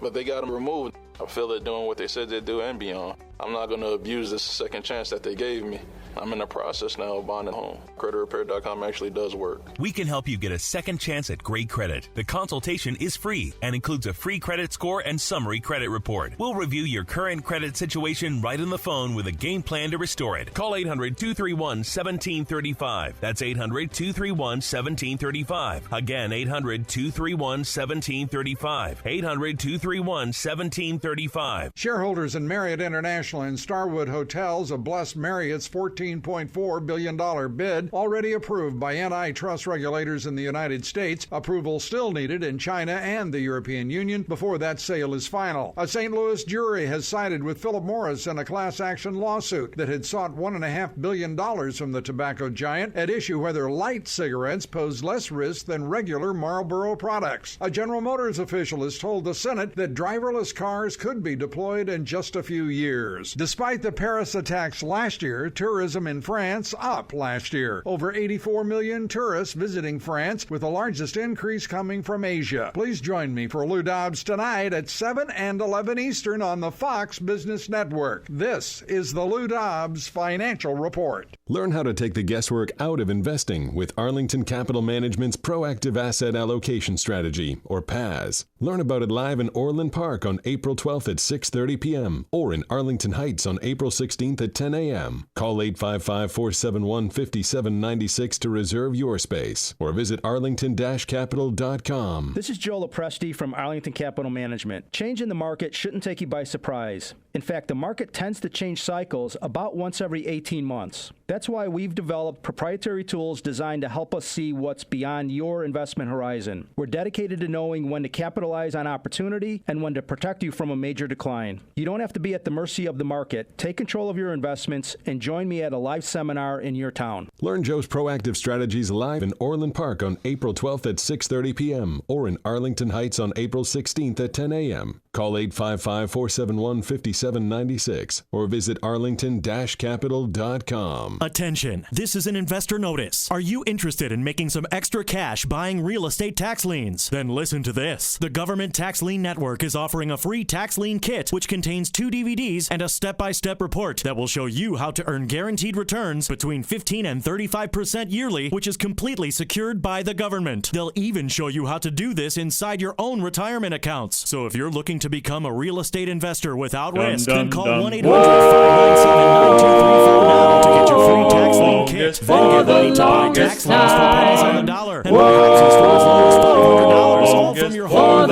but they got them removed. I feel they're doing what they said they'd do and beyond. I'm not going to abuse this second chance that they gave me. I'm in the process now of buying a home. CreditRepair.com actually does work. We can help you get a second chance at great credit. The consultation is free and includes a free credit score and summary credit report. We'll review your current credit situation right on the phone with a game plan to restore it. Call 800-231-1735. That's 800-231-1735. Again, 800-231-1735. 800-231-1735. Shareholders in Marriott International and Starwood Hotels have blessed Marriott's $14.4 billion bid, already approved by antitrust regulators in the United States. Approval still needed in China and the European Union before that sale is final. A St. Louis jury has sided with Philip Morris in a class action lawsuit that had sought $1.5 billion from the tobacco giant at issue whether light cigarettes pose less risk than regular Marlboro products. A General Motors official has told the Senate that driverless cars could be deployed in just a few years. Despite the Paris attacks last year, tourism in France up last year. Over 84 million tourists visiting France, with the largest increase coming from Asia. Please join me for Lou Dobbs tonight at 7 and 11 Eastern on the Fox Business Network. This is the Lou Dobbs Financial Report. Learn how to take the guesswork out of investing with Arlington Capital Management's Proactive Asset Allocation Strategy, or PAS. Learn about it live in Orland Park on April 12th at 6:30 p.m. or in Arlington Heights on April 16th at 10 a.m. Call 855-471-5796 to reserve your space or visit arlington-capital.com. This is Joe Lopresti from Arlington Capital Management. Change in the market shouldn't take you by surprise. In fact, the market tends to change cycles about once every 18 months. That's why we've developed proprietary tools designed to help us see what's beyond your investment horizon. We're dedicated to knowing when to capitalize on opportunity and when to protect you from a major decline. You don't have to be at the mercy of the market. Take control of your investments and join me at a live seminar in your town. Learn Joe's proactive strategies live in Orland Park on April 12th at 6:30 p.m. or in Arlington Heights on April 16th at 10 a.m. Call 855-471-5796 or visit arlington-capital.com. Attention, this is an investor notice. Are you interested in making some extra cash buying real estate tax liens? Then listen to this. The Government Tax Lien Network is offering a free tax lien kit which contains 2 DVDs and a step-by-step report that will show you how to earn guaranteed returns between 15 and 35% yearly, which is completely secured by the government. They'll even show you how to do this inside your own retirement accounts. So if you're looking to become a real estate investor without risk, then call 1-800-597-9234 now to get your free tax lien kit. Then get ready to buy tax liens for pennies on the dollar and buy houses for as low as $500, all from your home.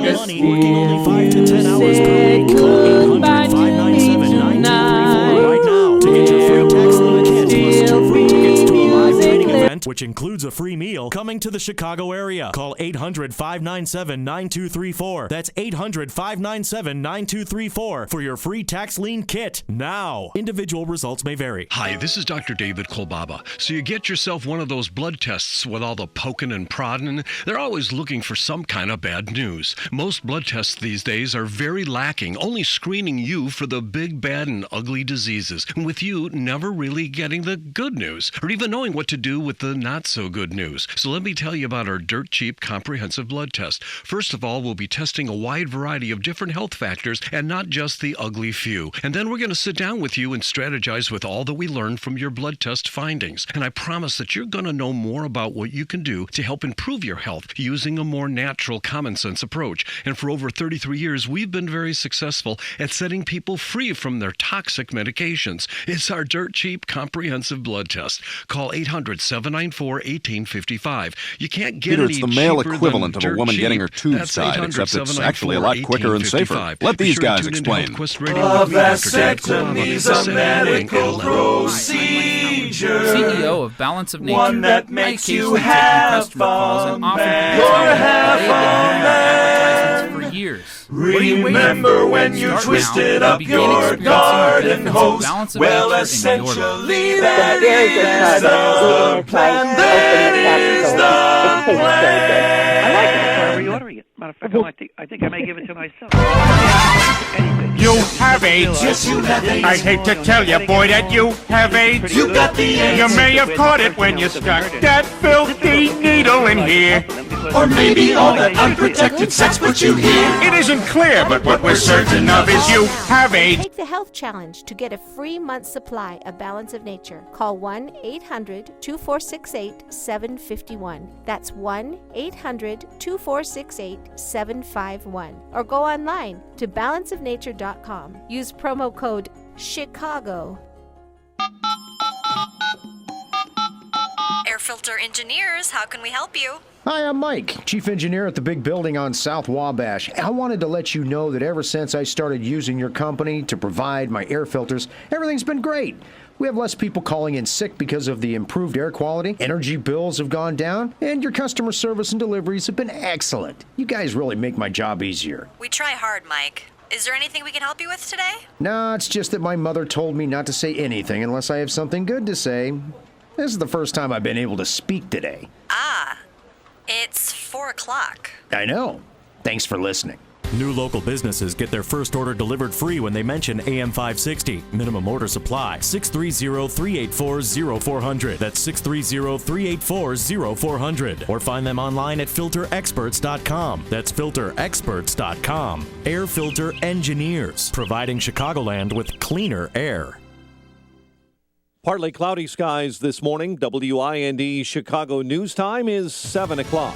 Money working only 5 to 10 hours per week. Call 800-597-9234 right now to get your free tax lien kit plus 2 free tickets to a live training event, which includes a free meal coming to the Chicago area. Call 800-597-9234. That's 800-597-9234 for your free tax lien kit now. Individual results may vary. Hi, this is Dr. David Kolbaba. So you get yourself one of those blood tests with all the poking and prodding. They're always looking for some kind of bad news. Most blood tests these days are very lacking, only screening you for the big, bad, and ugly diseases, and with you never really getting the good news, or even knowing what to do with the not-so-good news. So let me tell you about our dirt-cheap comprehensive blood test. First of all, we'll be testing a wide variety of different health factors and not just the ugly few. And then we're going to sit down with you and strategize with all that we learned from your blood test findings. And I promise that you're going to know more about what you can do to help improve your health using a more natural, common-sense approach. And for over 33 years, we've been very successful at setting people free from their toxic medications. It's our dirt-cheap comprehensive blood test. Call 800-794-1855. You can't get Peter, any it's the male cheaper equivalent than of a woman dirt getting her cheap. tubes That's tied, except it's actually a lot 800-794-1855. quicker and safer. Let Be these sure to guys tune in to explain. HealthQuest Radio with me, Dr. David vasectomy's a medical procedure. CEO of Balance of Nature. One that makes you half customer calls and often You're half a man. for years. Remember when you twisted up your garden hose? Well, essentially that is the plan. That is the plan. I like it. Why are we ordering it? Matter of fact, I think I may give it to myself. You have AIDS. Yes, you have AIDS. I hate to tell you, boy, that you have AIDS. You got the AIDS. You may have caught it when you stuck that filthy needle in here. Or maybe all that unprotected sex put you here. It isn't clear, but what we're certain of is you have AIDS. Take the health challenge to get a free month's supply of Balance of Nature. Call 1-800-2468-751. That's 1-800-2468-751. Or go online to balanceofnature.com. Use promo code CHICAGO. Air Filter Engineers, how can we help you? Hi, I'm Mike, Chief Engineer at the big building on South Wabash. I wanted to let you know that ever since I started using your company to provide my air filters, everything's been great. We have less people calling in sick because of the improved air quality, energy bills have gone down, and your customer service and deliveries have been excellent. You guys really make my job easier. We try hard, Mike. Is there anything we can help you with today? No, it's just that my mother told me not to say anything unless I have something good to say. This is the first time I've been able to speak today. Ah, it's 4 o'clock. I know. Thanks for listening. New local businesses get their first order delivered free when they mention AM 560. Minimum order supply, 630-384-0400. That's 630-384-0400. Or find them online at filterexperts.com. That's filterexperts.com. Air Filter Engineers, providing Chicagoland with cleaner air. Partly cloudy skies this morning. WIND Chicago News Time is 7 o'clock.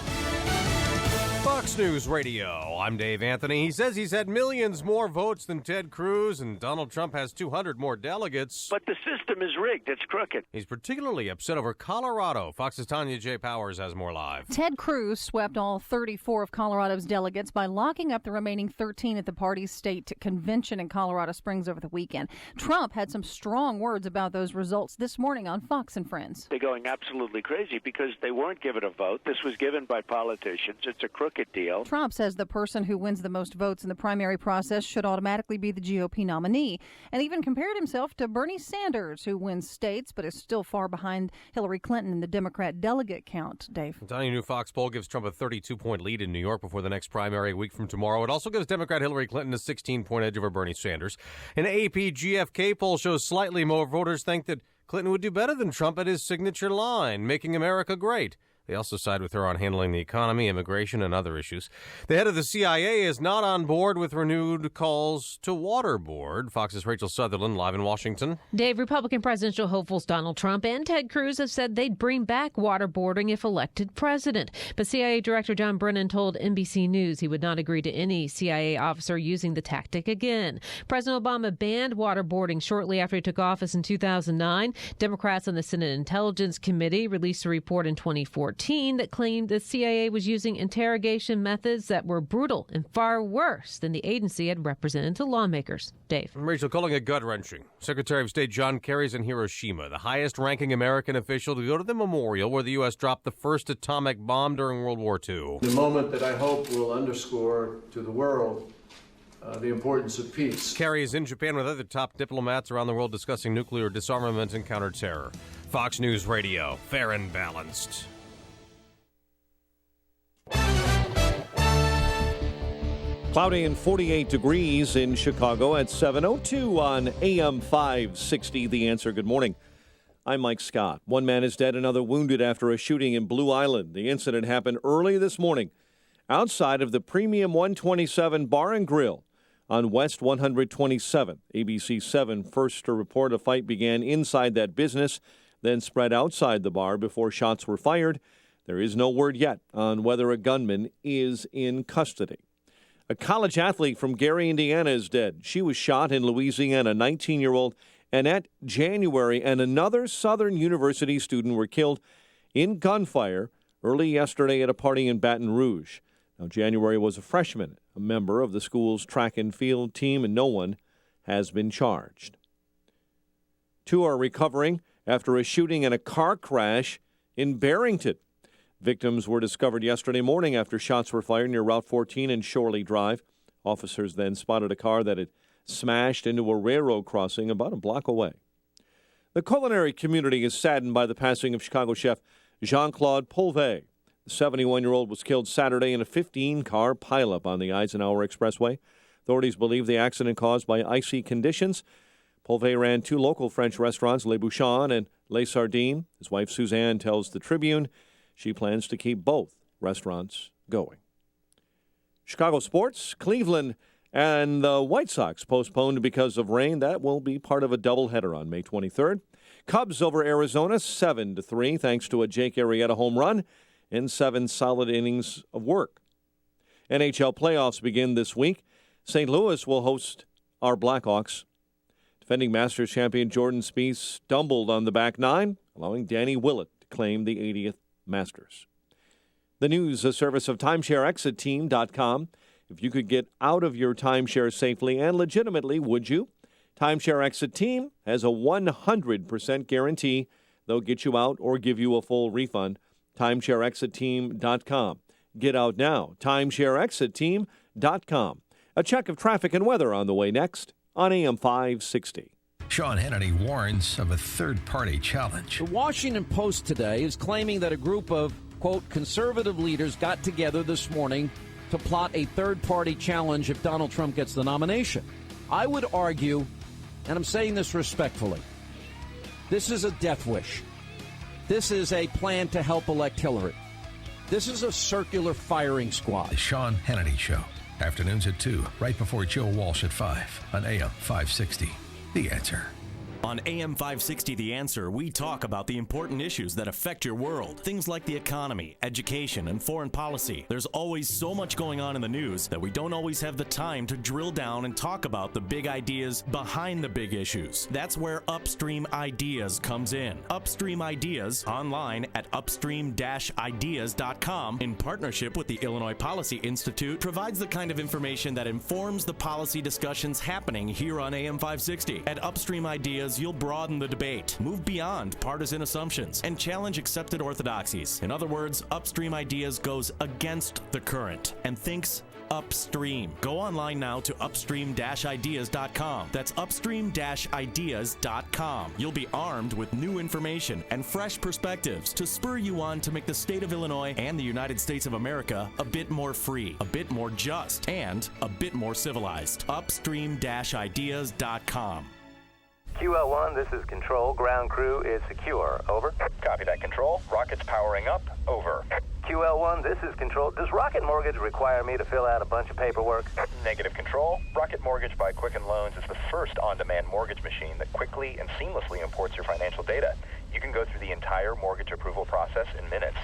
Fox News Radio. I'm Dave Anthony. He says he's had millions more votes than Ted Cruz, and Donald Trump has 200 more delegates. But the system is rigged. It's crooked. He's particularly upset over Colorado. Fox's Tanya J. Powers has more live. Ted Cruz swept all 34 of Colorado's delegates by locking up the remaining 13 at the party's state convention in Colorado Springs over the weekend. Trump had some strong words about those results this morning on Fox and Friends. They're going absolutely crazy because they weren't given a vote. This was given by politicians. It's a crooked deal. Trump says the person who wins the most votes in the primary process should automatically be the GOP nominee, and even compared himself to Bernie Sanders, who wins states but is still far behind Hillary Clinton in the Democrat delegate count. Dave. A tiny new Fox poll gives Trump a 32-point lead in New York before the next primary a week from tomorrow. It also gives Democrat Hillary Clinton a 16-point edge over Bernie Sanders. An AP GFK poll shows slightly more voters think that Clinton would do better than Trump at his signature line, making America great. They also side with her on handling the economy, immigration, and other issues. The head of the CIA is not on board with renewed calls to waterboard. Fox's Rachel Sutherland, live in Washington. Dave, Republican presidential hopefuls Donald Trump and Ted Cruz have said they'd bring back waterboarding if elected president. But CIA Director John Brennan told NBC News he would not agree to any CIA officer using the tactic again. President Obama banned waterboarding shortly after he took office in 2009. Democrats on the Senate Intelligence Committee released a report in 2014 that claimed the CIA was using interrogation methods that were brutal and far worse than the agency had represented to lawmakers. Dave. Rachel, calling it gut-wrenching. Secretary of State John Kerry's in Hiroshima, the highest-ranking American official to go to the memorial where the U.S. dropped the first atomic bomb during World War II. The moment that I hope will underscore to the world the importance of peace. Kerry is in Japan with other top diplomats around the world discussing nuclear disarmament and counterterror. Fox News Radio, fair and balanced. Cloudy and 48 degrees in Chicago at 7:02 on AM 560. The Answer. Good morning. I'm Mike Scott. One man is dead, another wounded after a shooting in Blue Island. The incident happened early this morning outside of the Premium 127 Bar and Grill on West 127. ABC 7 first to report a fight began inside that business, then spread outside the bar before shots were fired. There is no word yet on whether a gunman is in custody. A college athlete from Gary, Indiana is dead. She was shot in Louisiana, 19-year-old Annette January, and another Southern University student were killed in gunfire early yesterday at a party in Baton Rouge. Now, January was a freshman, a member of the school's track and field team, and no one has been charged. Two are recovering after a shooting and a car crash in Barrington. Victims were discovered yesterday morning after shots were fired near Route 14 and Shorely Drive. Officers then spotted a car that had smashed into a railroad crossing about a block away. The culinary community is saddened by the passing of Chicago chef Jean-Claude Polvet. The 71-year-old was killed Saturday in a 15-car pileup on the Eisenhower Expressway. Authorities believe the accident caused by icy conditions. Polvet ran 2 local French restaurants, Le Bouchon and Les Sardines. His wife Suzanne tells the Tribune she plans to keep both restaurants going. Chicago sports, Cleveland and the White Sox postponed because of rain. That will be part of a doubleheader on May 23rd. Cubs over Arizona 7-3 thanks to a Jake Arrieta home run in 7 solid innings of work. NHL playoffs begin this week. St. Louis will host our Blackhawks. Defending Masters champion Jordan Spieth stumbled on the back nine, allowing Danny Willett to claim the 80th Masters. The news, a service of TimeshareExitTeam.com. If you could get out of your timeshare safely and legitimately, would you? Timeshare Exit Team has a 100% guarantee they'll get you out or give you a full refund. TimeshareExitTeam.com. Get out now. TimeshareExitTeam.com. A check of traffic and weather on the way next on AM 560. Sean Hannity warns of a third-party challenge. The Washington Post today is claiming that a group of, quote, conservative leaders got together this morning to plot a third-party challenge if Donald Trump gets the nomination. I would argue, and I'm saying this respectfully, this is a death wish. This is a plan to help elect Hillary. This is a circular firing squad. The Sean Hannity Show. Afternoons at 2, right before Joe Walsh at 5 on AM 560. The Answer. On AM 560 The Answer, we talk about the important issues that affect your world. Things like the economy, education, and foreign policy. There's always so much going on in the news that we don't always have the time to drill down and talk about the big ideas behind the big issues. That's where Upstream Ideas comes in. Upstream Ideas, online at upstream-ideas.com, in partnership with the Illinois Policy Institute, provides the kind of information that informs the policy discussions happening here on AM 560. At Upstream Ideas, you'll broaden the debate, move beyond partisan assumptions, and challenge accepted orthodoxies. In other words, Upstream Ideas goes against the current and thinks upstream. Go online now to upstream-ideas.com. That's upstream-ideas.com. You'll be armed with new information and fresh perspectives to spur you on to make the state of Illinois and the United States of America a bit more free, a bit more just, and a bit more civilized. Upstream-ideas.com. QL1, this is Control. Ground crew is secure. Over. Copy that, Control. Rockets powering up. Over. QL1, this is Control. Does Rocket Mortgage require me to fill out a bunch of paperwork? Negative, Control. Rocket Mortgage by Quicken Loans is the first on-demand mortgage machine that quickly and seamlessly imports your financial data. You can go through the entire mortgage approval process in minutes.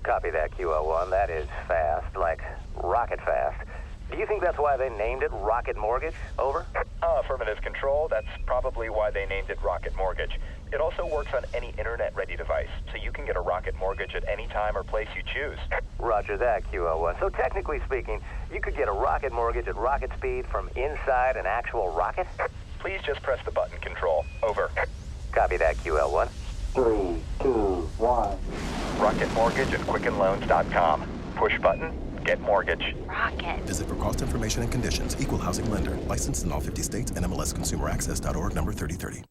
Copy that, QL1. That is fast, like rocket fast. Do you think that's why they named it Rocket Mortgage? Over. Affirmative, Control. That's probably why they named it Rocket Mortgage. It also works on any internet-ready device, so you can get a Rocket Mortgage at any time or place you choose. Roger that, QL1. So technically speaking, you could get a Rocket Mortgage at rocket speed from inside an actual rocket? Please just press the button, Control. Over. Copy that, QL1. 3, 2, 1. Rocket Mortgage at QuickenLoans.com. Push button. Get mortgage. Rocket. Visit for cost information and conditions. Equal housing lender. Licensed in all 50 states. NMLSConsumerAccess.org number 3030.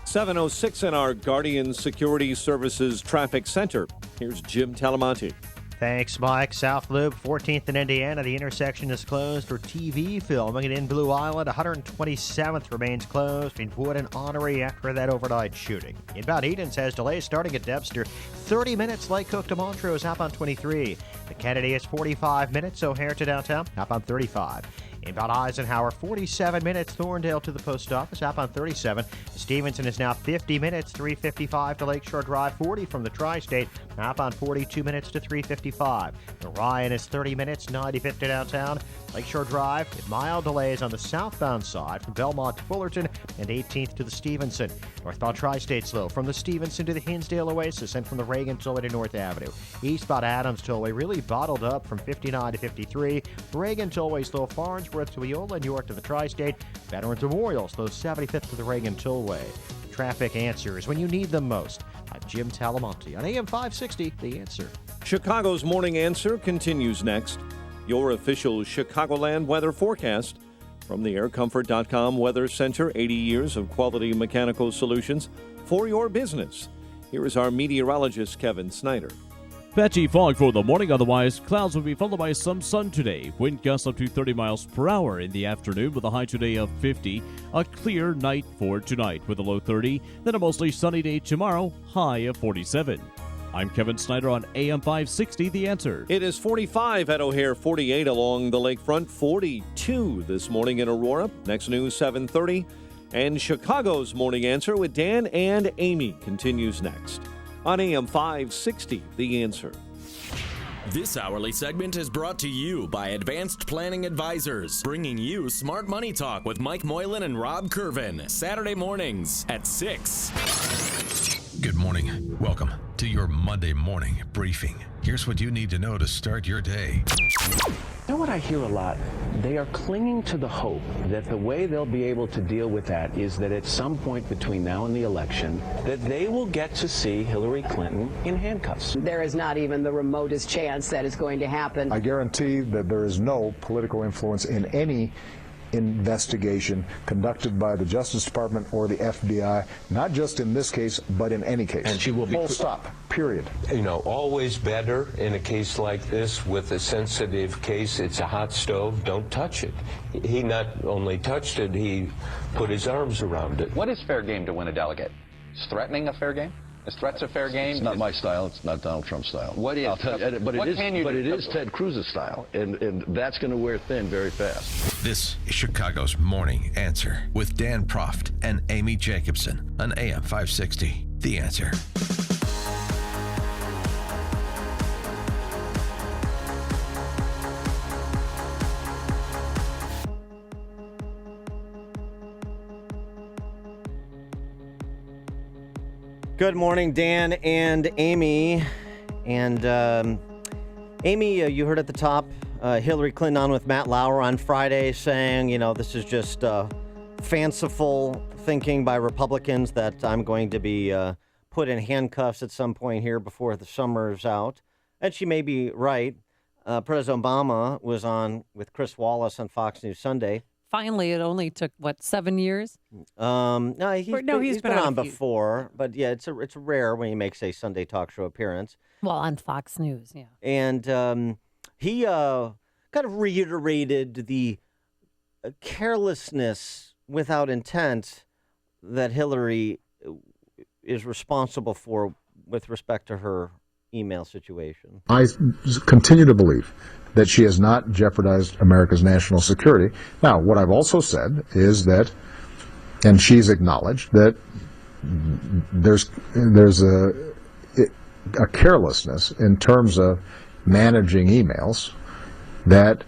7:06 in our Guardian Security Services Traffic Center. Here's Jim Talamonte. Thanks, Mike. South Loop, 14th in Indiana. The intersection is closed for TV filming in Blue Island. 127th remains closed between Wood and Honorary after that overnight shooting. Inbound Edens has delays starting at Debster. 30 minutes. Lake Cook to Montrose, outbound 23. The Kennedy is 45 minutes. O'Hare to downtown, outbound 35. Inbound Eisenhower, 47 minutes. Thorndale to the post office, outbound 37. Stevenson is now 50 minutes. 355 to Lakeshore Drive, 40 from the Tri-State, outbound 42 minutes to 355. Orion is 30 minutes. 95th to downtown. Lakeshore Drive, with mild delays on the southbound side from Belmont to Fullerton, and 18th to the Stevenson. Northbound Tri-State slow from the Stevenson to the Hinsdale Oasis and from the Reagan Tollway to North Avenue. Eastbound Adams Tollway really bottled up from 59 to 53. Reagan Tollway slow Farnsworth to Eola and York to the Tri-State. Veterans Memorial slow 75th to the Reagan Tollway. Traffic answers when you need them most. I'm Jim Talamonte on AM 560, The Answer. Chicago's Morning Answer continues next. Your official Chicagoland weather forecast from the aircomfort.com Weather Center. 80 years of quality mechanical solutions for your business. Here is our meteorologist, Kevin Snyder. Patchy fog for the morning, otherwise clouds will be followed by some sun today. Wind gusts up to 30 miles per hour in the afternoon with a high today of 50. A clear night for tonight with a low 30. Then a mostly sunny day tomorrow, high of 47. I'm Kevin Snyder on AM 560, The Answer. It is 45 at O'Hare, 48 along the lakefront, 42 this morning in Aurora. Next news, 7:30. And Chicago's Morning Answer with Dan and Amy continues next on AM 560, The Answer. This hourly segment is brought to you by Advanced Planning Advisors, bringing you Smart Money Talk with Mike Moylan and Rob Curvin, Saturday mornings at 6. Good morning. Welcome to your Monday morning briefing. Here's what you need to know to start your day. You know what I hear a lot? They are clinging to the hope that the way they'll be able to deal with that is that at some point between now and the election, that they will get to see Hillary Clinton in handcuffs. There is not even the remotest chance that is going to happen. I guarantee that there is no political influence in any investigation conducted by the Justice Department or the FBI, not just in this case, but in any case. And she will be full stop, period. You know, always better in a case like this with a sensitive case. It's a hot stove. Don't touch it. He not only touched it, he put his arms around it. What is fair game to win a delegate? Is threatening a fair game? Is threats a fair game? It's not my style. It's not Donald Trump's style. What is? But it is Ted Cruz's style, and that's going to wear thin very fast. This is Chicago's Morning Answer with Dan Proft and Amy Jacobson on AM 560, The Answer. Good morning, Dan and Amy. And Amy, you heard at the top Hillary Clinton on with Matt Lauer on Friday saying, you know, this is just fanciful thinking by Republicans that I'm going to be put in handcuffs at some point here before the summer's out. And she may be right. President Obama was on with Chris Wallace on Fox News Sunday. Finally, it only took, 7 years? No, he's been on before, but yeah, it's rare when he makes a Sunday talk show appearance. Well, on Fox News, yeah. And he kind of reiterated the carelessness without intent that Hillary is responsible for with respect to her email situation. I continue to believe that she has not jeopardized America's national security. Now, what I've also said is that, and she's acknowledged that there's a carelessness in terms of managing emails that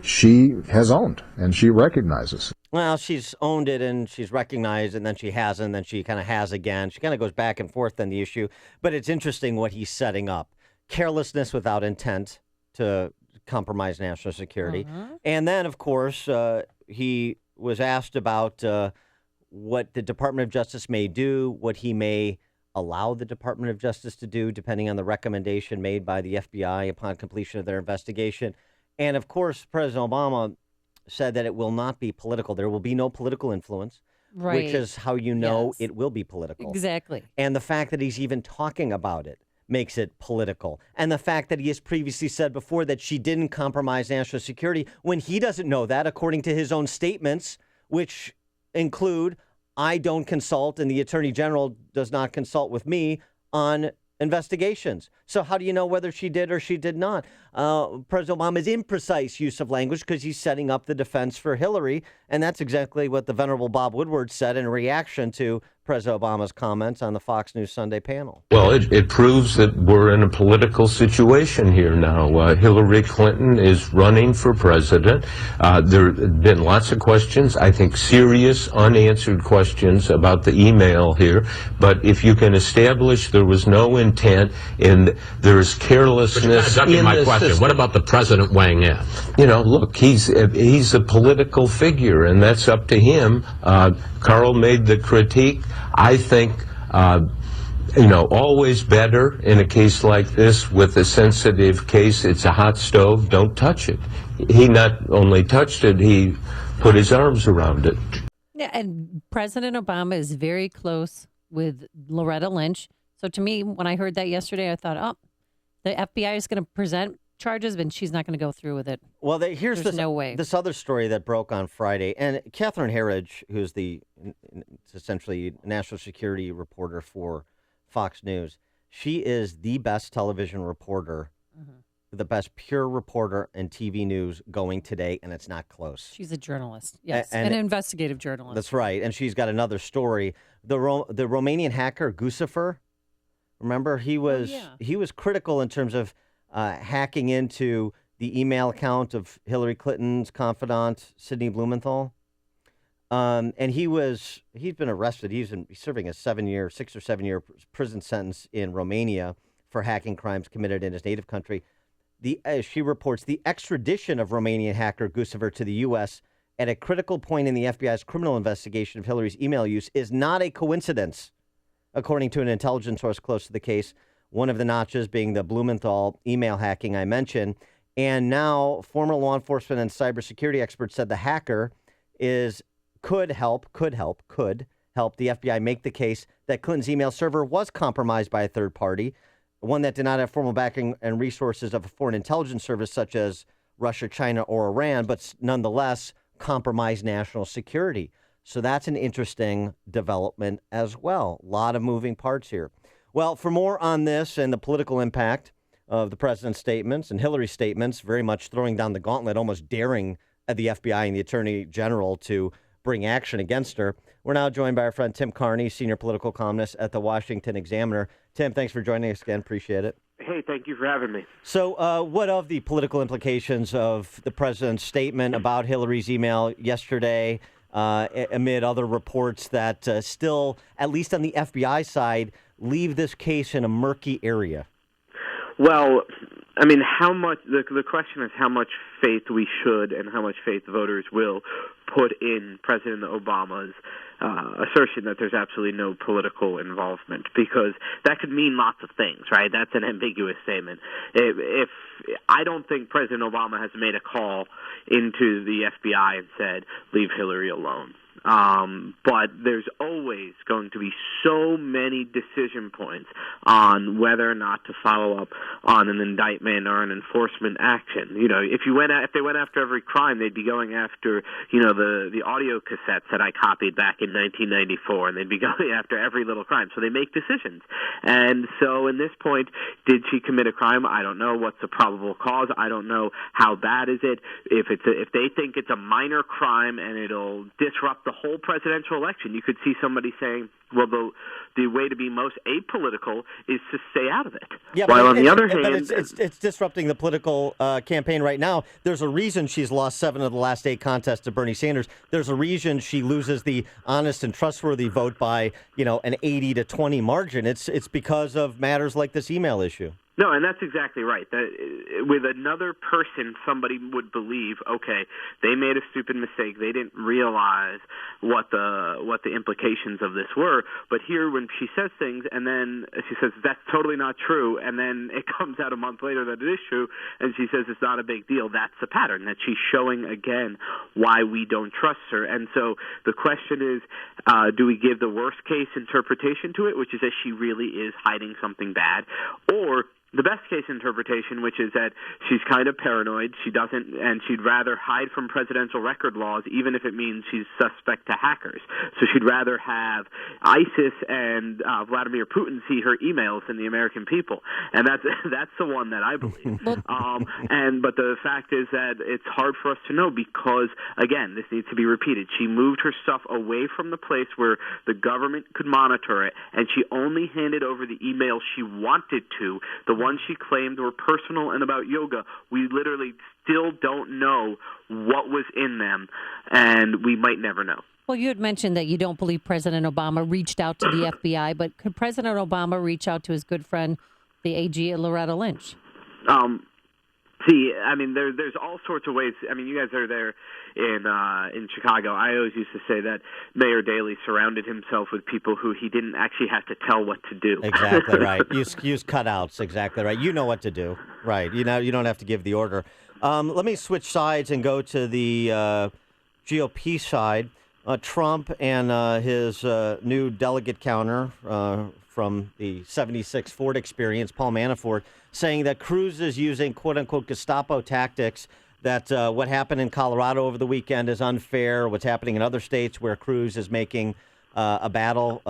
she has owned and she recognizes. Well, she's owned it and she's recognized, and then she hasn't, and then she kind of has again. She kind of goes back and forth on the issue. But it's interesting what he's setting up. Carelessness without intent to compromise national security. And then, of course, he was asked about what the Department of Justice may do, what he may allow the Department of Justice to do, depending on the recommendation made by the FBI upon completion of their investigation. And, of course, President Obama said that it will not be political. There will be no political influence, right, which is how you know it will be political. Exactly. And the fact that he's even talking about it makes it political. And the fact that he has previously said before that she didn't compromise national security when he doesn't know that, according to his own statements, which include, I don't consult and the Attorney General does not consult with me on investigations. So how do you know whether she did or she did not? President Obama's imprecise use of language because he's setting up the defense for Hillary, and that's exactly what the Venerable Bob Woodward said in reaction to President Obama's comments on the Fox News Sunday panel. Well, it proves that we're in a political situation here now. Hillary Clinton is running for president. There have been lots of questions, I think serious, unanswered questions about the email here. But if you can establish there was no intent and there's carelessness in the question. System. What about the president weighing in? You know, look, he's a political figure, and that's up to him. Carl made the critique. I think always better in a case like this with a sensitive case. It's a hot stove. Don't touch it. He not only touched it, he put his arms around it. Yeah, and President Obama is very close with Loretta Lynch. So to me, when I heard that yesterday, I thought, oh, the FBI is going to present charges, but she's not going to go through with it. Well, here's There's no way. This other story that broke on Friday, and Catherine Herridge, who's the essentially national security reporter for Fox News, she is the best television reporter, the best pure reporter in TV news going today, and it's not close. She's a journalist, yes, an investigative journalist. That's right, and she's got another story. The Romanian hacker Guccifer, remember he was critical in terms of hacking into the email account of Hillary Clinton's confidant Sidney Blumenthal, and he's been arrested. He's serving a 6 or 7 year prison sentence in Romania for hacking crimes committed in his native country. She reports the extradition of Romanian hacker Guccifer to the U.S. at a critical point in the FBI's criminal investigation of Hillary's email use is not a coincidence, according to an intelligence source close to the case. One of the notches being the Blumenthal email hacking I mentioned. And now former law enforcement and cybersecurity experts said the hacker could help the FBI make the case that Clinton's email server was compromised by a third party, one that did not have formal backing and resources of a foreign intelligence service such as Russia, China, or Iran, but nonetheless compromised national security. So that's an interesting development as well. A lot of moving parts here. Well, for more on this and the political impact of the president's statements and Hillary's statements, very much throwing down the gauntlet, almost daring at the FBI and the Attorney General to bring action against her, we're now joined by our friend Tim Carney, senior political columnist at the Washington Examiner. Tim, thanks for joining us again. Appreciate it. Hey, thank you for having me. So what of the political implications of the president's statement about Hillary's email yesterday, amid other reports that still, at least on the FBI side, leave this case in a murky area? Well, I mean, how much? The question is how much faith we should and how much faith voters will put in President Obama's assertion that there's absolutely no political involvement, because that could mean lots of things, right? That's an ambiguous statement. If I don't think President Obama has made a call into the FBI and said, leave Hillary alone. But there's always going to be so many decision points on whether or not to follow up on an indictment or an enforcement action. You know, if they went after every crime, they'd be going after, the audio cassettes that I copied back in 1994, and they'd be going after every little crime. So they make decisions. And so in this point, did she commit a crime? I don't know. What's the probable cause? I don't know. How bad is it? If they think it's a minor crime and it'll disrupt the whole presidential election, you could see somebody saying, well, the way to be most apolitical is to stay out of it. Yeah, while on the other hand, it's disrupting the political campaign right now. There's a reason she's lost 7 of the last 8 contests to Bernie Sanders. There's a reason she loses the honest and trustworthy vote by, an 80-20 margin. It's because of matters like this email issue. No, and that's exactly right. That with another person, somebody would believe, okay, they made a stupid mistake. They didn't realize what the implications of this were. But here, when she says things, and then she says that's totally not true, and then it comes out a month later that it is true, and she says it's not a big deal. That's the pattern that she's showing again why we don't trust her. And so the question is, do we give the worst case interpretation to it, which is that she really is hiding something bad, or the best case interpretation, which is that she's kind of paranoid, and she'd rather hide from presidential record laws, even if it means she's suspect to hackers. So she'd rather have ISIS and Vladimir Putin see her emails than the American people, and that's the one that I believe. But the fact is that it's hard for us to know because, again, this needs to be repeated. She moved her stuff away from the place where the government could monitor it, and she only handed over the emails she wanted to. The ones she claimed were personal and about yoga. We literally still don't know what was in them, and we might never know. Well, you had mentioned that you don't believe President Obama reached out to the FBI, but could President Obama reach out to his good friend, the AG Loretta Lynch? See, I mean, there's all sorts of ways. I mean, you guys are there in Chicago. I always used to say that Mayor Daley surrounded himself with people who he didn't actually have to tell what to do. Exactly right. Use cutouts. Exactly right. You know what to do. Right. You don't have to give the order. Let me switch sides and go to the GOP side. Trump and his new delegate counter from the 76 Ford experience, Paul Manafort, saying that Cruz is using quote-unquote Gestapo tactics, that what happened in Colorado over the weekend is unfair, what's happening in other states where Cruz is making a battle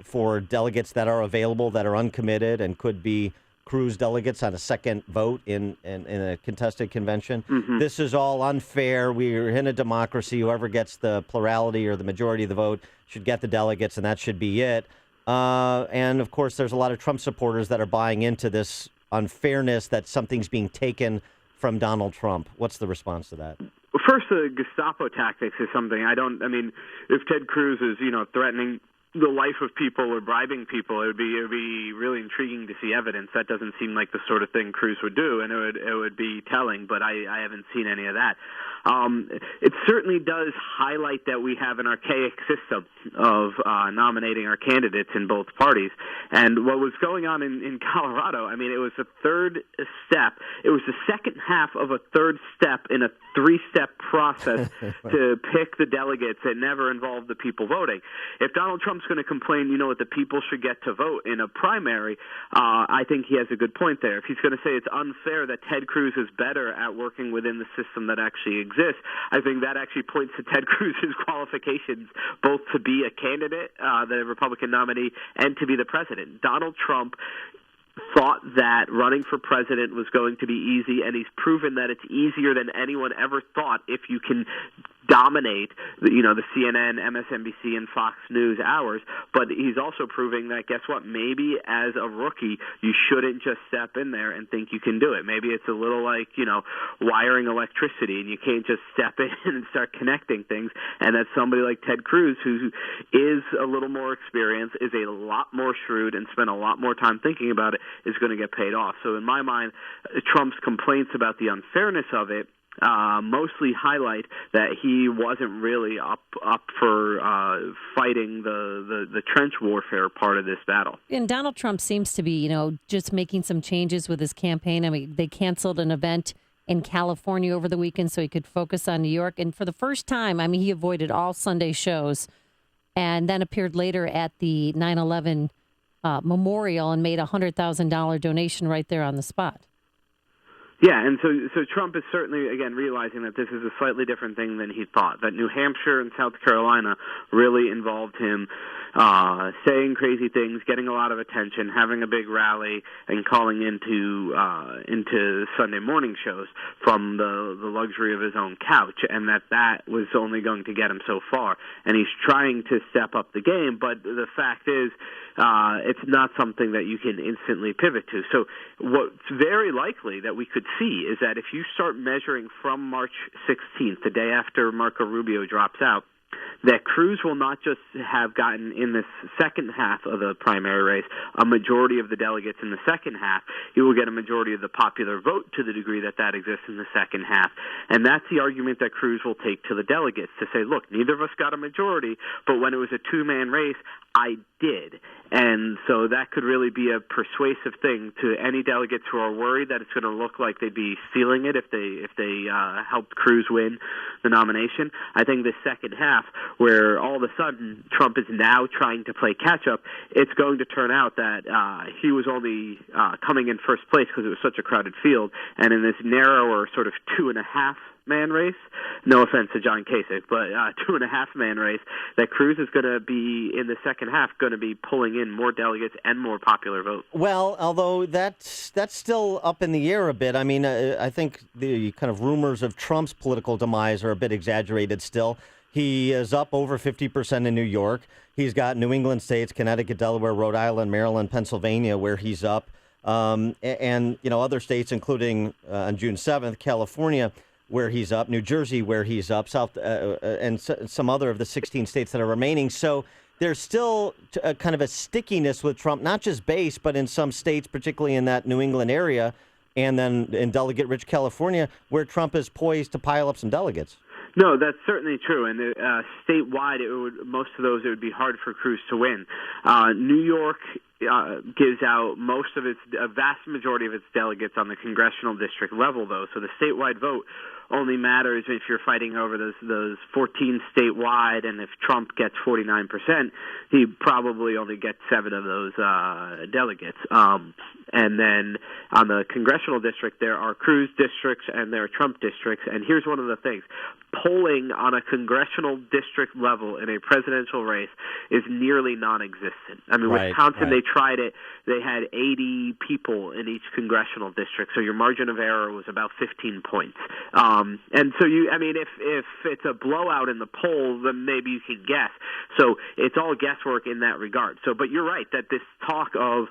for delegates that are available, that are uncommitted, and could be Cruz delegates on a second vote in a contested convention. Mm-hmm. This is all unfair. We're in a democracy. Whoever gets the plurality or the majority of the vote should get the delegates, and that should be it. And, of course, there's a lot of Trump supporters that are buying into this unfairness, that something's being taken from Donald Trump. What's the response to that? Well, first, the Gestapo tactics is something if Ted Cruz is, threatening the life of people or bribing people, it would be really intriguing to see evidence. That doesn't seem like the sort of thing Cruz would do, and it would be telling, but I haven't seen any of that. It certainly does highlight that we have an archaic system of nominating our candidates in both parties. And what was going on in Colorado, I mean, it was a third step. It was the second half of a third step in a three-step process to pick the delegates that never involved the people voting. If Donald Trump's going to complain, that the people should get to vote in a primary, I think he has a good point there. If he's going to say it's unfair that Ted Cruz is better at working within the system that actually exists, I think that actually points to Ted Cruz's qualifications, both to be a candidate, the Republican nominee, and to be the president. Donald Trump thought that running for president was going to be easy, and he's proven that it's easier than anyone ever thought if you can dominate, the CNN, MSNBC, and Fox News hours. But he's also proving that, guess what, maybe as a rookie, you shouldn't just step in there and think you can do it. Maybe it's a little like, wiring electricity, and you can't just step in and start connecting things. And that somebody like Ted Cruz, who is a little more experienced, is a lot more shrewd, and spent a lot more time thinking about it, is going to get paid off. So in my mind, Trump's complaints about the unfairness of it mostly highlight that he wasn't really up for fighting the trench warfare part of this battle. And Donald Trump seems to be, just making some changes with his campaign. I mean, they canceled an event in California over the weekend so he could focus on New York. And for the first time, he avoided all Sunday shows and then appeared later at the 9/11 memorial and made a $100,000 donation right there on the spot. Yeah, and so Trump is certainly, again, realizing that this is a slightly different thing than he thought, that New Hampshire and South Carolina really involved him saying crazy things, getting a lot of attention, having a big rally, and calling into Sunday morning shows from the luxury of his own couch, and that was only going to get him so far. And he's trying to step up the game, but the fact is, it's not something that you can instantly pivot to. So what's very likely that we could see is that if you start measuring from March 16th, the day after Marco Rubio drops out, that Cruz will not just have gotten in this second half of the primary race a majority of the delegates in the second half. He will get a majority of the popular vote to the degree that exists in the second half. And that's the argument that Cruz will take to the delegates, to say, look, neither of us got a majority, but when it was a two-man race, I did. And so that could really be a persuasive thing to any delegates who are worried that it's going to look like they'd be stealing it if they helped Cruz win the nomination. I think the second half, where all of a sudden Trump is now trying to play catch-up, it's going to turn out that he was only coming in first place because it was such a crowded field, and in this narrower sort of 2.5-man race, no offense to John Kasich, but 2.5-man race, that Cruz is going to be, in the second half, going to be pulling in more delegates and more popular votes. Well, although that's still up in the air a bit. I mean, I think the kind of rumors of Trump's political demise are a bit exaggerated still. He is up over 50% in New York. He's got New England states, Connecticut, Delaware, Rhode Island, Maryland, Pennsylvania, where he's up. And other states, including on June 7th, California, where he's up, New Jersey, where he's up, and some other of the 16 states that are remaining. So there's still kind of a stickiness with Trump, not just base, but in some states, particularly in that New England area, and then in delegate-rich California, where Trump is poised to pile up some delegates. No, that's certainly true. And statewide, most of those, it would be hard for Cruz to win. New York gives out a vast majority of its delegates on the congressional district level, though. So the statewide vote only matters if you're fighting over those 14 statewide, and if Trump gets 49%, he probably only gets 7 of those delegates. And then on the congressional district, there are Cruz districts and there are Trump districts. And here's one of the things. Polling on a congressional district level in a presidential race is nearly non-existent. I mean, Wisconsin, they tried it. They had 80 people in each congressional district, so your margin of error was about 15 points. And so if it's a blowout in the polls, then maybe you can guess. So it's all guesswork in that regard. But you're right that this talk of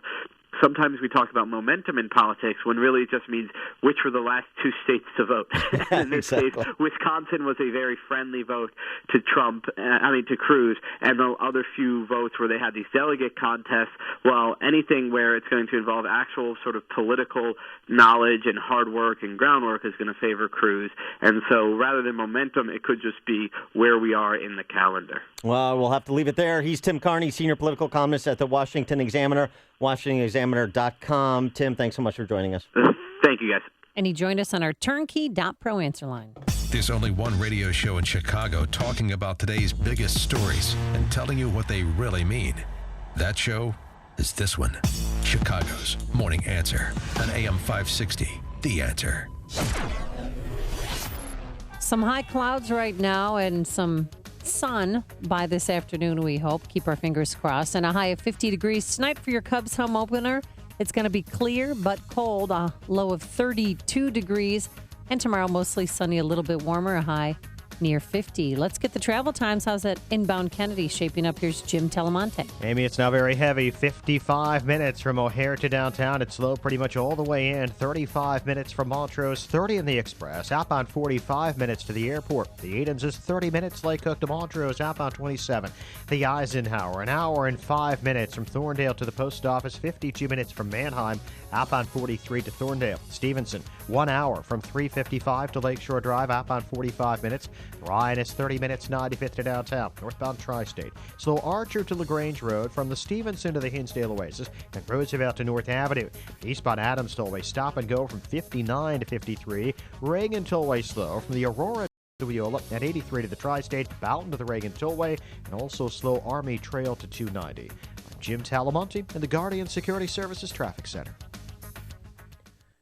sometimes we talk about momentum in politics when really it just means which were the last 2 states to vote. In this case, Wisconsin was a very friendly vote to to Cruz, and the other few votes where they had these delegate contests, well, anything where it's going to involve actual sort of political knowledge and hard work and groundwork is going to favor Cruz. And so rather than momentum, it could just be where we are in the calendar. Well, we'll have to leave it there. He's Tim Carney, senior political columnist at the Washington Examiner, WashingtonExaminer.com. Tim, thanks so much for joining us. Thank you, guys. And he joined us on our turnkey.pro answer line. There's only one radio show in Chicago talking about today's biggest stories and telling you what they really mean. That show is this one, Chicago's Morning Answer on AM 560, The Answer. Some high clouds right now and some sun by this afternoon, we hope. Keep our fingers crossed. And a high of 50 degrees tonight for your Cubs home opener. It's going to be clear but cold, a low of 32 degrees. And tomorrow, mostly sunny, a little bit warmer, a high near 50. Let's get the travel times. How's that inbound Kennedy shaping up? Here's Jim Telemonte. Amy, it's now very heavy. 55 minutes from O'Hare to downtown. It's slow pretty much all the way in. 35 minutes from Montrose, 30 in the Express. Outbound 45 minutes to the airport. The Adams is 30 minutes. Lake Hook to Montrose, outbound 27. The Eisenhower, an hour and 5 minutes from Thorndale to the post office. 52 minutes from Manheim, outbound 43 to Thorndale. Stevenson, 1 hour from 355 to Lakeshore Drive, outbound 45 minutes. Ryan is 30 minutes, 95th to downtown, northbound Tri-State. Slow Archer to LaGrange Road from the Stevenson to the Hinsdale Oasis, and Roosevelt to North Avenue. Eastbound Adams Tollway, stop and go from 59 to 53. Reagan Tollway slow from the Aurora to Wiola at 83 to the Tri-State, Boughton to the Reagan Tollway, and also slow Army Trail to 290. I'm Jim Talamonte in the Guardian Security Services Traffic Center.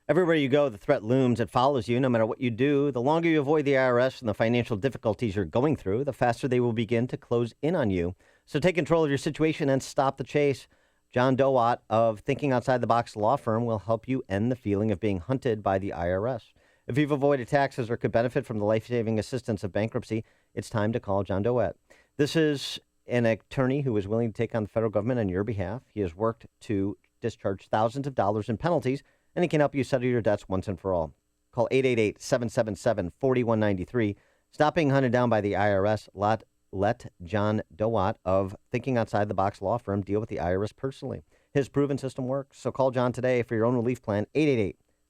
Everywhere you go, the threat looms. It follows you no matter what you do. The longer you avoid the IRS and the financial difficulties you're going through, the faster they will begin to close in on you. So take control of your situation and stop the chase. John Dowat of Thinking Outside the Box Law Firm will help you end the feeling of being hunted by the IRS. If you've avoided taxes or could benefit from the life-saving assistance of bankruptcy, it's time to call John Dowat. This is an attorney who is willing to take on the federal government on your behalf. He has worked to discharge thousands of dollars in penalties, and he can help you settle your debts once and for all. Call 888-777-4193. Stop being hunted down by the IRS. Let John Dowat of Thinking Outside the Box Law Firm deal with the IRS personally. His proven system works. So call John today for your own relief plan,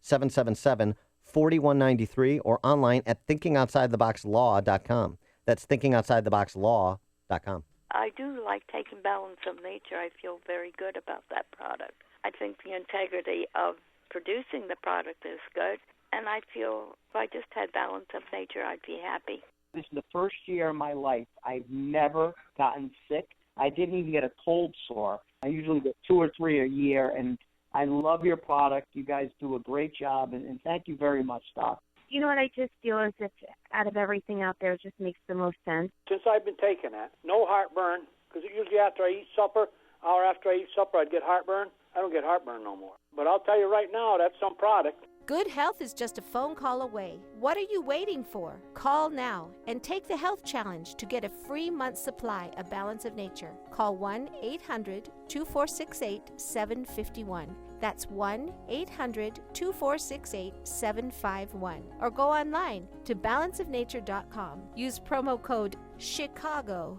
888-777-4193, or online at thinkingoutsidetheboxlaw.com. That's thinkingoutsidetheboxlaw.com. I do like taking Balance of Nature. I feel very good about that product. I think the integrity of producing the product is good, and I feel if I just had Balance of Nature, I'd be happy. This is the first year of my life I've never gotten sick. I didn't even get a cold sore. I usually get 2 or 3 a year, and I love your product. You guys do a great job, and thank you very much, Doc. You know what I just feel is that out of everything out there, it just makes the most sense. Since I've been taking that, no heartburn, because usually after I eat supper, hour after I eat supper, I'd get heartburn. I don't get heartburn no more. But I'll tell you right now, that's some product. Good health is just a phone call away. What are you waiting for? Call now and take the health challenge to get a free month's supply of Balance of Nature. Call 1-800-2468-751. That's 1-800-2468-751. Or go online to balanceofnature.com. Use promo code CHICAGO.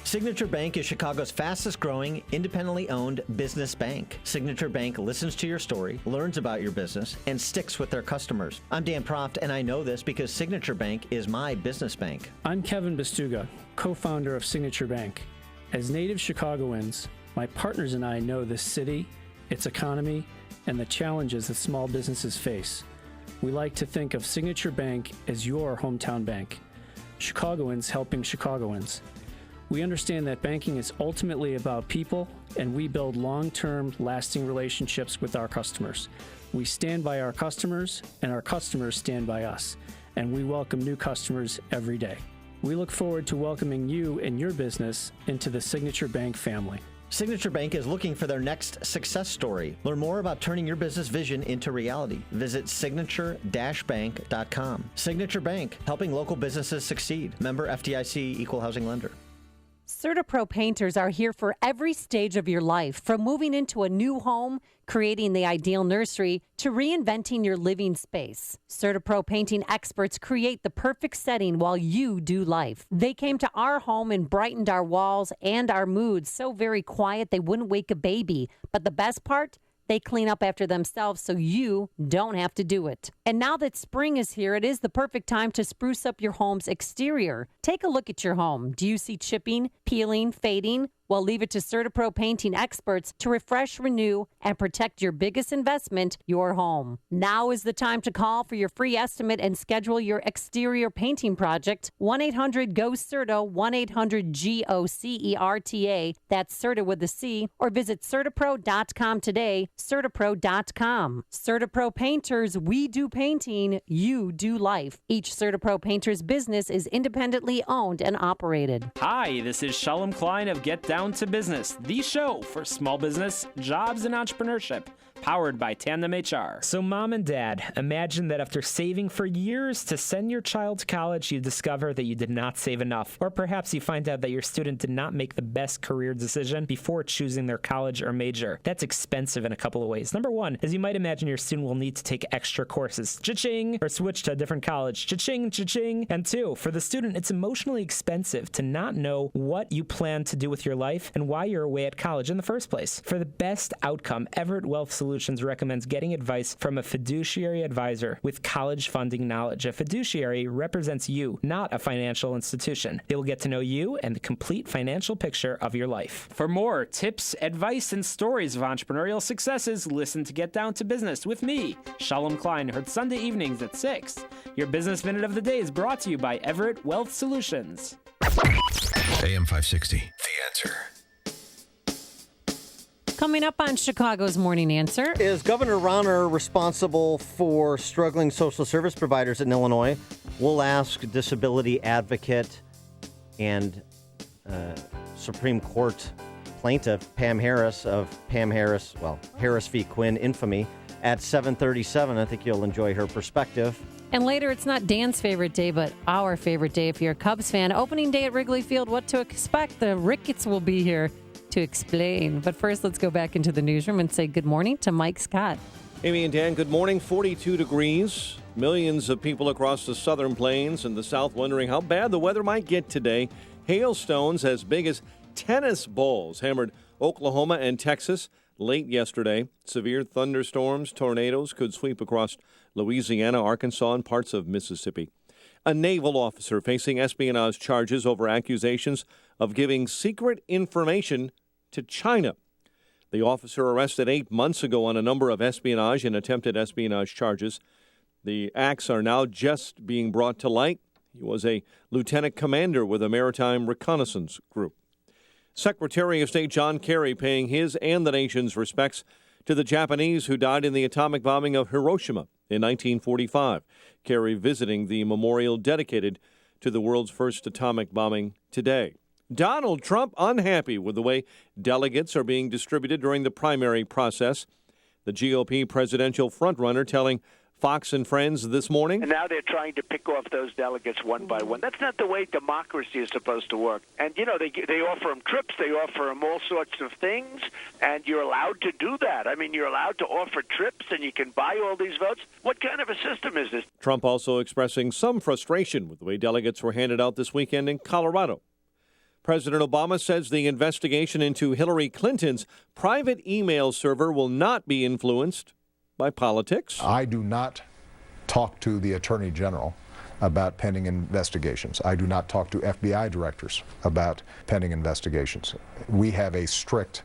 Signature Bank is Chicago's fastest growing, independently owned business bank. Signature Bank listens to your story, learns about your business, and sticks with their customers. I'm Dan Proft, and I know this because Signature Bank is my business bank. I'm Kevin Bastuga, co-founder of Signature Bank. As native Chicagoans, my partners and I know this city, its economy, and the challenges that small businesses face. We like to think of Signature Bank as your hometown bank. Chicagoans helping Chicagoans. We understand that banking is ultimately about people, and we build long-term, lasting relationships with our customers. We stand by our customers, and our customers stand by us, and we welcome new customers every day. We look forward to welcoming you and your business into the Signature Bank family. Signature Bank is looking for their next success story. Learn more about turning your business vision into reality. Visit signature-bank.com. Signature Bank, helping local businesses succeed. Member FDIC, Equal Housing Lender. CertaPro painters are here for every stage of your life, from moving into a new home, creating the ideal nursery, to reinventing your living space. CertaPro painting experts create the perfect setting while you do life. They came to our home and brightened our walls and our moods so very quiet they wouldn't wake a baby. But the best part? They clean up after themselves so you don't have to do it. And now that spring is here, it is the perfect time to spruce up your home's exterior. Take a look at your home. Do you see chipping, peeling, fading? Well, leave it to CertaPro painting experts to refresh, renew, and protect your biggest investment, your home. Now is the time to call for your free estimate and schedule your exterior painting project. 1-800-GO-CERTA, 1-800-GOCERTA. That's CERTA with a C. Or visit CertaPro.com today. CertaPro.com. CertaPro Painters, we do painting, you do life. Each CertaPro Painters business is independently owned and operated. Hi, this is Shalom Klein of Get Down to Business, the show for small business, jobs, and entrepreneurship, powered by Tandem HR. So mom and dad, imagine that after saving for years to send your child to college, you discover that you did not save enough. Or perhaps you find out that your student did not make the best career decision before choosing their college or major. That's expensive in a couple of ways. Number one, as you might imagine, your student will need to take extra courses, cha-ching, or switch to a different college, cha-ching, cha-ching. And two, for the student, it's emotionally expensive to not know what you plan to do with your life and why you're away at college in the first place. For the best outcome, Everett Wealth Solutions recommends getting advice from a fiduciary advisor with college funding knowledge. A fiduciary represents you, not a financial institution. They will get to know you and the complete financial picture of your life. For more tips, advice, and stories of entrepreneurial successes, listen to Get Down to Business with me, Shalom Klein, heard Sunday evenings at 6. Your Business Minute of the Day is brought to you by Everett Wealth Solutions. AM 560, The Answer. Coming up on Chicago's Morning Answer. Is Governor Rauner responsible for struggling social service providers in Illinois? We'll ask disability advocate and Supreme Court plaintiff Pam Harris of Pam Harris, Harris v. Quinn infamy at 7:37. I think you'll enjoy her perspective. And later, it's not Dan's favorite day, but our favorite day if you're a Cubs fan. Opening day at Wrigley Field, what to expect. The Ricketts will be here to explain. But first, let's go back into the newsroom and say good morning to Mike Scott. Amy and Dan, good morning. 42 degrees. Millions of people across the southern plains and the south wondering how bad the weather might get today. Hailstones as big as tennis balls hammered Oklahoma and Texas late yesterday. Severe thunderstorms, tornadoes could sweep across Louisiana, Arkansas, and parts of Mississippi. A naval officer facing espionage charges over accusations of giving secret information to China. The officer arrested 8 months ago on a number of espionage and attempted espionage charges. The acts are now just being brought to light. He was a lieutenant commander with a maritime reconnaissance group. Secretary of State John Kerry paying his and the nation's respects to the Japanese who died in the atomic bombing of Hiroshima in 1945. Kerry visiting the memorial dedicated to the world's first atomic bombing today. Donald Trump unhappy with the way delegates are being distributed during the primary process. The GOP presidential frontrunner telling Fox and Friends this morning. And now they're trying to pick off those delegates one by one. That's not the way democracy is supposed to work. And, you know, they offer them trips, they offer them all sorts of things, and you're allowed to do that. I mean, you're allowed to offer trips and you can buy all these votes. What kind of a system is this? Trump also expressing some frustration with the way delegates were handed out this weekend in Colorado. President Obama says the investigation into Hillary Clinton's private email server will not be influenced by politics. I do not talk to the Attorney General about pending investigations. I do not talk to FBI directors about pending investigations. We have a strict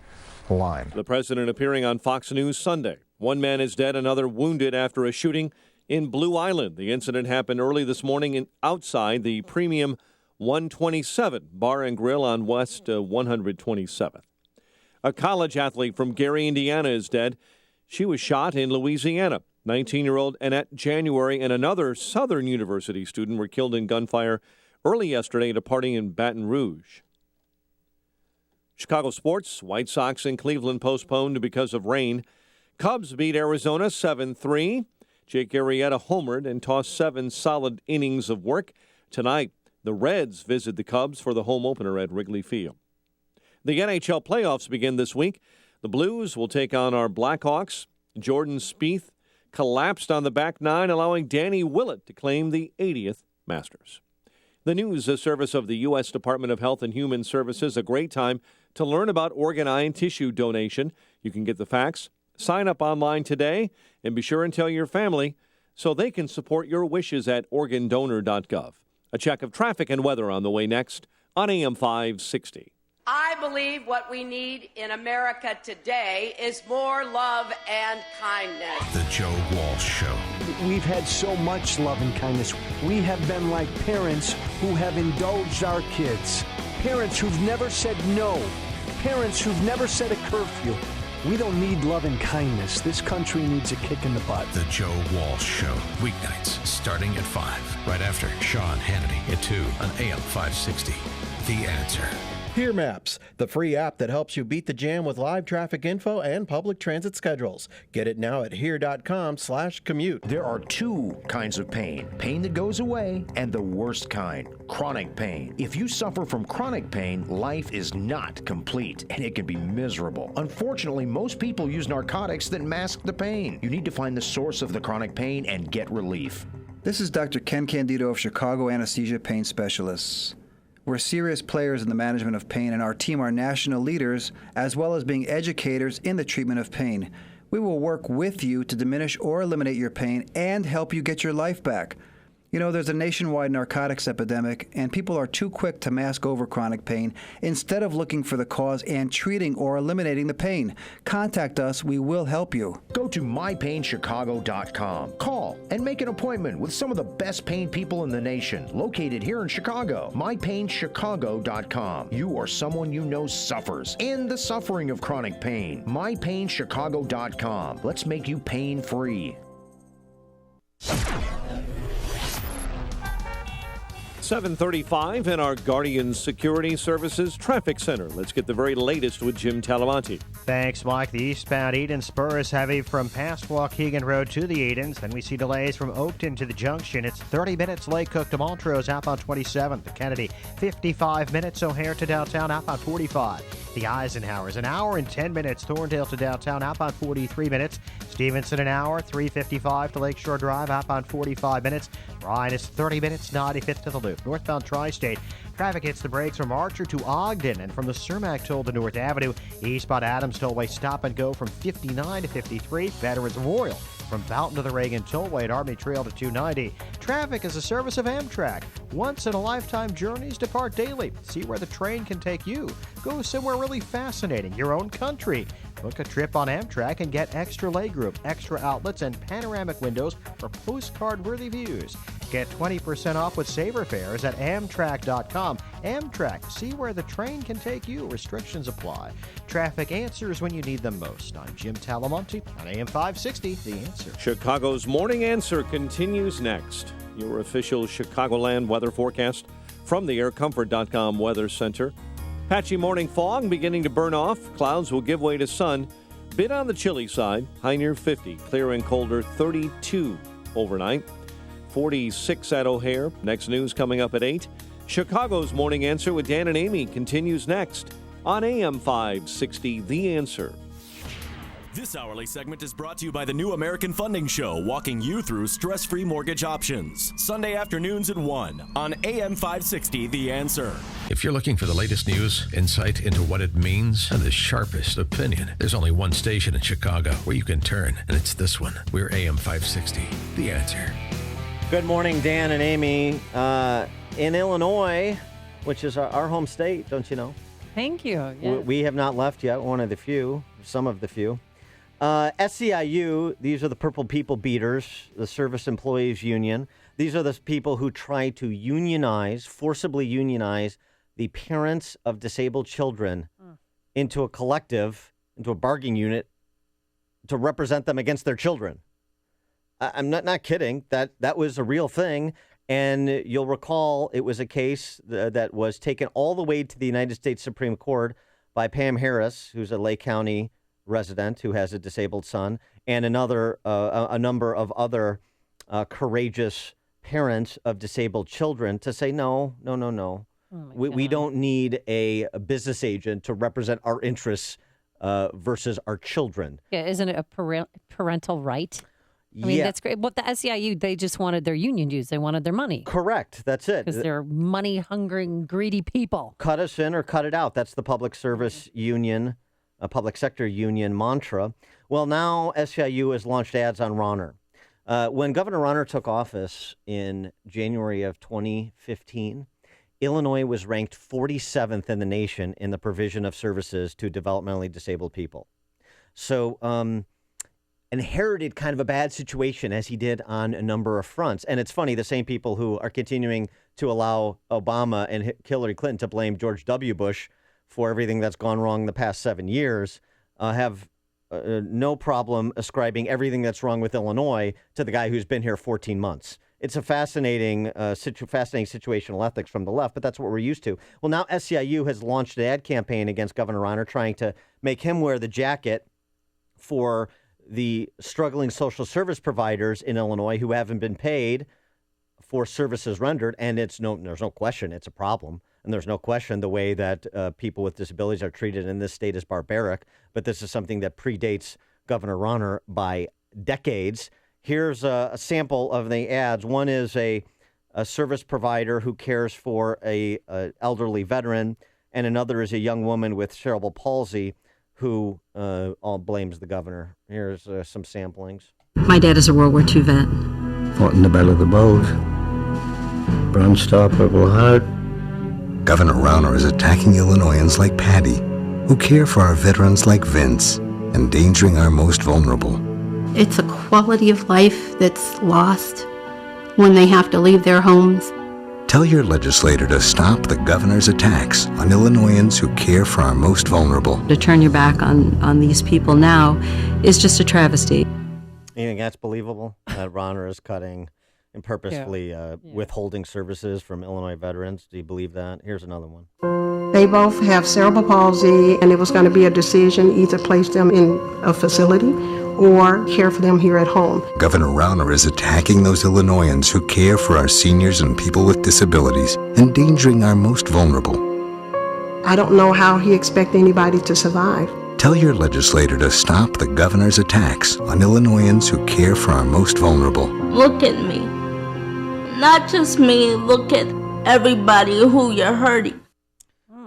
line. The president appearing on Fox News Sunday. One man is dead, another wounded after a shooting in Blue Island. The incident happened early this morning outside the Premium 127 Bar and Grill on West 127th. A college athlete from Gary, Indiana is dead. She was shot in Louisiana. 19-year-old Annette January and another Southern University student were killed in gunfire early yesterday at a party in Baton Rouge. Chicago sports, White Sox in Cleveland postponed because of rain. Cubs beat Arizona 7-3. Jake Arrieta homered and tossed 7 solid innings of work. Tonight, the Reds visit the Cubs for the home opener at Wrigley Field. The NHL playoffs begin this week. The Blues will take on our Blackhawks. Jordan Spieth collapsed on the back nine, allowing Danny Willett to claim the 80th Masters. The news, a service of the U.S. Department of Health and Human Services, a great time to learn about organ, eye, and tissue donation. You can get the facts, sign up online today, and be sure and tell your family so they can support your wishes at organdonor.gov. A check of traffic and weather on the way next on AM 560. I believe what we need in America today is more love and kindness. The Joe Walsh Show. We've had so much love and kindness. We have been like parents who have indulged our kids. Parents who've never said no. Parents who've never set a curfew. We don't need love and kindness. This country needs a kick in the butt. The Joe Walsh Show. Weeknights starting at 5. Right after Sean Hannity at 2 on AM 560. The Answer. Here Maps, the free app that helps you beat the jam with live traffic info and public transit schedules. Get it now at here.com/commute. There are 2 kinds of pain. Pain that goes away and the worst kind, chronic pain. If you suffer from chronic pain, life is not complete and it can be miserable. Unfortunately, most people use narcotics that mask the pain. You need to find the source of the chronic pain and get relief. This is Dr. Ken Candido of Chicago Anesthesia Pain Specialists. We're serious players in the management of pain, and our team are national leaders, as well as being educators in the treatment of pain. We will work with you to diminish or eliminate your pain and help you get your life back. You know, there's a nationwide narcotics epidemic, and people are too quick to mask over chronic pain instead of looking for the cause and treating or eliminating the pain. Contact us. We will help you. Go to mypainchicago.com. Call and make an appointment with some of the best pain people in the nation, located here in Chicago. mypainchicago.com. You or someone you know suffers in the suffering of chronic pain. mypainchicago.com. Let's make you pain-free. 7:35 in our Guardian Security Services Traffic Center. Let's get the very latest with Jim Talamonte. Thanks, Mike. The eastbound Eden Spur is heavy from past Waukegan Road to the Edens. Then we see delays from Oakton to the Junction. It's 30 minutes Lake Cook to Montrose, outbound 27th. The Kennedy, 55 minutes O'Hare to downtown, outbound 45. The Eisenhower is an hour and 10 minutes. Thorndale to downtown, outbound 43 minutes. Stevenson, an hour, 3:55 to Lakeshore Drive, outbound 45 minutes. Ryan is 30 minutes, 95th to the Loop. Northbound Tri-State, traffic hits the brakes from Archer to Ogden and from the Cermak Toll to North Avenue. Eastbound Adams Tollway stop and go from 59 to 53. Veterans Memorial from Fountain to the Reagan Tollway at Army Trail to 290. Traffic is a service of Amtrak. Once-in-a-lifetime journeys depart daily. See where the train can take you. Go somewhere really fascinating, your own country. Book a trip on Amtrak and get extra legroom, extra outlets, and panoramic windows for postcard-worthy views. Get 20% off with Saver Fares at Amtrak.com. Amtrak, see where the train can take you. Restrictions apply. Traffic answers when you need them most. I'm Jim Talamonte on AM 560, The Answer. Chicago's Morning Answer continues next. Your official Chicagoland weather forecast from the AirComfort.com Weather Center. Patchy morning fog beginning to burn off. Clouds will give way to sun. Bit on the chilly side. High near 50. Clear and colder 32 overnight. 46 at O'Hare. Next news coming up at 8. Chicago's Morning Answer with Dan and Amy continues next on AM 560, The Answer. This hourly segment is brought to you by the New American Funding Show, walking you through stress-free mortgage options. Sunday afternoons at 1 on AM 560, The Answer. If you're looking for the latest news, insight into what it means, and the sharpest opinion, there's only one station in Chicago where you can turn, and it's this one. We're AM 560, The Answer. Good morning, Dan and Amy. In Illinois, which is our home state, don't you know? Thank you. Yes. We have not left yet, some of the few. SEIU, these are the Purple People Beaters, the Service Employees Union. These are the people who try to forcibly unionize the parents of disabled children into a collective, into a bargaining unit to represent them against their children. I'm not kidding. That was a real thing. And you'll recall it was a case that was taken all the way to the United States Supreme Court by Pam Harris, who's a Lake County resident who has a disabled son, and a number of other courageous parents of disabled children to say, no. We don't need a business agent to represent our interests versus our children. Yeah, isn't it a parental right? I mean, that's great. But the SEIU, they just wanted their union dues. They wanted their money. Correct. That's it. Because they're money-hungering, greedy people. Cut us in or cut it out. That's the public service union, public sector union mantra. Well, now SEIU has launched ads on Rauner. When Governor Rauner took office in January of 2015, Illinois was ranked 47th in the nation in the provision of services to developmentally disabled people. So, inherited kind of a bad situation as he did on a number of fronts. And it's funny, the same people who are continuing to allow Obama and Hillary Clinton to blame George W. Bush for everything that's gone wrong the past 7 years have no problem ascribing everything that's wrong with Illinois to the guy who's been here 14 months. It's a fascinating situational ethics from the left, but that's what we're used to. Well, now SEIU has launched an ad campaign against Governor Rauner, trying to make him wear the jacket for the struggling social service providers in Illinois who haven't been paid for services rendered. And there's no question it's a problem. And there's no question the way that people with disabilities are treated in this state is barbaric. But this is something that predates Governor Rauner by decades. Here's a sample of the ads. One is a service provider who cares for a elderly veteran, and another is a young woman with cerebral palsy who all blames the governor. Here's some samplings. My dad is a World War II vet. Fought in the Battle of the Bulge. Bronze Star, Purple Heart. Governor Rauner is attacking Illinoisans like Patty, who care for our veterans like Vince, endangering our most vulnerable. It's a quality of life that's lost when they have to leave their homes. Tell your legislator to stop the governor's attacks on Illinoisans who care for our most vulnerable. To turn your back on these people now is just a travesty. You think that's believable? That Rauner is cutting and purposefully withholding services from Illinois veterans? Do you believe that? Here's another one. They both have cerebral palsy, and it was going to be a decision, either place them in a facility or care for them here at home. Governor Rauner is attacking those Illinoisans who care for our seniors and people with disabilities, endangering our most vulnerable. I don't know how he expects anybody to survive. Tell your legislator to stop the governor's attacks on Illinoisans who care for our most vulnerable. Look at me. Not just me, look at everybody who you're hurting.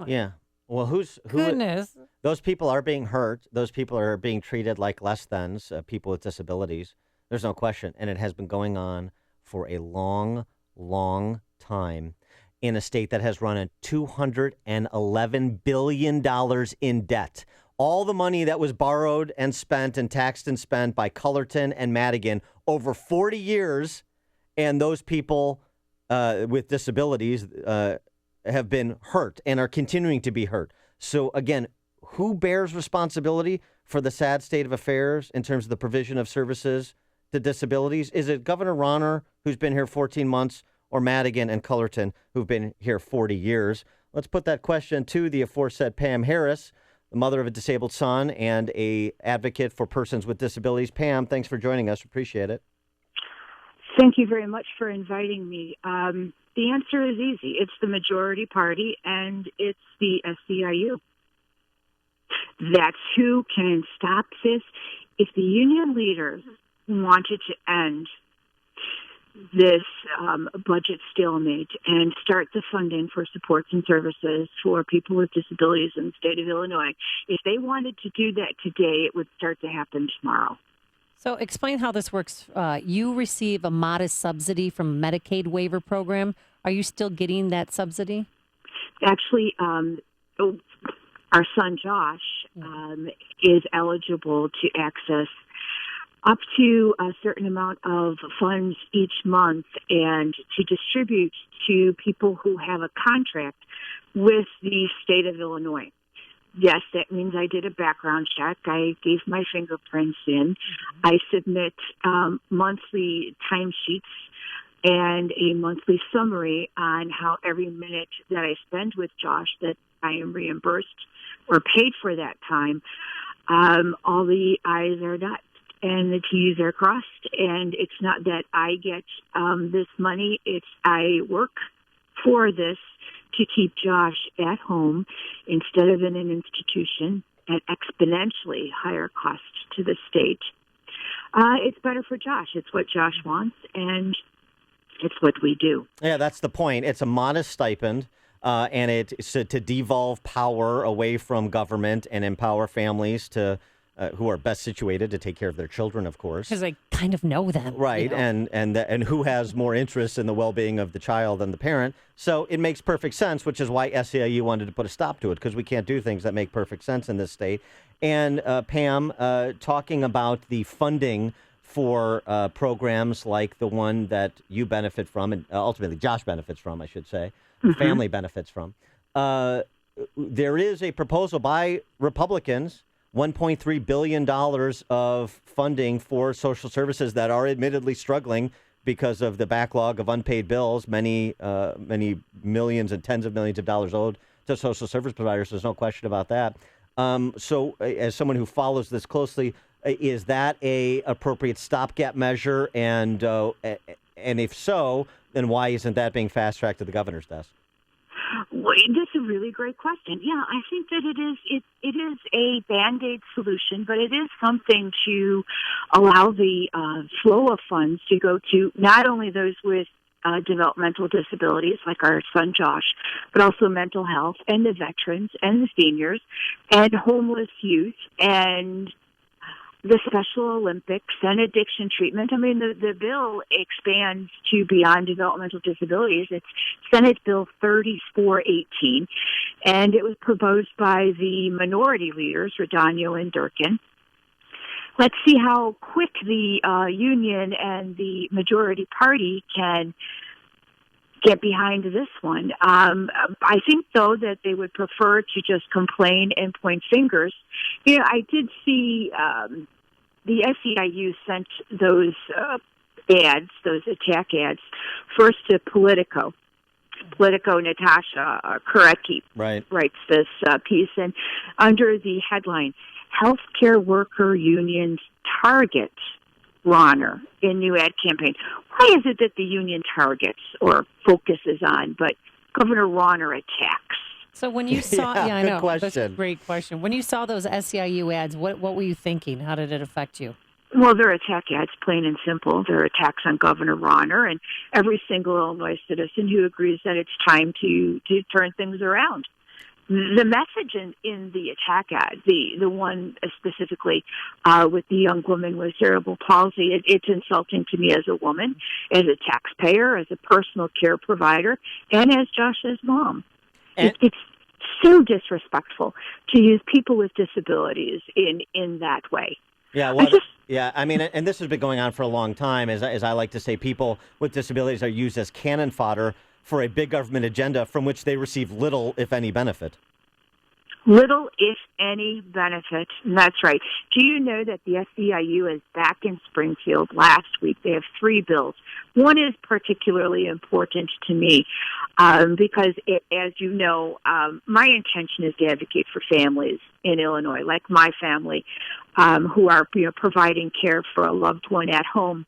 Yeah. Well, who? Goodness. Those people are being hurt. Those people are being treated like less thans, people with disabilities. There's no question. And it has been going on for a long, long time in a state that has run a $211 billion in debt. All the money that was borrowed and spent and taxed and spent by Cullerton and Madigan over 40 years. And those people with disabilities have been hurt and are continuing to be hurt. So, again, who bears responsibility for the sad state of affairs in terms of the provision of services to disabilities? Is it Governor Rauner, who's been here 14 months, or Madigan and Cullerton, who've been here 40 years? Let's put that question to the aforesaid Pam Harris, the mother of a disabled son and a advocate for persons with disabilities. Pam, thanks for joining us. Appreciate it. Thank you very much for inviting me. The answer is easy. It's the majority party, and it's the SEIU. That's who can stop this. If the union leaders wanted to end this budget stalemate and start the funding for supports and services for people with disabilities in the state of Illinois, if they wanted to do that today, it would start to happen tomorrow. So explain how this works. You receive a modest subsidy from a Medicaid waiver program. Are you still getting that subsidy? Actually, our son Josh is eligible to access up to a certain amount of funds each month and to distribute to people who have a contract with the state of Illinois. Yes, that means I did a background check. I gave my fingerprints in. I submit monthly timesheets and a monthly summary on how every minute that I spend with Josh that I am reimbursed or paid for that time. All the I's are dotted and the T's are crossed. And it's not that I get this money. It's I work for this to keep Josh at home instead of in an institution at exponentially higher cost to the state. It's better for Josh. It's what Josh wants, and it's what we do. Yeah, that's the point. It's a modest stipend, and it's to devolve power away from government and empower families to who are best situated to take care of their children, of course. Because I kind of know them. Right, you know? and who has more interest in the well-being of the child than the parent. So it makes perfect sense, which is why SEIU wanted to put a stop to it, because we can't do things that make perfect sense in this state. And Pam, talking about the funding for programs like the one that you benefit from, and ultimately Josh benefits from, I should say, family benefits from. There is a proposal by Republicans, $1.3 billion of funding for social services that are admittedly struggling because of the backlog of unpaid bills, many millions and tens of millions of dollars owed to social service providers. There's no question about that. So as someone who follows this closely, is that a appropriate stopgap measure? And if so, then why isn't that being fast-tracked to the governor's desk? Well, that's a really great question. Yeah, I think that it is a Band-Aid solution, but it is something to allow the flow of funds to go to not only those with developmental disabilities, like our son Josh, but also mental health and the veterans and the seniors and homeless youth and the Special Olympics and addiction treatment. I mean, the bill expands to beyond developmental disabilities. It's Senate Bill 3418, and it was proposed by the minority leaders, Radano and Durkin. Let's see how quick the union and the majority party can get behind this one. I think, though, that they would prefer to just complain and point fingers. You know, I did see the SEIU sent those ads, those attack ads, first to Politico. Politico, Natasha Kurecki writes this piece, and under the headline, Healthcare Worker Unions Target Rauner in new ad campaign. Why is it that the union targets or focuses on, but Governor Rauner attacks? So when you saw, I know, question. That's a great question. When you saw those SEIU ads, what were you thinking? How did it affect you? Well, they're attack ads, plain and simple. They're attacks on Governor Rauner and every single Illinois citizen who agrees that it's time to turn things around. The message in the attack ad, the one specifically with the young woman with cerebral palsy, it's insulting to me as a woman, as a taxpayer, as a personal care provider, and as Josh's mom. It's so disrespectful to use people with disabilities in that way. Yeah, well, I mean, and this has been going on for a long time. As I like to say, people with disabilities are used as cannon fodder for a big government agenda from which they receive little, if any, benefit. Little, if any, benefit. That's right. Do you know that the SEIU is back in Springfield last week? They have 3 bills. One is particularly important to me because, as you know, my intention is to advocate for families in Illinois, like my family, who are providing care for a loved one at home.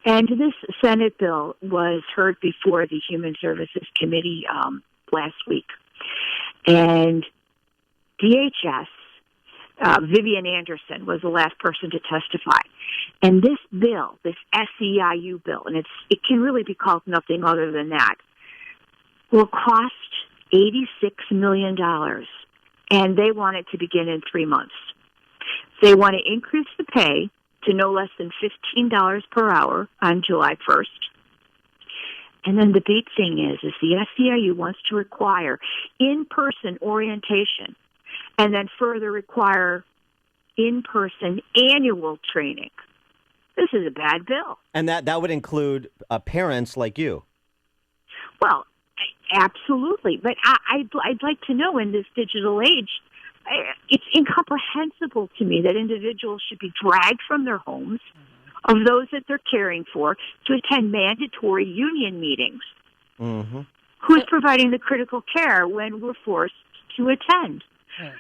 And this Senate bill was heard before the Human Services Committee last week. And DHS, Vivian Anderson was the last person to testify. And this bill, this SEIU bill, and it can really be called nothing other than that, will cost $86 million. And they want it to begin in 3 months. They want to increase the pay to no less than $15 per hour on July 1st. And then the big thing is the SEIU wants to require in-person orientation and then further require in-person annual training. This is a bad bill. And that would include parents like you. Well, absolutely. But I'd like to know, in this digital age, it's incomprehensible to me that individuals should be dragged from their homes of those that they're caring for to attend mandatory union meetings. Mm-hmm. Who's providing the critical care when we're forced to attend? Right.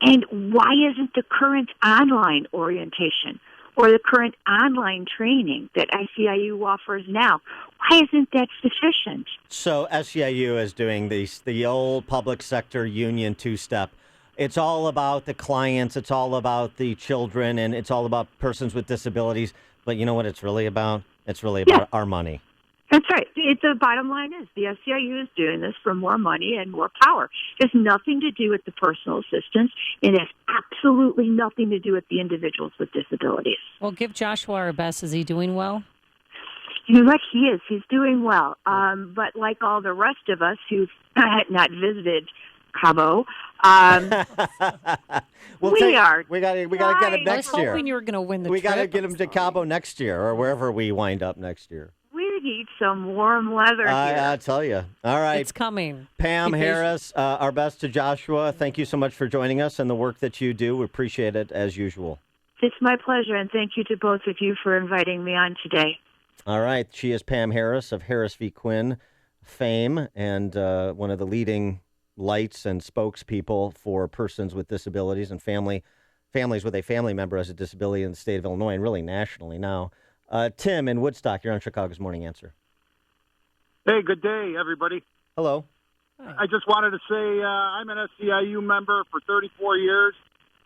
And why isn't the current online orientation or the current online training that SEIU offers now, why isn't that sufficient? So SEIU is doing the old public sector union two-step. It's all about the clients, it's all about the children, and it's all about persons with disabilities. But you know what it's really about? It's really about our money. That's right. The bottom line is the SEIU is doing this for more money and more power. It has nothing to do with the personal assistance. It has absolutely nothing to do with the individuals with disabilities. Well, give Joshua our best. Is he doing well? You know what? He is. He's doing well. But like all the rest of us who've not visited Cabo, we got to get him next year. I was hoping you were going to win the We trip. got to get him to Cabo next year, or wherever we wind up next year. We need some warm weather here. I tell you. All right. It's coming. Pam Harris, our best to Joshua. Thank you so much for joining us and the work that you do. We appreciate it as usual. It's my pleasure, and thank you to both of you for inviting me on today. All right. She is Pam Harris of Harris v. Quinn fame and one of the leading lights and spokespeople for persons with disabilities and families with a family member as a disability in the state of Illinois and really nationally now. Tim in Woodstock, you're on Chicago's Morning Answer. Hey, good day, everybody. Hello. I just wanted to say I'm an SEIU member for 34 years,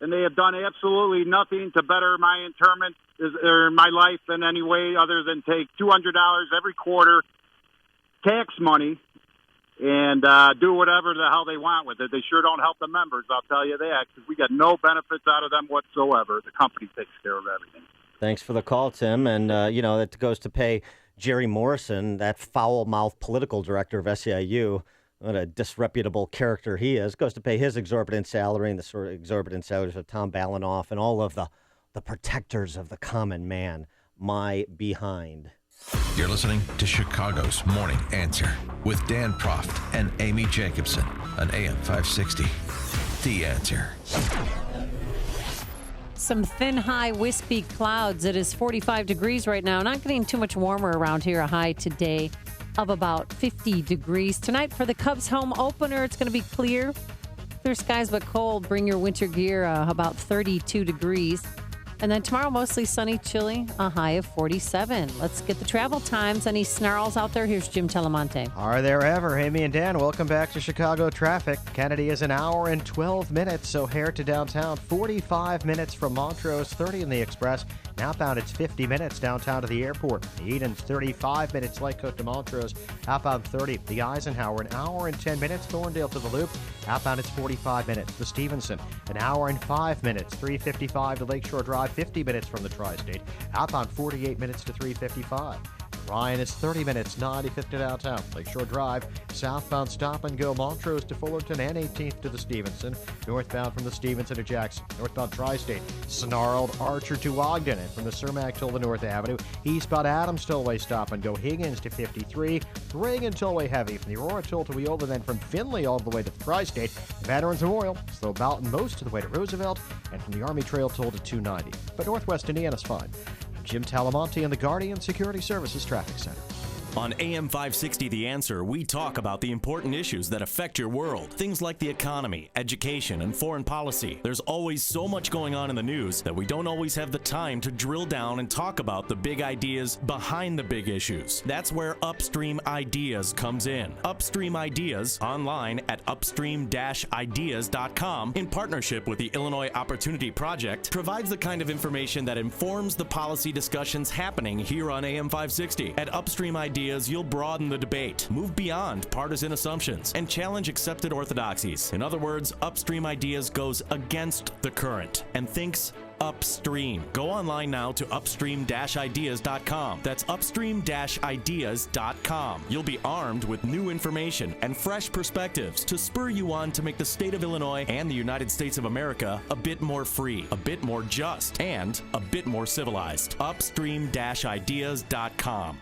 and they have done absolutely nothing to better my interment or my life in any way other than take $200 every quarter tax money and do whatever the hell they want with it. They sure don't help the members, I'll tell you that, because we got no benefits out of them whatsoever. The company takes care of everything. Thanks for the call, Tim. And, that goes to pay Jerry Morrison, that foul-mouthed political director of SEIU. What a disreputable character he is. Goes to pay his exorbitant salary and the sort of exorbitant salaries of Tom Balanoff and all of the protectors of the common man. My behind. You're listening to Chicago's Morning Answer with Dan Proft and Amy Jacobson on AM 560. The Answer. Some thin, high, wispy clouds. It is 45 degrees right now. Not getting too much warmer around here. A high today of about 50 degrees. Tonight for the Cubs home opener, it's going to be clear. Clear skies but cold. Bring your winter gear. About 32 degrees. And then tomorrow, mostly sunny, chilly, a high of 47. Let's get the travel times. Any snarls out there? Here's Jim Telemonte. Are there ever? Amy and Dan, welcome back to Chicago traffic. Kennedy is an hour and 12 minutes, so O'Hare to downtown, 45 minutes from Montrose, 30 in the Express. Outbound, it's 50 minutes downtown to the airport. Eden's 35 minutes, Lightcoat to Montrose. Outbound 30. The Eisenhower, an hour and 10 minutes. Thorndale to the Loop. Outbound, it's 45 minutes. The Stevenson, an hour and 5 minutes. 355 to Lakeshore Drive, 50 minutes from the Tri-State. Outbound, 48 minutes to 355. Ryan is 30 minutes, 95th to downtown. Lakeshore Drive, southbound stop and go Montrose to Fullerton and 18th to the Stevenson. Northbound from the Stevenson to Jackson. Northbound Tri-State, snarled Archer to Ogden. And from the Cermak Tollway North Avenue, eastbound Adams Tollway stop and go Higgins to 53. Reagan Tollway heavy from the Aurora Toll to Wheeler, then from Findlay all the way to the Tri-State. Veterans Memorial, slow Boughton most of the way to Roosevelt, and from the Army Trail Toll to 290. But Northwest Indiana's fine. Jim Talamonte in the Guardian Security Services Traffic Center. On AM 560 The Answer, we talk about the important issues that affect your world. Things like the economy, education, and foreign policy. There's always so much going on in the news that we don't always have the time to drill down and talk about the big ideas behind the big issues. That's where Upstream Ideas comes in. Upstream Ideas, online at upstream-ideas.com, in partnership with the Illinois Opportunity Project, provides the kind of information that informs the policy discussions happening here on AM 560. At Upstream Ideas, you'll broaden the debate, move beyond partisan assumptions, and challenge accepted orthodoxies. In other words, Upstream Ideas goes against the current and thinks upstream. Go online now to upstream-ideas.com. That's upstream-ideas.com. You'll be armed with new information and fresh perspectives to spur you on to make the state of Illinois and the United States of America a bit more free, a bit more just, and a bit more civilized. Upstream-ideas.com.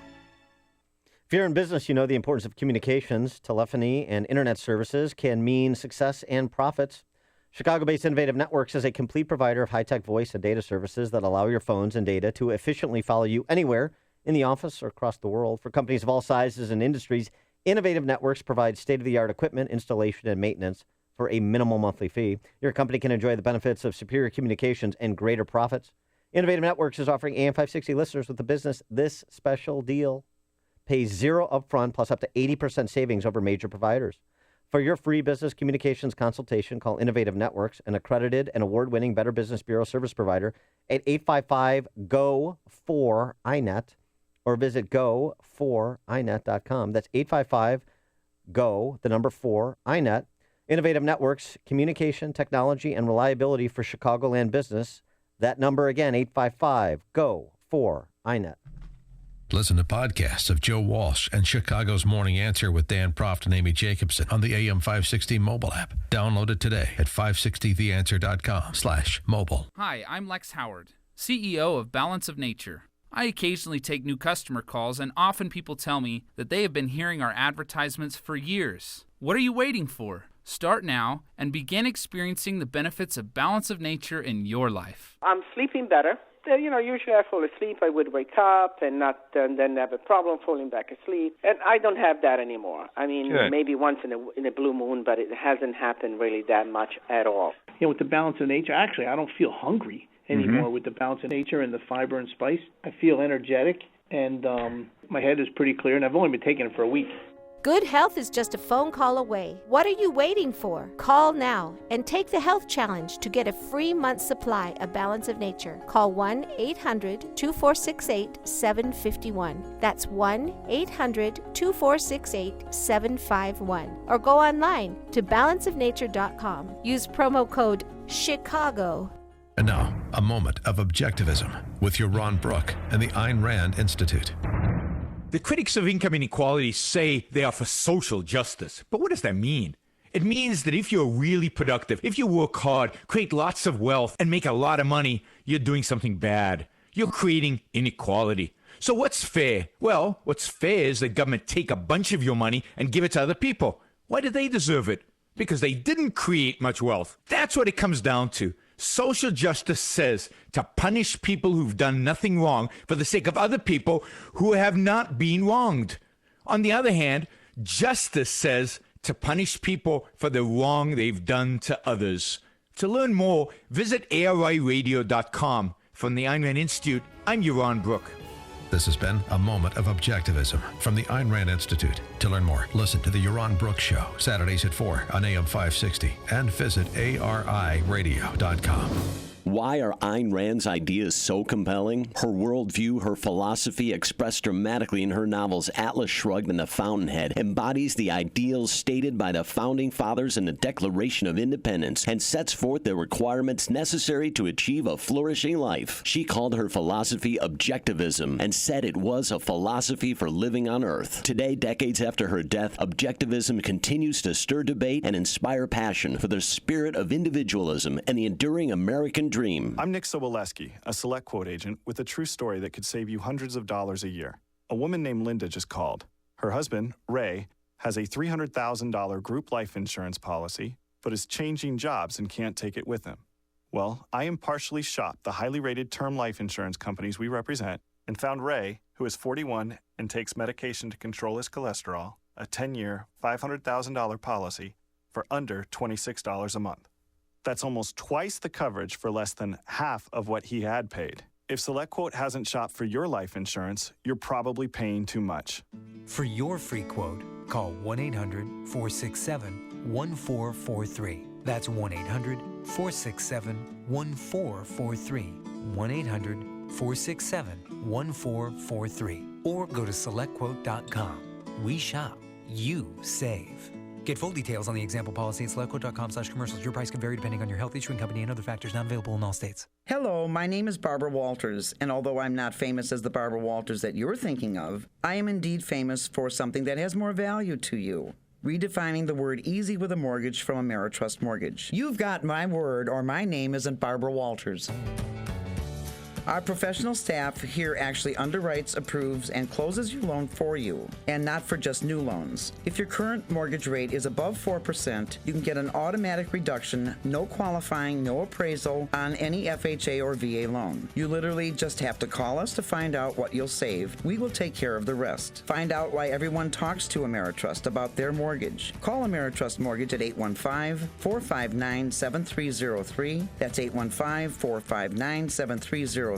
If you're in business, you know the importance of communications, telephony, and internet services can mean success and profits. Chicago-based Innovative Networks is a complete provider of high-tech voice and data services that allow your phones and data to efficiently follow you anywhere in the office or across the world. For companies of all sizes and industries, Innovative Networks provides state-of-the-art equipment, installation, and maintenance for a minimal monthly fee. Your company can enjoy the benefits of superior communications and greater profits. Innovative Networks is offering AM 560 listeners with the business this special deal. Pay zero upfront plus up to 80% savings over major providers. For your free business communications consultation, call Innovative Networks, an accredited and award-winning Better Business Bureau service provider, at 855-GO-4-INET or visit go4inet.com. That's 855-GO, the number 4-INET. Innovative Networks, communication, technology, and reliability for Chicagoland business. That number again, 855-GO-4-INET. Listen to podcasts of Joe Walsh and Chicago's Morning Answer with Dan Proft and Amy Jacobson on the AM 560 mobile app. Download it today at 560theanswer.com/mobile. Hi, I'm Lex Howard, CEO of Balance of Nature. I occasionally take new customer calls, and often people tell me that they have been hearing our advertisements for years. What are you waiting for? Start now and begin experiencing the benefits of Balance of Nature in your life. I'm sleeping better. Usually I fall asleep, I would wake up and then have a problem falling back asleep. And I don't have that anymore. I mean, Good. Maybe once in a blue moon, but it hasn't happened really that much at all. With the Balance of Nature, actually, I don't feel hungry anymore with the Balance of Nature and the fiber and spice. I feel energetic, and my head is pretty clear, and I've only been taking it for a week. Good health is just a phone call away. What are you waiting for? Call now and take the health challenge to get a free month's supply of Balance of Nature. Call 1-800-2468-751. That's 1-800-2468-751. Or go online to balanceofnature.com. Use promo code CHICAGO. And now, a moment of objectivism with your Ron Brook and the Ayn Rand Institute. The critics of income inequality say they are for social justice. But what does that mean? It means that if you're really productive, if you work hard, create lots of wealth, and make a lot of money, you're doing something bad. You're creating inequality. So what's fair? Well, what's fair is that government take a bunch of your money and give it to other people. Why do they deserve it? Because they didn't create much wealth. That's what it comes down to. Social justice says to punish people who've done nothing wrong for the sake of other people who have not been wronged. On the other hand, justice says to punish people for the wrong they've done to others. To learn more, visit ARIradio.com. From the Ayn Rand Institute, I'm Ron Brook. This has been a moment of objectivism from the Ayn Rand Institute. To learn more, listen to the Yaron Brooks Show, Saturdays at 4 on AM 560, and visit ARIradio.com. Why are Ayn Rand's ideas so compelling? Her worldview, her philosophy, expressed dramatically in her novels Atlas Shrugged and The Fountainhead, embodies the ideals stated by the Founding Fathers in the Declaration of Independence and sets forth the requirements necessary to achieve a flourishing life. She called her philosophy objectivism and said it was a philosophy for living on Earth. Today, decades after her death, objectivism continues to stir debate and inspire passion for the spirit of individualism and the enduring American dream. I'm Nick Soboleski, a Select Quote agent with a true story that could save you hundreds of dollars a year. A woman named Linda just called. Her husband, Ray, has a $300,000 group life insurance policy, but is changing jobs and can't take it with him. Well, I impartially shopped the highly rated term life insurance companies we represent and found Ray who is 41 and takes medication to control his cholesterol, a 10-year, $500,000 policy for under $26 a month. That's almost twice the coverage for less than half of what he had paid. If SelectQuote hasn't shopped for your life insurance, you're probably paying too much. For your free quote, call 1-800-467-1443. That's 1-800-467-1443. 1-800-467-1443. Or go to SelectQuote.com. We shop. You save. Get full details on the example policy at SelectQuote.com/commercials. Your price can vary depending on your health, issuing company, and other factors not available in all states. Hello, my name is Barbara Walters, and although I'm not famous as the Barbara Walters that you're thinking of, I am indeed famous for something that has more value to you. Redefining the word easy with a mortgage from Ameritrust Mortgage. You've got my word, or my name isn't Barbara Walters. Our professional staff here actually underwrites, approves, and closes your loan for you, and not for just new loans. If your current mortgage rate is above 4%, you can get an automatic reduction, no qualifying, no appraisal on any FHA or VA loan. You literally just have to call us to find out what you'll save. We will take care of the rest. Find out why everyone talks to Ameritrust about their mortgage. Call Ameritrust Mortgage at 815-459-7303. That's 815-459-7303.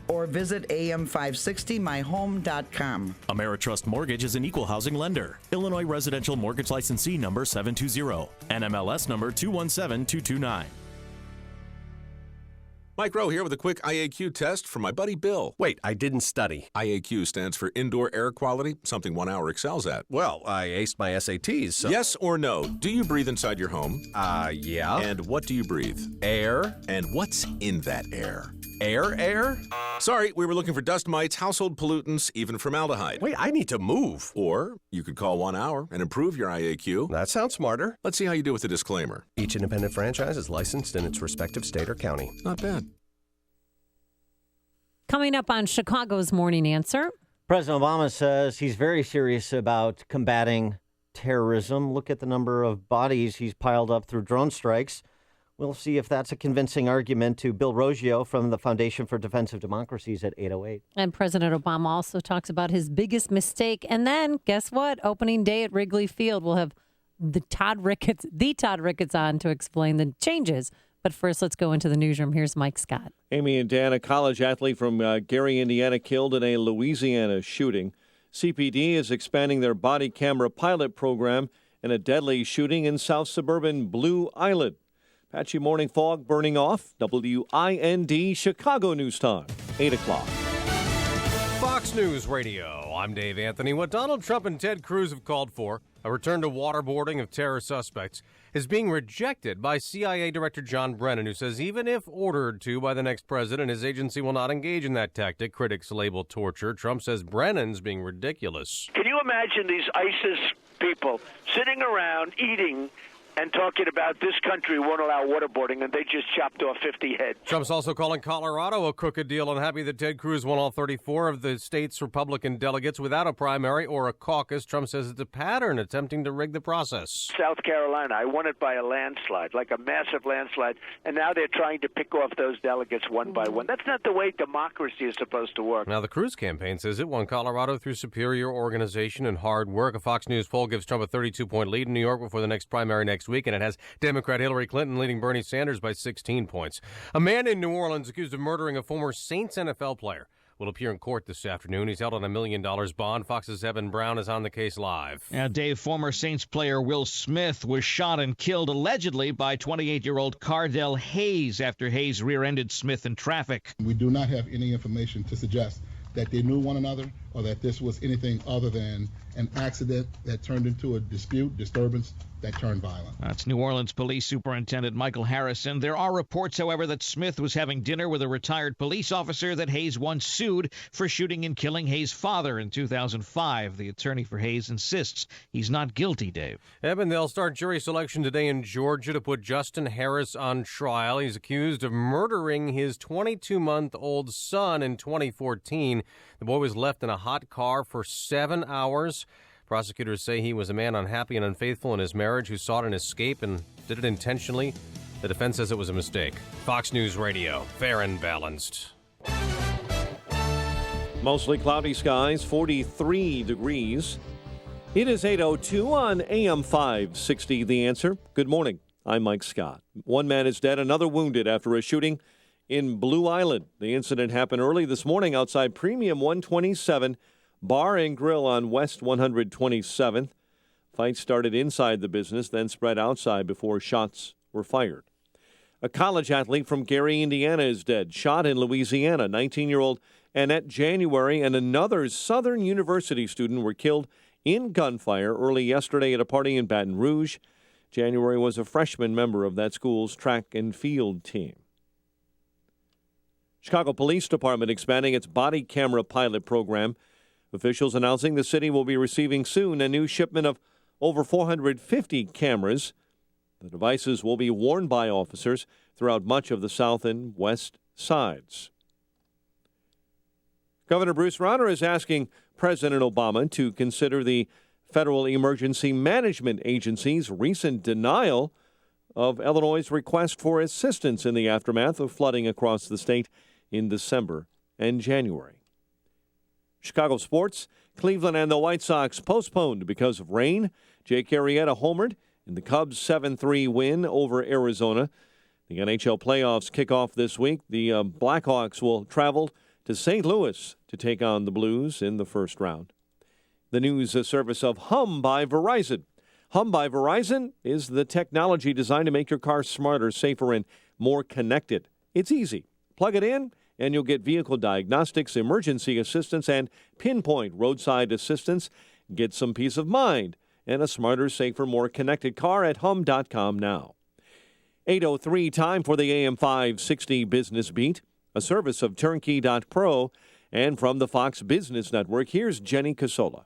Or visit am560myhome.com. Ameritrust Mortgage is an equal housing lender. Illinois Residential Mortgage Licensee number 720. NMLS number 217229. Mike Rowe here with a quick IAQ test from my buddy Bill. Wait, I didn't study. IAQ stands for Indoor Air Quality, something 1 hour excels at. Well, I aced my SATs, so... Yes or no? Do you breathe inside your home? Yeah. And what do you breathe? Air. And what's in that air? Air? Sorry, we were looking for dust mites, household pollutants, even formaldehyde. Wait, I need to move. Or you could call 1 hour and improve your IAQ. That sounds smarter. Let's see how you do with the disclaimer. Each independent franchise is licensed in its respective state or county. Not bad. Coming up on Chicago's Morning Answer. President Obama says he's very serious about combating terrorism. Look at the number of bodies he's piled up through drone strikes. We'll see if that's a convincing argument to Bill Roggio from the Foundation for Defensive Democracies at 8:08. And President Obama also talks about his biggest mistake. And then, guess what? Opening day at Wrigley Field, we'll have the Todd Ricketts on to explain the changes. But first, let's go into the newsroom. Here's Mike Scott. Amy and Dan, a college athlete from Gary, Indiana, killed in a Louisiana shooting. CPD is expanding their body camera pilot program in a deadly shooting in south suburban Blue Island. Patchy morning fog burning off. WIND Chicago News Time, 8 o'clock. Fox News Radio. I'm Dave Anthony. What Donald Trump and Ted Cruz have called for, a return to waterboarding of terror suspects, is being rejected by CIA Director John Brennan, who says even if ordered to by the next president, his agency will not engage in that tactic. Critics label torture. Trump says Brennan's being ridiculous. Can you imagine these ISIS people sitting around eating and talking about this country won't allow waterboarding, and they just chopped off 50 heads. Trump's also calling Colorado a crooked deal, unhappy that Ted Cruz won all 34 of the state's Republican delegates without a primary or a caucus. Trump says it's a pattern attempting to rig the process. South Carolina, I won it by a landslide, like a massive landslide, and now they're trying to pick off those delegates one by one. That's not the way democracy is supposed to work. Now, the Cruz campaign says it won Colorado through superior organization and hard work. A Fox News poll gives Trump a 32-point lead in New York before the next primary next week, and it has Democrat Hillary Clinton leading Bernie Sanders by 16 points. A man in New Orleans accused of murdering a former Saints NFL player will appear in court this afternoon. He's held on $1 million bond. Fox's Evan Brown is on the case live. Now, Dave, former Saints player Will Smith was shot and killed allegedly by 28-year-old Cardell Hayes after Hayes rear-ended Smith in traffic. We do not have any information to suggest that they knew one another or that this was anything other than an accident that turned into a disturbance that turned violent. That's New Orleans Police Superintendent Michael Harrison. There are reports, however, that Smith was having dinner with a retired police officer that Hayes once sued for shooting and killing Hayes' father in 2005. The attorney for Hayes insists he's not guilty, Dave. Eben, they'll start jury selection today in Georgia to put Justin Harris on trial. He's accused of murdering his 22-month-old son in 2014. The boy was left in a hot car for 7 hours. Prosecutors say he was a man unhappy and unfaithful in his marriage who sought an escape and did it intentionally. The defense says it was a mistake. Fox News Radio, fair and balanced. Mostly cloudy skies, 43 degrees. It is 8:02 on AM 560, The Answer. Good morning. I'm Mike Scott. One man is dead, another wounded after a shooting in Blue Island. The incident happened early this morning outside Premium 127 Bar and Grill on West 127th. Fight started inside the business, then spread outside before shots were fired. A college athlete from Gary, Indiana is dead, shot in Louisiana. 19-year-old Annette January and another Southern University student were killed in gunfire early yesterday at a party in Baton Rouge. January was a freshman member of that school's track and field team. Chicago Police Department expanding its body camera pilot program. Officials announcing the city will be receiving soon a new shipment of over 450 cameras. The devices will be worn by officers throughout much of the south and west sides. Governor Bruce Rauner is asking President Obama to consider the Federal Emergency Management Agency's recent denial of Illinois' request for assistance in the aftermath of flooding across the state in December and January. Chicago sports, Cleveland and the White Sox postponed because of rain. Jake Arrieta homered in the Cubs' 7-3 win over Arizona. The NHL playoffs kick off this week. The Blackhawks will travel to St. Louis to take on the Blues in the first round. The news service of Hum by Verizon. Hum by Verizon is the technology designed to make your car smarter, safer, and more connected. It's easy. Plug it in, and you'll get vehicle diagnostics, emergency assistance, and pinpoint roadside assistance. Get some peace of mind and a smarter, safer, more connected car at hum.com now. 8:03, time for the AM 560 Business Beat, a service of Turnkey.pro, and from the Fox Business Network, here's Jenny Casola.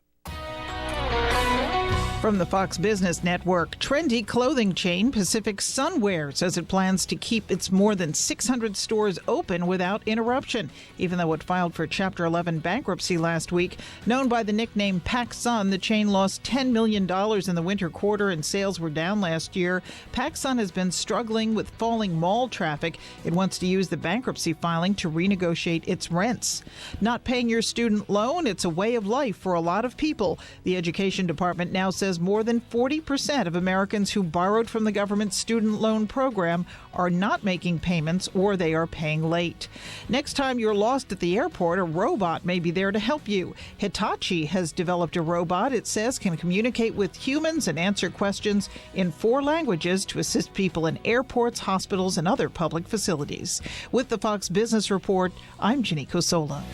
From the Fox Business Network, trendy clothing chain Pacific Sunwear says it plans to keep its more than 600 stores open without interruption, even though it filed for Chapter 11 bankruptcy last week. Known by the nickname PacSun, the chain lost $10 million in the winter quarter and sales were down last year. PacSun has been struggling with falling mall traffic. It wants to use the bankruptcy filing to renegotiate its rents. Not paying your student loan, it's a way of life for a lot of people. The Education Department now says more than 40% of Americans who borrowed from the government's student loan program are not making payments or they are paying late. Next time you're lost at the airport, a robot may be there to help you. Hitachi has developed a robot it says can communicate with humans and answer questions in 4 languages to assist people in airports, hospitals, and other public facilities. With the Fox Business Report, I'm Jenny Cosola.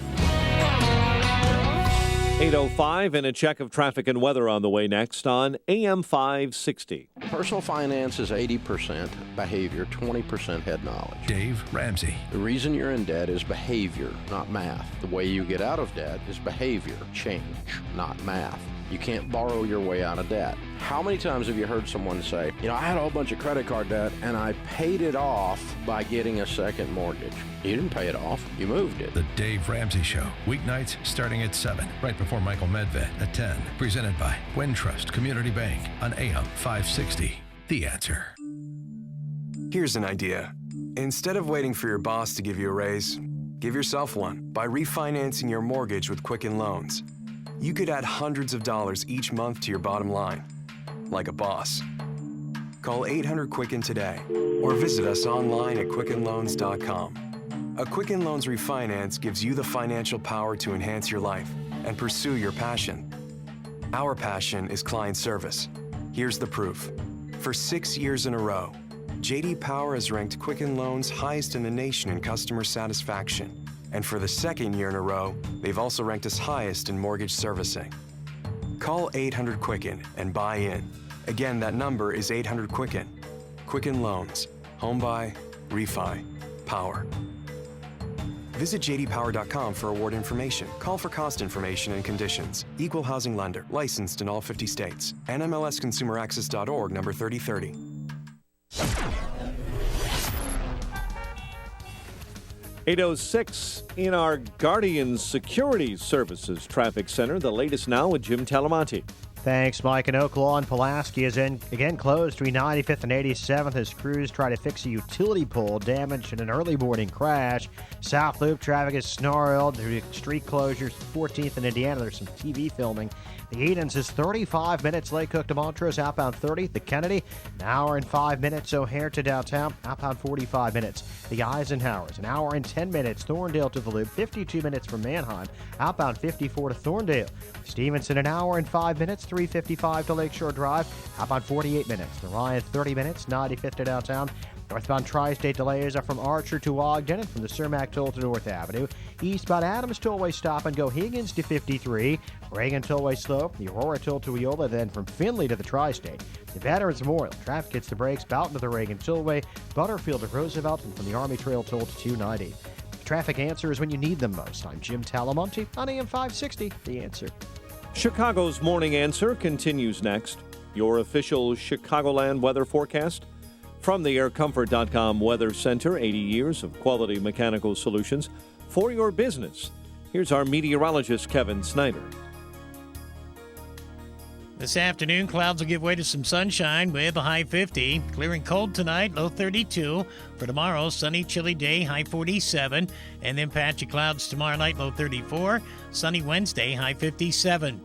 8:05 and a check of traffic and weather on the way next on AM 560. Personal finance is 80% behavior, 20% head knowledge. Dave Ramsey. The reason you're in debt is behavior, not math. The way you get out of debt is behavior, change, not math. You can't borrow your way out of debt. How many times have you heard someone say, I had a whole bunch of credit card debt and I paid it off by getting a second mortgage? You didn't pay it off. You moved it. The Dave Ramsey Show, weeknights starting at 7, right before Michael Medved at 10. Presented by Wintrust Community Bank on AM 560. The Answer. Here's an idea. Instead of waiting for your boss to give you a raise, give yourself one by refinancing your mortgage with Quicken Loans. You could add hundreds of dollars each month to your bottom line, like a boss. Call 800-QUICKEN today or visit us online at QuickenLoans.com. A Quicken Loans refinance gives you the financial power to enhance your life and pursue your passion. Our passion is client service. Here's the proof. For 6 years in a row, J.D. Power has ranked Quicken Loans highest in the nation in customer satisfaction. And for the 2nd year in a row, they've also ranked us highest in mortgage servicing. Call 800-QUICKEN and buy in. Again, that number is 800-QUICKEN. Quicken Loans. Home buy, refi, power. Visit jdpower.com for award information. Call for cost information and conditions. Equal housing lender. Licensed in all 50 states. NMLSconsumeraccess.org number 3030. 8:06 in our Guardian Security Services Traffic Center. The latest now with Jim Talamonte. Thanks, Mike. And Oak Lawn Pulaski is again closed between 95th and 87th as crews try to fix a utility pole damaged in an early morning crash. South Loop traffic is snarled due to street closures. 14th in Indiana, there's some TV filming. The Edens is 35 minutes. Lake Cook to Montrose, outbound 30. The Kennedy, an hour and 5 minutes. O'Hare to downtown, outbound 45 minutes. The Eisenhower's, an hour and 10 minutes. Thorndale to the Loop, 52 minutes from Manheim, outbound 54 to Thorndale. Stevenson, an hour and 5 minutes. 355 to Lakeshore Drive, outbound 48 minutes. The Ryan, 30 minutes. 95th to downtown. Northbound Tri-State delays are from Archer to Ogden and from the Cermak Toll to North Avenue. Eastbound Adams Tollway stop and go Higgins to 53. Reagan Tollway slow. The Aurora Toll to Eola, then from Findlay to the Tri-State. The Veterans Memorial. Traffic hits the brakes. Boughton to the Reagan Tollway. Butterfield to Roosevelt and from the Army Trail Toll to 290. The traffic answer is when you need them most. I'm Jim Talamonte on AM 560. The Answer. Chicago's Morning Answer continues next. Your official Chicagoland weather forecast from the aircomfort.com Weather Center. 80 years of quality mechanical solutions for your business. Here's our meteorologist, Kevin Snyder. This afternoon, clouds will give way to some sunshine with a high 50. Clearing cold tonight, low 32. For tomorrow, sunny, chilly day, high 47. And then patchy clouds tomorrow night, low 34. Sunny Wednesday, high 57.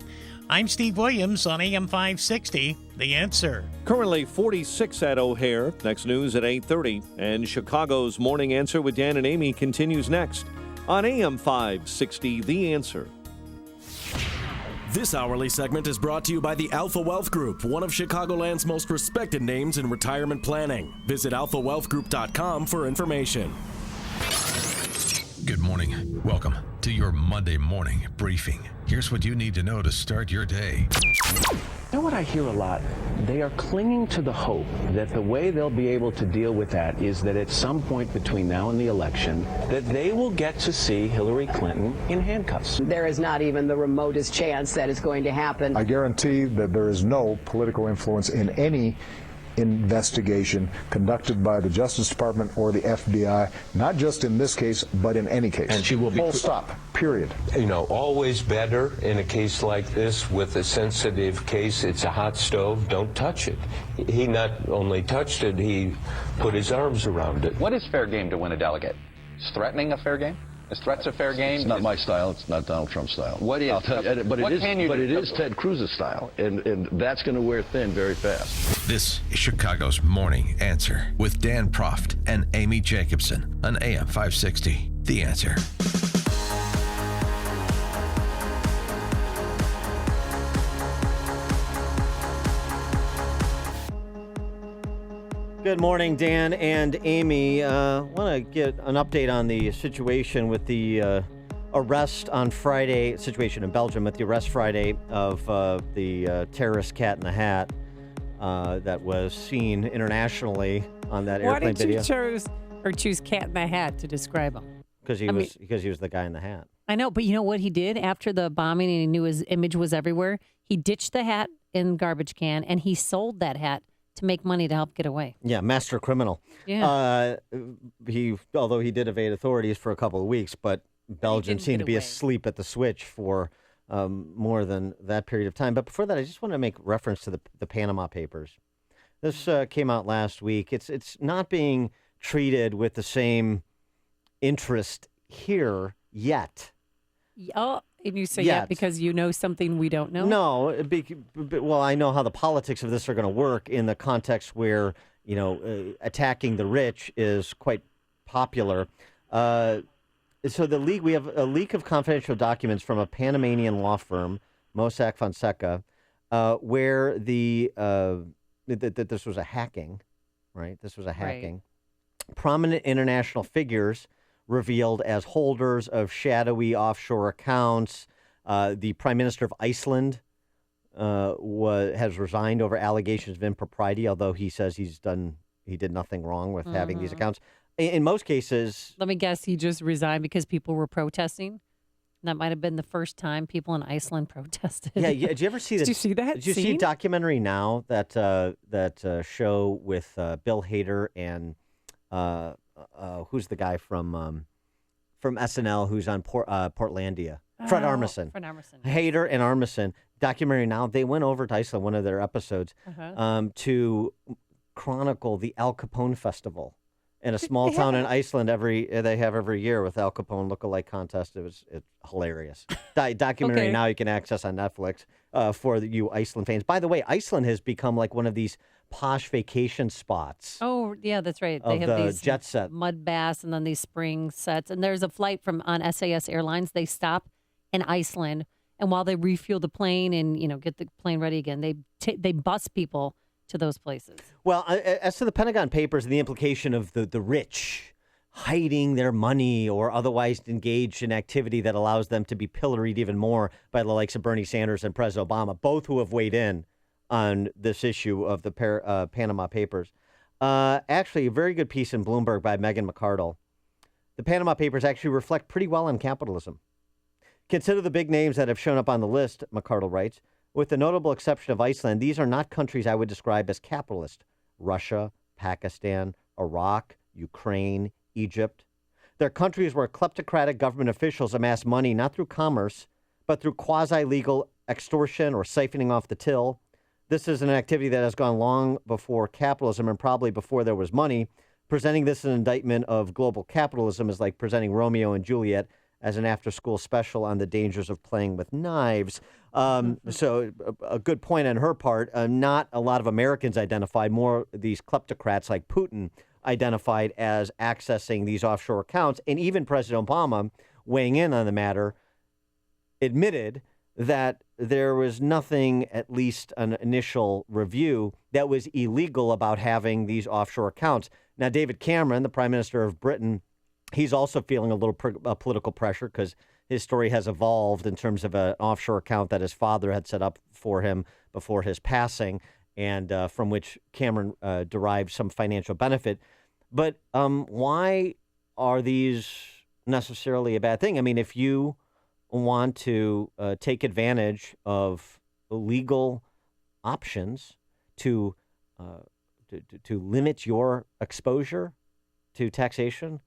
I'm Steve Williams on AM 560, The Answer. Currently 46 at O'Hare. Next news at 8:30. And Chicago's Morning Answer with Dan and Amy continues next on AM 560, The Answer. This hourly segment is brought to you by the Alpha Wealth Group, one of Chicagoland's most respected names in retirement planning. Visit alphawealthgroup.com for information. Good morning. Welcome to your Monday morning briefing. Here's what you need to know to start your day. You know what I hear a lot? They are clinging to the hope that the way they'll be able to deal with that is that at some point between now and the election, that they will get to see Hillary Clinton in handcuffs. There is not even the remotest chance that is going to happen. I guarantee that there is no political influence in any investigation conducted by the Justice Department or the FBI, not just in this case, but in any case. And she will be full stop, period. You know, always better in a case like this with a sensitive case. It's a hot stove. Don't touch it. He not only touched it, he put his arms around it. What is fair game to win a delegate? Is threatening a fair game? Is threats a fair game? It's not my style. It's not Donald Trump's style. What is? But it is Ted Cruz's style, and that's going to wear thin very fast. This is Chicago's Morning Answer with Dan Proft and Amy Jacobson on AM 560. The Answer. Good morning, Dan and Amy. Want to get an update on the situation with the arrest on Friday, situation in Belgium with the arrest Friday of the terrorist Cat in the Hat that was seen internationally on that airplane video. Why did you choose Cat in the Hat to describe him? Because he was the guy in the hat. I know, but you know what he did after the bombing and he knew his image was everywhere? He ditched the hat in the garbage can and he sold that hat to make money to help get away. Yeah, master criminal. Yeah. Although he did evade authorities for a couple of weeks, but Belgium seemed to be asleep at the switch for more than that period of time. But before that, I just want to make reference to the Panama Papers. This came out last week. It's not being treated with the same interest here yet. Oh, and you say that because you know something we don't know? No, well, I know how the politics of this are going to work in the context where, attacking the rich is quite popular. So we have a leak of confidential documents from a Panamanian law firm, Mossack Fonseca, where that this was a hacking, right? This was a hacking. Right. Prominent international figures revealed as holders of shadowy offshore accounts. The Prime Minister of Iceland has resigned over allegations of impropriety, although he says he did nothing wrong with having these accounts. In most cases... Let me guess, he just resigned because people were protesting? That might have been the first time people in Iceland protested. Yeah. Did you ever see that? Did you see that? Did you see a documentary now that show with Bill Hader and who's the guy from SNL who's on Portlandia? Fred Armisen. Fred Armisen. Hader and Armisen documentary. Now they went over to Iceland, one of their episodes, to chronicle the Al Capone Festival in a small town in Iceland. They have every year with Al Capone lookalike contest. It's hilarious. Documentary now you can access on Netflix for you Iceland fans. By the way, Iceland has become like one of these posh vacation spots. Oh, yeah, that's right. They have the these jet set mud baths and then these spring sets. And there's a flight on SAS Airlines. They stop in Iceland, and while they refuel the plane and get the plane ready again, they bus people to those places. Well, as to the Pentagon Papers and the implication of the rich hiding their money or otherwise engaged in activity that allows them to be pilloried even more by the likes of Bernie Sanders and President Obama, both who have weighed in on this issue of the Panama Papers. Actually, a very good piece in Bloomberg by Megan McArdle. The Panama Papers actually reflect pretty well on capitalism. Consider the big names that have shown up on the list, McArdle writes. With the notable exception of Iceland, these are not countries I would describe as capitalist. Russia, Pakistan, Iraq, Ukraine, Egypt. They're countries where kleptocratic government officials amass money not through commerce, but through quasi-legal extortion or siphoning off the till. This is an activity that has gone long before capitalism and probably before there was money. Presenting this as an indictment of global capitalism is like presenting Romeo and Juliet as an after-school special on the dangers of playing with knives. So a good point on her part. Not a lot of Americans identified, more these kleptocrats like Putin identified as accessing these offshore accounts. And even President Obama, weighing in on the matter, admitted that there was nothing, at least an initial review, that was illegal about having these offshore accounts. Now, David Cameron, the Prime Minister of Britain, he's also feeling a little political pressure because his story has evolved in terms of an offshore account that his father had set up for him before his passing, and from which Cameron derived some financial benefit. But why are these necessarily a bad thing? I mean, if you want to take advantage of legal options to limit your exposure to taxation,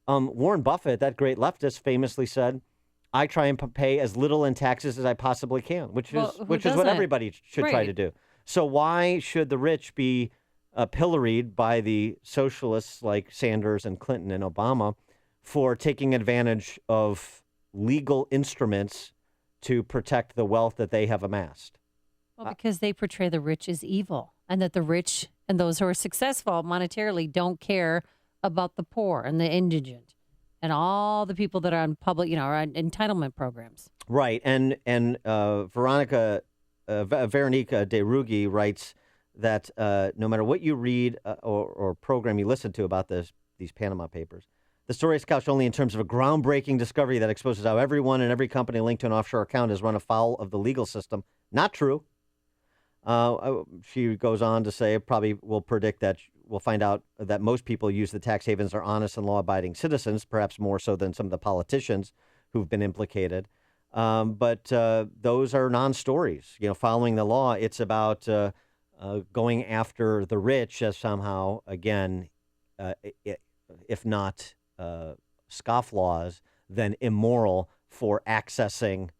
Warren Buffett, that great leftist, famously said, "I try and pay as little in taxes as I possibly can," which is what everybody should try to do. So why should the rich be pilloried by the socialists like Sanders and Clinton and Obama for taking advantage of legal instruments to protect the wealth that they have amassed? Well, because they portray the rich as evil, and that the rich and those who are successful monetarily don't care about the poor and the indigent and all the people that are on public, are on entitlement programs. Right. And Veronica de Rugi writes that no matter what you read or program you listen to about these Panama Papers, the story is couched only in terms of a groundbreaking discovery that exposes how everyone and every company linked to an offshore account has run afoul of the legal system. Not true. She goes on to say, probably will predict that we'll find out that most people use the tax havens are honest and law-abiding citizens, perhaps more so than some of the politicians who've been implicated. But those are non-stories. Following the law, it's about going after the rich as somehow, again, if not scofflaws, then immoral for accessing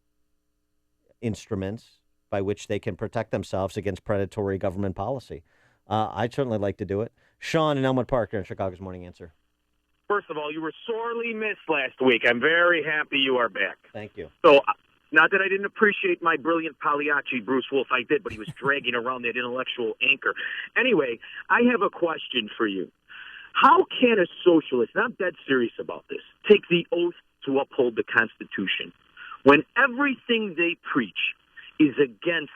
instruments by which they can protect themselves against predatory government policy. I'd certainly like to do it. Sean in Elmwood Park here in Chicago's Morning Answer. First of all, you were sorely missed last week. I'm very happy you are back. Thank you. So, not that I didn't appreciate my brilliant Pagliacci, Bruce Wolf, I did, but he was dragging around that intellectual anchor. Anyway, I have a question for you. How can a socialist, and I'm dead serious about this, take the oath to uphold the Constitution when everything they preach is against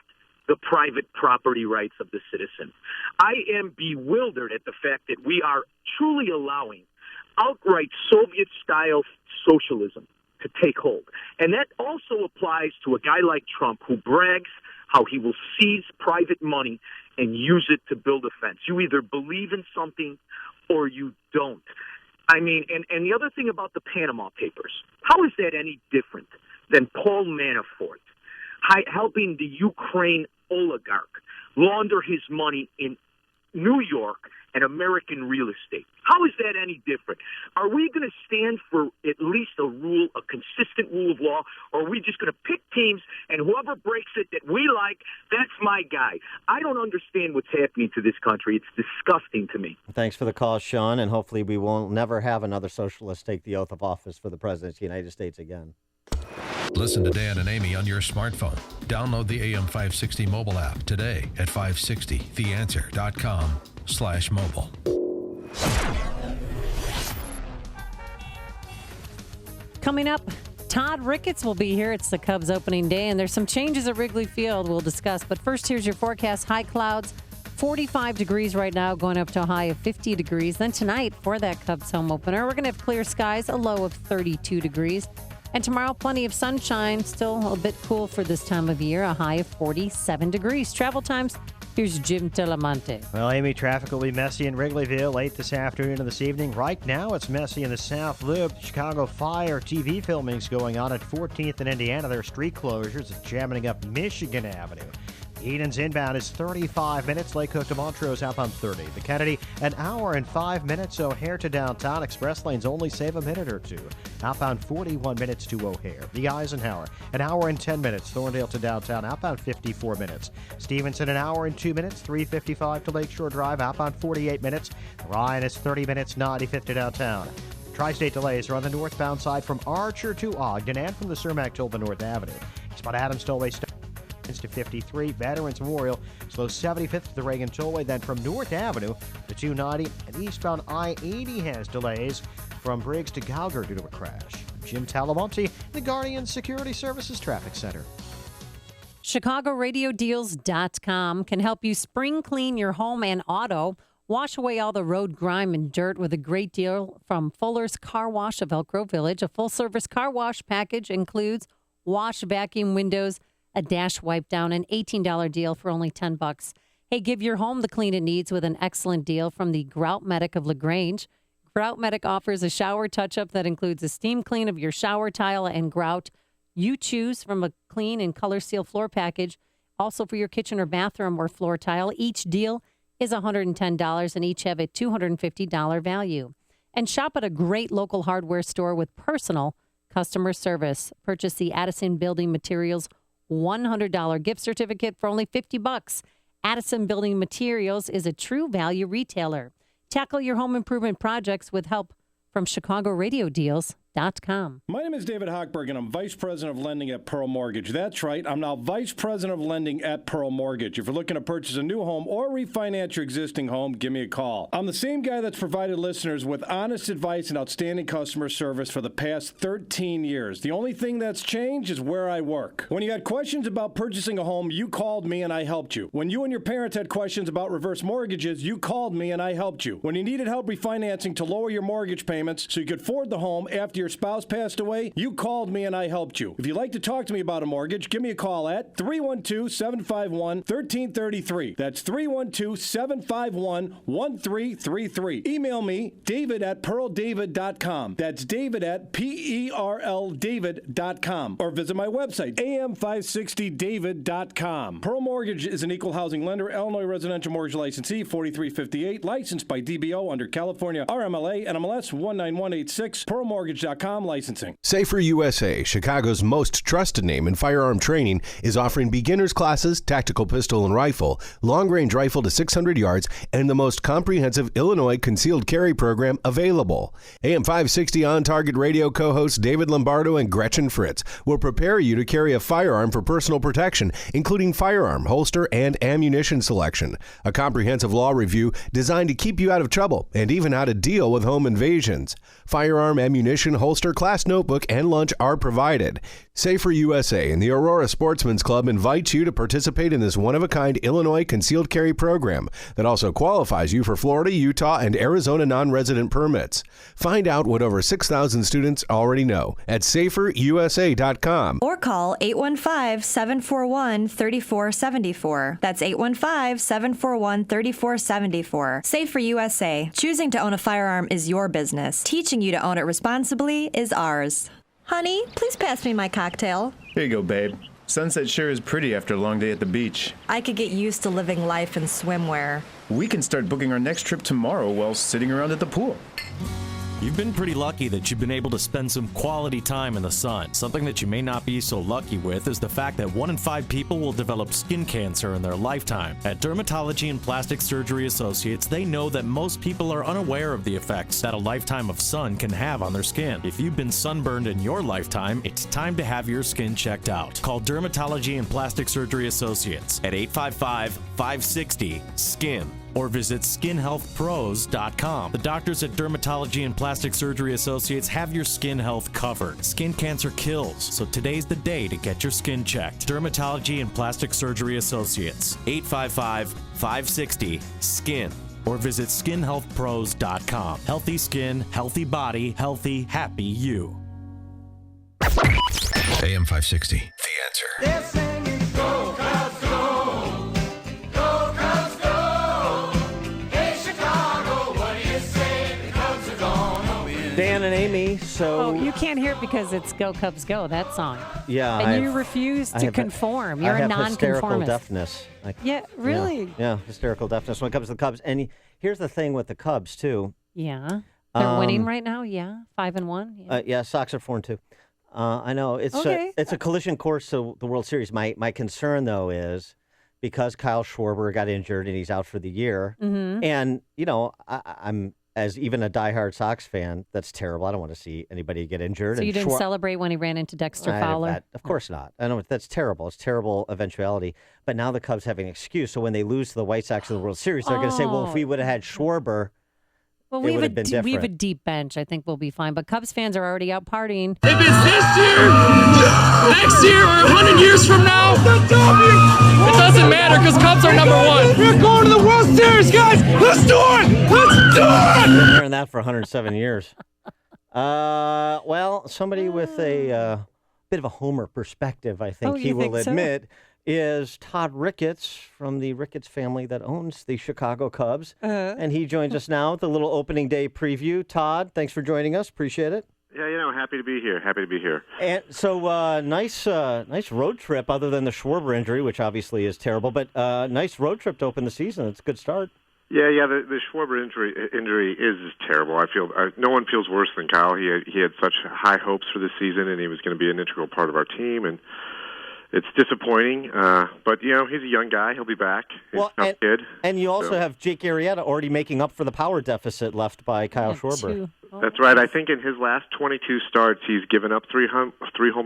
the private property rights of the citizen? I am bewildered at the fact that we are truly allowing outright Soviet-style socialism to take hold. And that also applies to a guy like Trump who brags how he will seize private money and use it to build a fence. You either believe in something or you don't. I mean, and the other thing about the Panama Papers, how is that any different than Paul Manafort helping the Ukraine oligarch launder his money in New York and American real estate. How is that any different? Are we going to stand for at least a consistent rule of law, or are we just going to pick teams and whoever breaks it that we like, that's my guy? I don't understand what's happening to this country. It's disgusting to me. Thanks for the call, Sean, and hopefully we won't never have another socialist take the oath of office for the President of the United States again. Listen to Dan and Amy on your smartphone. Download the AM 560 mobile app today at 560theanswer.com/mobile. Coming up, Todd Ricketts will be here. It's the Cubs opening day, and there's some changes at Wrigley Field we'll discuss. But first, here's your forecast. High clouds, 45 degrees right now, going up to a high of 50 degrees. Then tonight, for that Cubs home opener, we're going to have clear skies, a low of 32 degrees. And tomorrow, plenty of sunshine, still a bit cool for this time of year, a high of 47 degrees. Travel times, here's Jim Telemonte. Well, Amy, traffic will be messy in Wrigleyville late this afternoon and this evening. Right now, it's messy in the South Loop. Chicago Fire TV filming's going on at 14th and Indiana. There are street closures. It's jamming up Michigan Avenue. Eden's inbound is 35 minutes. Lake Hook to Montrose outbound 30. The Kennedy, an hour and 5 minutes. O'Hare to downtown. Express lanes only save a minute or two. Outbound 41 minutes to O'Hare. The Eisenhower, an hour and 10 minutes. Thorndale to downtown. Outbound 54 minutes. Stevenson, an hour and 2 minutes. 355 to Lakeshore Drive. Outbound 48 minutes. Ryan is 30 minutes. 95 to downtown. Tri-state delays are on the northbound side from Archer to Ogden and from the Cermak to North Avenue. Spot Adams Tollway to 53. Veterans Memorial slow 75th to the Reagan Tollway. Then from North Avenue to 290. And eastbound I-80 has delays from Briggs to Gauger due to a crash. Jim Talamonte, the Guardian Security Services Traffic Center. ChicagoRadioDeals.com can help you spring clean your home and auto. Wash away all the road grime and dirt with a great deal from Fuller's Car Wash of Elk Grove Village. A full-service car wash package includes wash, vacuum, windows, a dash wipe down, an $18 deal for only $10. Hey, give your home the clean it needs with an excellent deal from the Grout Medic of LaGrange. Grout Medic offers a shower touch-up that includes a steam clean of your shower tile and grout. You choose from a clean and color seal floor package. Also for your kitchen or bathroom or floor tile. Each deal is $110 and each have a $250 value. And shop at a great local hardware store with personal customer service. Purchase the Addison Building Materials $100 gift certificate for only $50. Addison Building Materials is a true value retailer. Tackle your home improvement projects with help from ChicagoRadioDeals.com. My name is David Hochberg, and I'm Vice President of Lending at Pearl Mortgage. That's right, I'm now Vice President of Lending at Pearl Mortgage. If you're looking to purchase a new home or refinance your existing home, give me a call. I'm the same guy that's provided listeners with honest advice and outstanding customer service for the past 13 years. The only thing that's changed is where I work. When you had questions about purchasing a home, you called me and I helped you. When you and your parents had questions about reverse mortgages, you called me and I helped you. When you needed help refinancing to lower your mortgage payments so you could afford the home after your spouse passed away, you called me and I helped you. If you'd like to talk to me about a mortgage, give me a call at 312-751-1333. That's 312-751-1333. Email me, david@pearldavid.com. That's david@PERLDavid.com. Or visit my website, am560david.com. Pearl Mortgage is an equal housing lender, Illinois residential mortgage licensee, 4358, licensed by DBO under California RMLA and MLS 19186, pearlmortgage.com licensing. Safer USA, Chicago's most trusted name in firearm training, is offering beginners classes, tactical pistol and rifle, long-range rifle to 600 yards, and the most comprehensive Illinois concealed carry program available. AM 560 On Target Radio co-hosts David Lombardo and Gretchen Fritz will prepare you to carry a firearm for personal protection, including firearm, holster, and ammunition selection. A comprehensive law review designed to keep you out of trouble and even how to deal with home invasions. Firearm, ammunition, holster, class notebook, and lunch are provided. Safer USA and the Aurora Sportsman's Club invites you to participate in this one-of-a-kind Illinois concealed carry program that also qualifies you for Florida, Utah, and Arizona non-resident permits. Find out what over 6,000 students already know at saferusa.com. Or call 815-741-3474. That's 815-741-3474. Safer USA. Choosing to own a firearm is your business. Teaching you to own it responsibly is ours. Honey, please pass me my cocktail. Here you go, babe. Sunset sure is pretty after a long day at the beach. I could get used to living life in swimwear. We can start booking our next trip tomorrow while sitting around at the pool. You've been pretty lucky that you've been able to spend some quality time in the sun. Something that you may not be so lucky with is the fact that 1 in 5 people will develop skin cancer in their lifetime. At Dermatology and Plastic Surgery Associates, they know that most people are unaware of the effects that a lifetime of sun can have on their skin. If you've been sunburned in your lifetime, it's time to have your skin checked out. Call Dermatology and Plastic Surgery Associates at 855-560-SKIN. or visit skinhealthpros.com. The doctors at Dermatology and Plastic Surgery Associates have your skin health covered. Skin cancer kills, so today's the day to get your skin checked. Dermatology and Plastic Surgery Associates, 855-560-SKIN. or visit skinhealthpros.com. Healthy skin, healthy body, healthy, happy you. AM 560, The Answer. They're singing, go, Cubs, go! Go, Cubs, go! Hey, Chicago, what do you say? The Cubs are gonna win. Dan and Amy, so... Oh, you can't hear it because it's Go Cubs Go, that song. Yeah. And you refuse to conform. You're a nonconformist. Hysterical deafness. Yeah, really? Yeah, hysterical deafness when it comes to the Cubs. And here's the thing with the Cubs, too. Yeah. They're winning right now, yeah? 5-1? Yeah, Sox are 4-2. I know. It's a collision course to the World Series. My concern, though, is because Kyle Schwarber got injured and he's out for the year. Mm-hmm. And, you know, I'm, as even a diehard Sox fan, that's terrible. I don't want to see anybody get injured. So you didn't celebrate when he ran into Dexter Fowler? Of course not. I know that's terrible. It's a terrible eventuality. But now the Cubs have an excuse. So when they lose to the White Sox in the World Series, they're going to say, well, if we would have had Schwarber, well, we have a deep bench. I think we'll be fine. But Cubs fans are already out partying. If it's this year, next year, or 100 years from now, it doesn't matter because Cubs are number one. We're going to the World Series, guys. Let's do it. Let's do it. I've been hearing that for 107 years. Well, somebody with a bit of a Homer perspective, I think he will admit, is Todd Ricketts from the Ricketts family that owns the Chicago Cubs. And he joins us now with a little opening day preview. Todd, thanks for joining us. Appreciate it. Yeah, happy to be here. And so nice road trip, other than the Schwarber injury, which obviously is terrible, but nice road trip to open the season. It's a good start. Yeah. The Schwarber injury is terrible. I feel no one feels worse than Kyle. He had such high hopes for this season, and he was going to be an integral part of our team, and it's disappointing, but, he's a young guy. He'll be back. He's a tough kid. And you also have Jake Arrieta already making up for the power deficit left by Kyle Schwarber. That's right. I think in his last 22 starts, he's given up three home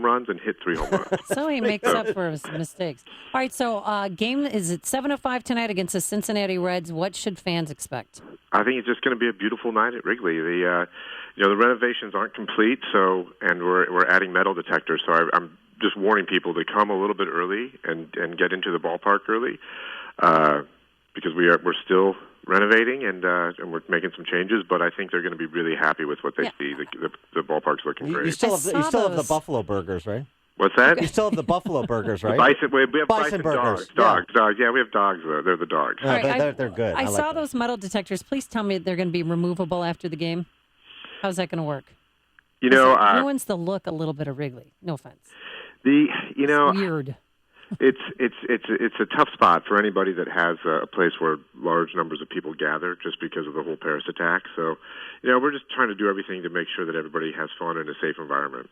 runs and hit 3 home runs. So he makes up for his mistakes. All right, so game is at 7:05 tonight against the Cincinnati Reds. What should fans expect? I think it's just going to be a beautiful night at Wrigley. The renovations aren't complete, and we're adding metal detectors, so I'm just warning people to come a little bit early and get into the ballpark early because we're still renovating and we're making some changes. But I think they're going to be really happy with what they see. The ballpark's looking great. You still have the Buffalo Burgers, right? What's that? You still have the Buffalo Burgers, right? We have bison burgers. Dogs. Yeah, we have dogs. They're the dogs. They're good. I saw those metal detectors. Please tell me they're going to be removable after the game. How's that going to work? It ruins the look a little bit of Wrigley. No offense. It's weird. It's a tough spot for anybody that has a place where large numbers of people gather just because of the whole Paris attack. So, we're just trying to do everything to make sure that everybody has fun in a safe environment.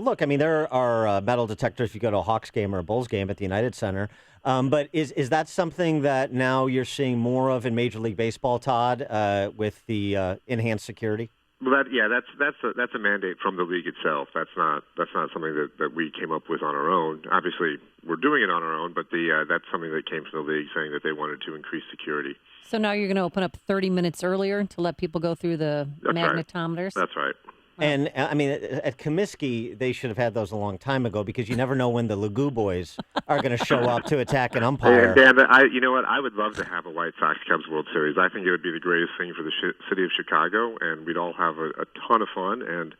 Look, there are metal detectors if you go to a Hawks game or a Bulls game at the United Center. But is that something that now you're seeing more of in Major League Baseball, Todd, with the enhanced security? Well, that's a mandate from the league itself. That's not something that we came up with on our own. Obviously, we're doing it on our own, but that's something that came from the league saying that they wanted to increase security. So now you're going to open up 30 minutes earlier to let people go through the magnetometers? That's right. And, at Comiskey, they should have had those a long time ago because you never know when the Lagoo boys are going to show up to attack an umpire. Dan, you know what? I would love to have a White Sox-Cubs World Series. I think it would be the greatest thing for the city of Chicago, and we'd all have a ton of fun. And,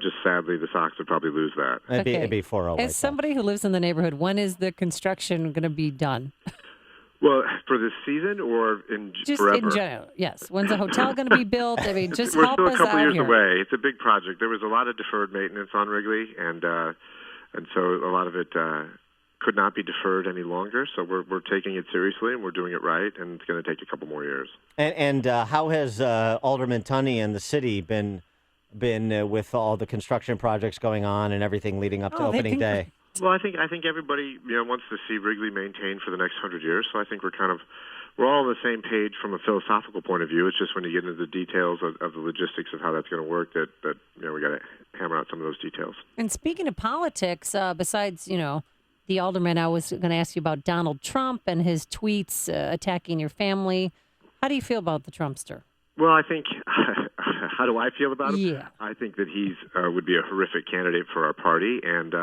just sadly, the Sox would probably lose that. It'd be 4-0. As somebody who lives in the neighborhood, when is the construction going to be done? Well, for this season or just forever? In general, yes. When's the hotel going to be built? Just we're help still us a couple out years here. away. It's a big project. There was a lot of deferred maintenance on Wrigley, and And so a lot of it could not be deferred any longer. So we're taking it seriously, and we're doing it right, and it's going to take a couple more years. And how has Alderman Tunney and the city been with all the construction projects going on and everything leading up to opening day? Well, I think everybody wants to see Wrigley maintained for the next 100 years. So I think we're all on the same page from a philosophical point of view. It's just when you get into the details of the logistics of how that's going to work that we got to hammer out some of those details. And speaking of politics, besides the alderman, I was going to ask you about Donald Trump and his tweets attacking your family. How do you feel about the Trumpster? Well, I think, how do I feel about him? Yeah. I think that he's would be a horrific candidate for our party. And,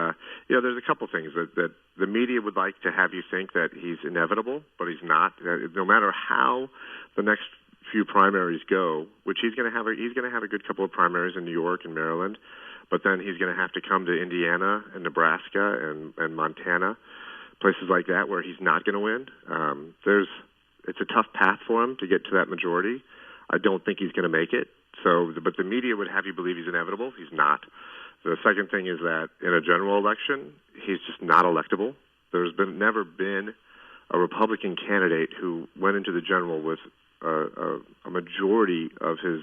there's a couple things that the media would like to have you think that he's inevitable, but he's not. No matter how the next few primaries go, which he's going to have a good couple of primaries in New York and Maryland, but then he's going to have to come to Indiana and Nebraska and Montana, places like that where he's not going to win. It's a tough path for him to get to that majority. I don't think he's going to make it. But the media would have you believe he's inevitable. He's not. The second thing is that in a general election, he's just not electable. There's never been a Republican candidate who went into the general with a majority of his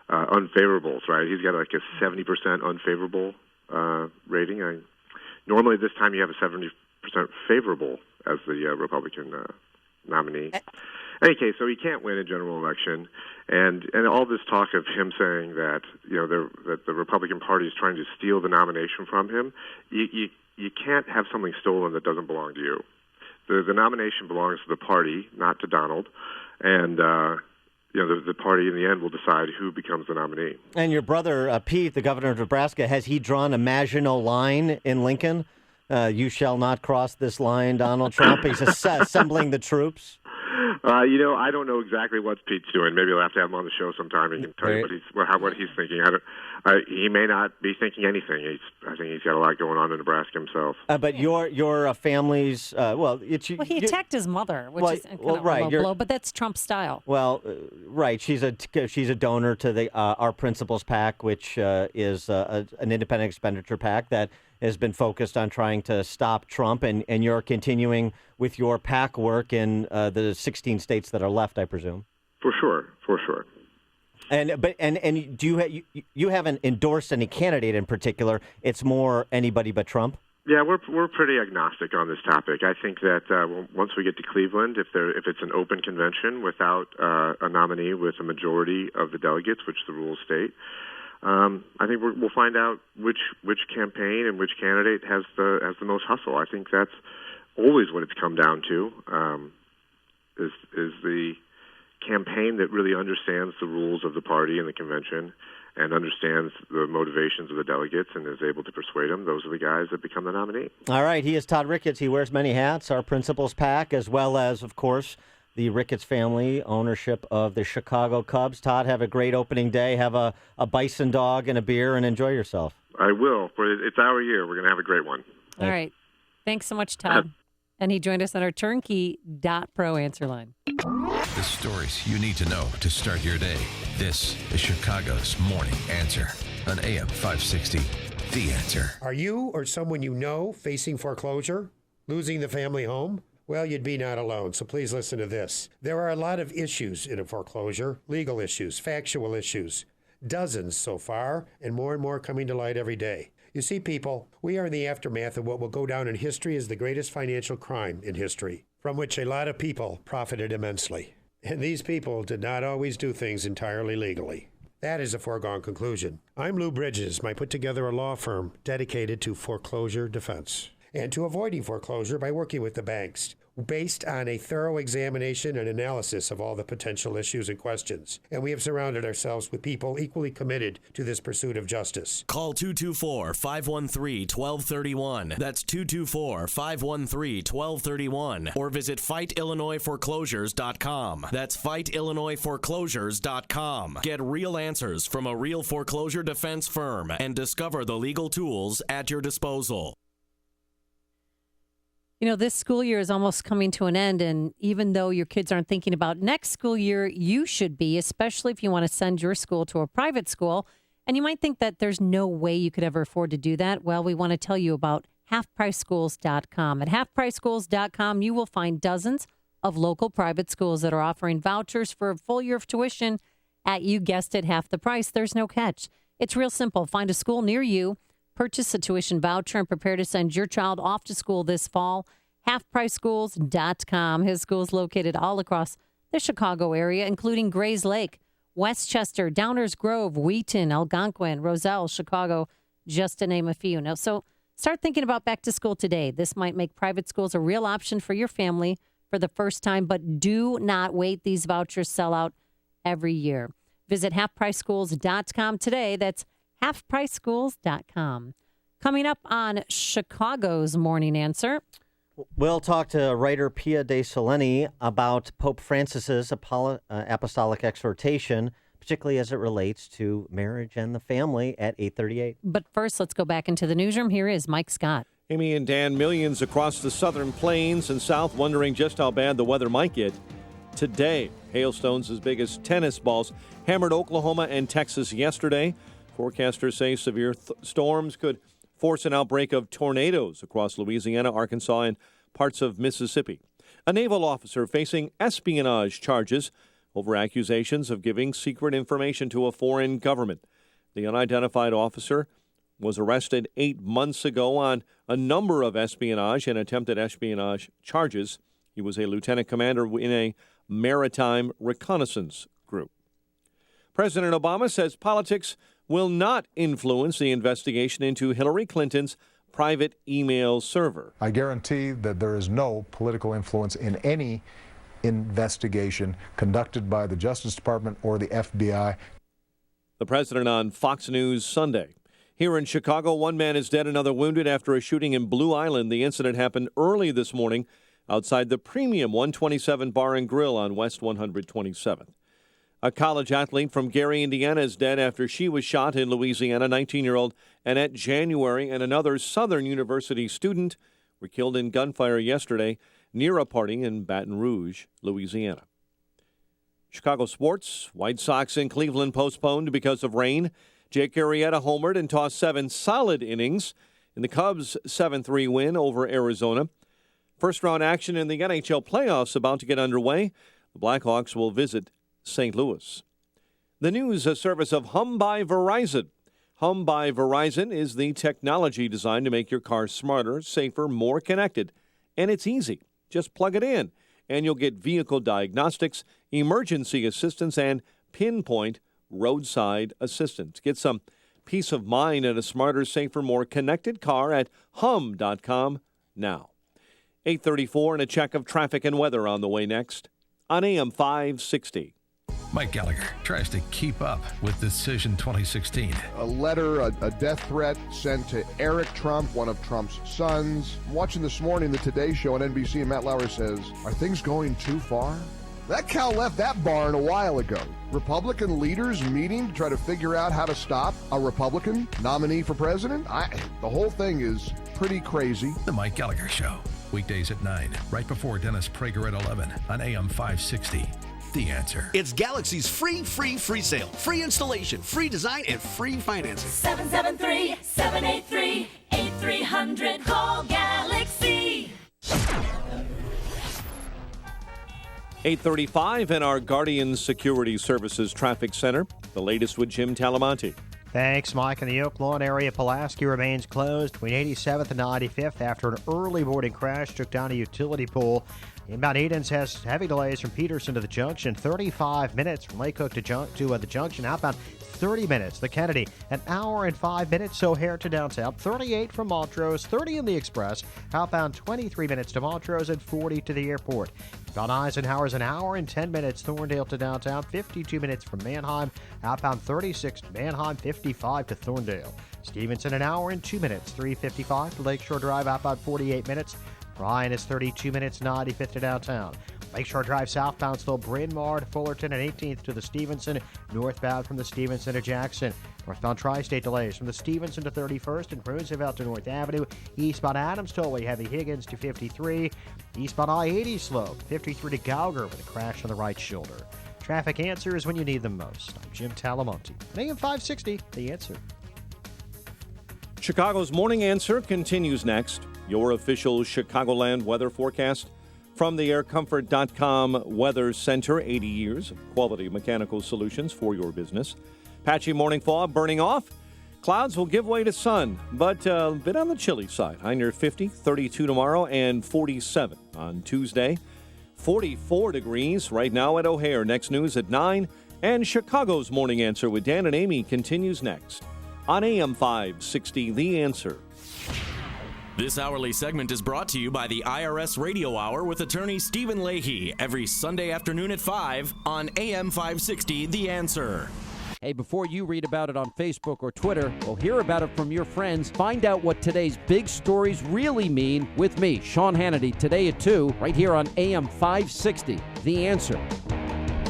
unfavorables, right? He's got like a 70% unfavorable rating. Normally this time you have a 70% favorable as the Republican nominee. In any case, so he can't win a general election, and all this talk of him saying that that the Republican Party is trying to steal the nomination from him, you can't have something stolen that doesn't belong to you. The nomination belongs to the party, not to Donald, and the party in the end will decide who becomes the nominee. And your brother Pete, the governor of Nebraska, has he drawn a Maginot line in Lincoln? You shall not cross this line, Donald Trump. He's assembling the troops. I don't know exactly what Pete's doing. Maybe we'll have to have him on the show sometime. He can tell you what he's thinking. He may not be thinking anything. I think he's got a lot going on in Nebraska himself. But your family's he attacked his mother, which is kind of a low blow. But that's Trump style. Well, right. She's a donor to the Our Principles PAC, which is an independent expenditure PAC that has been focused on trying to stop Trump, and you're continuing with your PAC work in the 16 states that are left, I presume. For sure. And do you haven't endorsed any candidate in particular? It's more anybody but Trump. Yeah, we're pretty agnostic on this topic. I think that once we get to Cleveland, if it's an open convention without a nominee with a majority of the delegates, which the rules state, I think we'll find out which campaign and which candidate has the most hustle. I think that's always what it's come down to, is the campaign that really understands the rules of the party and the convention and understands the motivations of the delegates and is able to persuade them. Those are the guys that become the nominee. All right. He is Todd Ricketts. He wears many hats, Our Principles PAC, as well as, of course, the Ricketts family ownership of the Chicago Cubs. Todd, have a great opening day. Have a bison dog and a beer and enjoy yourself. I will. It's our year. We're going to have a great one. All right. Thanks so much, Todd. And he joined us on our turnkey.pro answer line. The stories you need to know to start your day. This is Chicago's Morning Answer on AM 560. The Answer. Are you or someone you know facing foreclosure? Losing the family home? Well, you'd be not alone, so please listen to this. There are a lot of issues in a foreclosure, legal issues, factual issues. Dozens so far, and more coming to light every day. You see, people, we are in the aftermath of what will go down in history as the greatest financial crime in history, from which a lot of people profited immensely. And these people did not always do things entirely legally. That is a foregone conclusion. I'm Lou Bridges. I put together a law firm dedicated to foreclosure defense and to avoiding foreclosure by working with the banks, based on a thorough examination and analysis of all the potential issues and questions. And we have surrounded ourselves with people equally committed to this pursuit of justice. Call 224-513-1231. That's 224-513-1231. Or visit FightIllinoisForeclosures.com. That's FightIllinoisForeclosures.com. Get real answers from a real foreclosure defense firm and discover the legal tools at your disposal. You know, this school year is almost coming to an end, and even though your kids aren't thinking about next school year, you should be, especially if you want to send your school to a private school. And you might think that there's no way you could ever afford to do that. Well, we want to tell you about halfpriceschools.com. At halfpriceschools.com, you will find dozens of local private schools that are offering vouchers for a full year of tuition at, you guessed it, half the price. There's no catch. It's real simple. Find a school near you, purchase a tuition voucher, and prepare to send your child off to school this fall. halfpriceschools.com. His schools located all across the Chicago area, including Grays Lake, Westchester, Downers Grove, Wheaton, Algonquin, Roselle, Chicago, just to name a few. Now, so start thinking about back to school today. This might make private schools a real option for your family for the first time, but do not wait. These vouchers sell out every year. Visit halfpriceschools.com today. That's halfpriceschools.com. Coming up on Chicago's Morning Answer. We'll talk to writer Pia De Soleni about Pope Francis's apostolic exhortation, particularly as it relates to marriage and the family at 8:38. But first, let's go back into the newsroom. Here is Mike Scott. Amy and Dan, millions across the southern plains and south wondering just how bad the weather might get today. Hailstones as big as tennis balls hammered Oklahoma and Texas yesterday. Forecasters say severe storms could force an outbreak of tornadoes across Louisiana, Arkansas, and parts of Mississippi. A naval officer facing espionage charges over accusations of giving secret information to a foreign government. The unidentified officer was arrested 8 months ago on a number of espionage and attempted espionage charges. He was a lieutenant commander in a maritime reconnaissance group. President Obama says politics will not influence the investigation into Hillary Clinton's private email server. I guarantee that there is no political influence in any investigation conducted by the Justice Department or the FBI. The president on Fox News Sunday. Here in Chicago, one man is dead, another wounded after a shooting in Blue Island. The incident happened early this morning outside the Premium 127 Bar and Grill on West 127th. A college athlete from Gary, Indiana is dead after she was shot in Louisiana. 19-year-old Annette January and another Southern University student were killed in gunfire yesterday near a party in Baton Rouge, Louisiana. Chicago sports, White Sox in Cleveland postponed because of rain. Jake Arrieta homered and tossed 7 solid innings in the Cubs' 7-3 win over Arizona. First-round action in the NHL playoffs about to get underway. The Blackhawks will visit St. Louis. The news, a service of Hum by Verizon. Hum by Verizon is the technology designed to make your car smarter, safer, more connected. And it's easy. Just plug it in, and you'll get vehicle diagnostics, emergency assistance, and pinpoint roadside assistance. Get some peace of mind and a smarter, safer, more connected car at hum.com now. 8:34 and a check of traffic and weather on the way next on AM 560. Mike Gallagher tries to keep up with Decision 2016. A letter, a death threat sent to Eric Trump, one of Trump's sons. I'm watching this morning the Today Show on NBC, and Matt Lauer says, "Are things going too far?" That cow left that barn a while ago. Republican leaders meeting to try to figure out how to stop a Republican nominee for president? The whole thing is pretty crazy. The Mike Gallagher Show, weekdays at 9, right before Dennis Prager at 11 on AM 560. The Answer. It's Galaxy's free sale. Free installation, free design, and free financing. 773-783-8300. Call Galaxy. 8:35 in our Guardian Security Services Traffic Center. The latest with Jim Talamonte. Thanks, Mike. In the Oak Lawn area, Pulaski remains closed between 87th and 95th after an early morning crash took down a utility pole. Inbound Edens has heavy delays from Peterson to the junction, 35 minutes from Lake Hook to the junction. Outbound, 30 minutes. The Kennedy, an hour and 5 minutes. O'Hare to downtown, 38 from Montrose, 30 in the Express. Outbound, 23 minutes to Montrose and 40 to the airport. About Eisenhower's an hour and 10 minutes. Thorndale to downtown, 52 minutes from Manheim. Outbound, 36 to Manheim, 55 to Thorndale. Stevenson, an hour and 2 minutes. 355 to Lakeshore Drive. Outbound, 48 minutes. Bryan is 32 minutes, 95th to downtown. Lakeshore Drive southbound still Bryn Mawr to Fullerton and 18th to the Stevenson. Northbound from the Stevenson to Jackson. Northbound Tri-State delays from the Stevenson to 31st and Roosevelt to North Avenue. Eastbound Adams Tollway heavy Higgins to 53. Eastbound I-80 slow 53 to Gauger with a crash on the right shoulder. Traffic answers when you need them most. I'm Jim Talamonte. AM 560, The Answer. Chicago's Morning Answer continues next. Your official Chicagoland weather forecast from the aircomfort.com Weather Center. 80 years of quality mechanical solutions for your business. Patchy morning fog burning off. Clouds will give way to sun, but a bit on the chilly side. High near 50, 32 tomorrow, and 47 on Tuesday. 44 degrees right now at O'Hare. Next news at 9. And Chicago's Morning Answer with Dan and Amy continues next on AM 560, The Answer. This hourly segment is brought to you by the IRS Radio Hour with attorney Stephen Leahy every Sunday afternoon at 5 on AM 560, The Answer. Hey, before you read about it on Facebook or Twitter, or hear about it from your friends, find out what today's big stories really mean with me, Sean Hannity, today at 2, right here on AM 560, The Answer.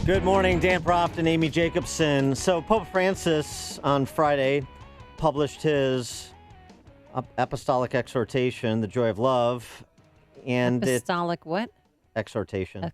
Good morning, Dan Proft and Amy Jacobson. So Pope Francis on Friday published his apostolic exhortation, The Joy of Love. And apostolic what? Exhortation.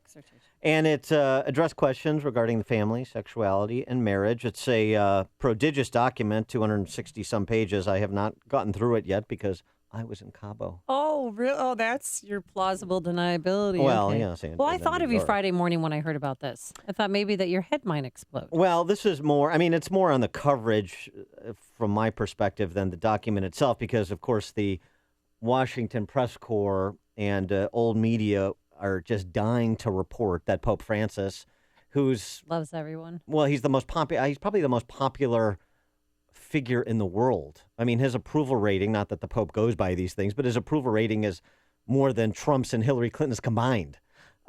And it addressed questions regarding the family, sexuality, and marriage. It's a prodigious document, 260-some pages. I have not gotten through it yet because I was in Cabo. Oh, really? Oh, that's your plausible deniability. Well, okay. yeah. Well, I thought of you Friday morning when I heard about this. I thought maybe that your head might explode. Well, this is more, it's more on the coverage from my perspective than the document itself because, of course, the Washington Press Corps and old media are just dying to report that Pope Francis, who's loves everyone. Well, he's the most popular. He's probably the most popular figure in the world. I mean, his approval rating, not that the Pope goes by these things, but his approval rating is more than Trump's and Hillary Clinton's combined.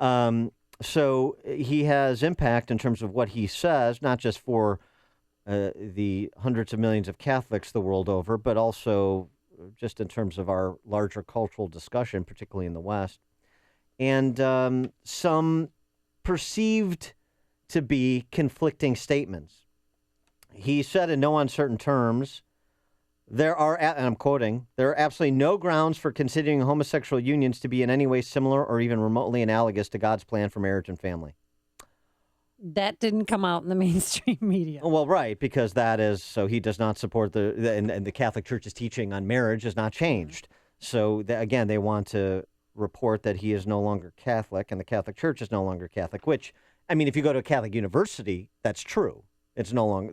So he has impact in terms of what he says, not just for the hundreds of millions of Catholics the world over, but also just in terms of our larger cultural discussion, particularly in the West. And some perceived to be conflicting statements. He said in no uncertain terms, there are, and I'm quoting, there are absolutely no grounds for considering homosexual unions to be in any way similar or even remotely analogous to God's plan for marriage and family. That didn't come out in the mainstream media. Well, right, because that is, so he does not support and the Catholic Church's teaching on marriage has not changed. So again, they want to report that he is no longer Catholic and the Catholic Church is no longer Catholic, which, if you go to a Catholic university, that's true. It's no longer,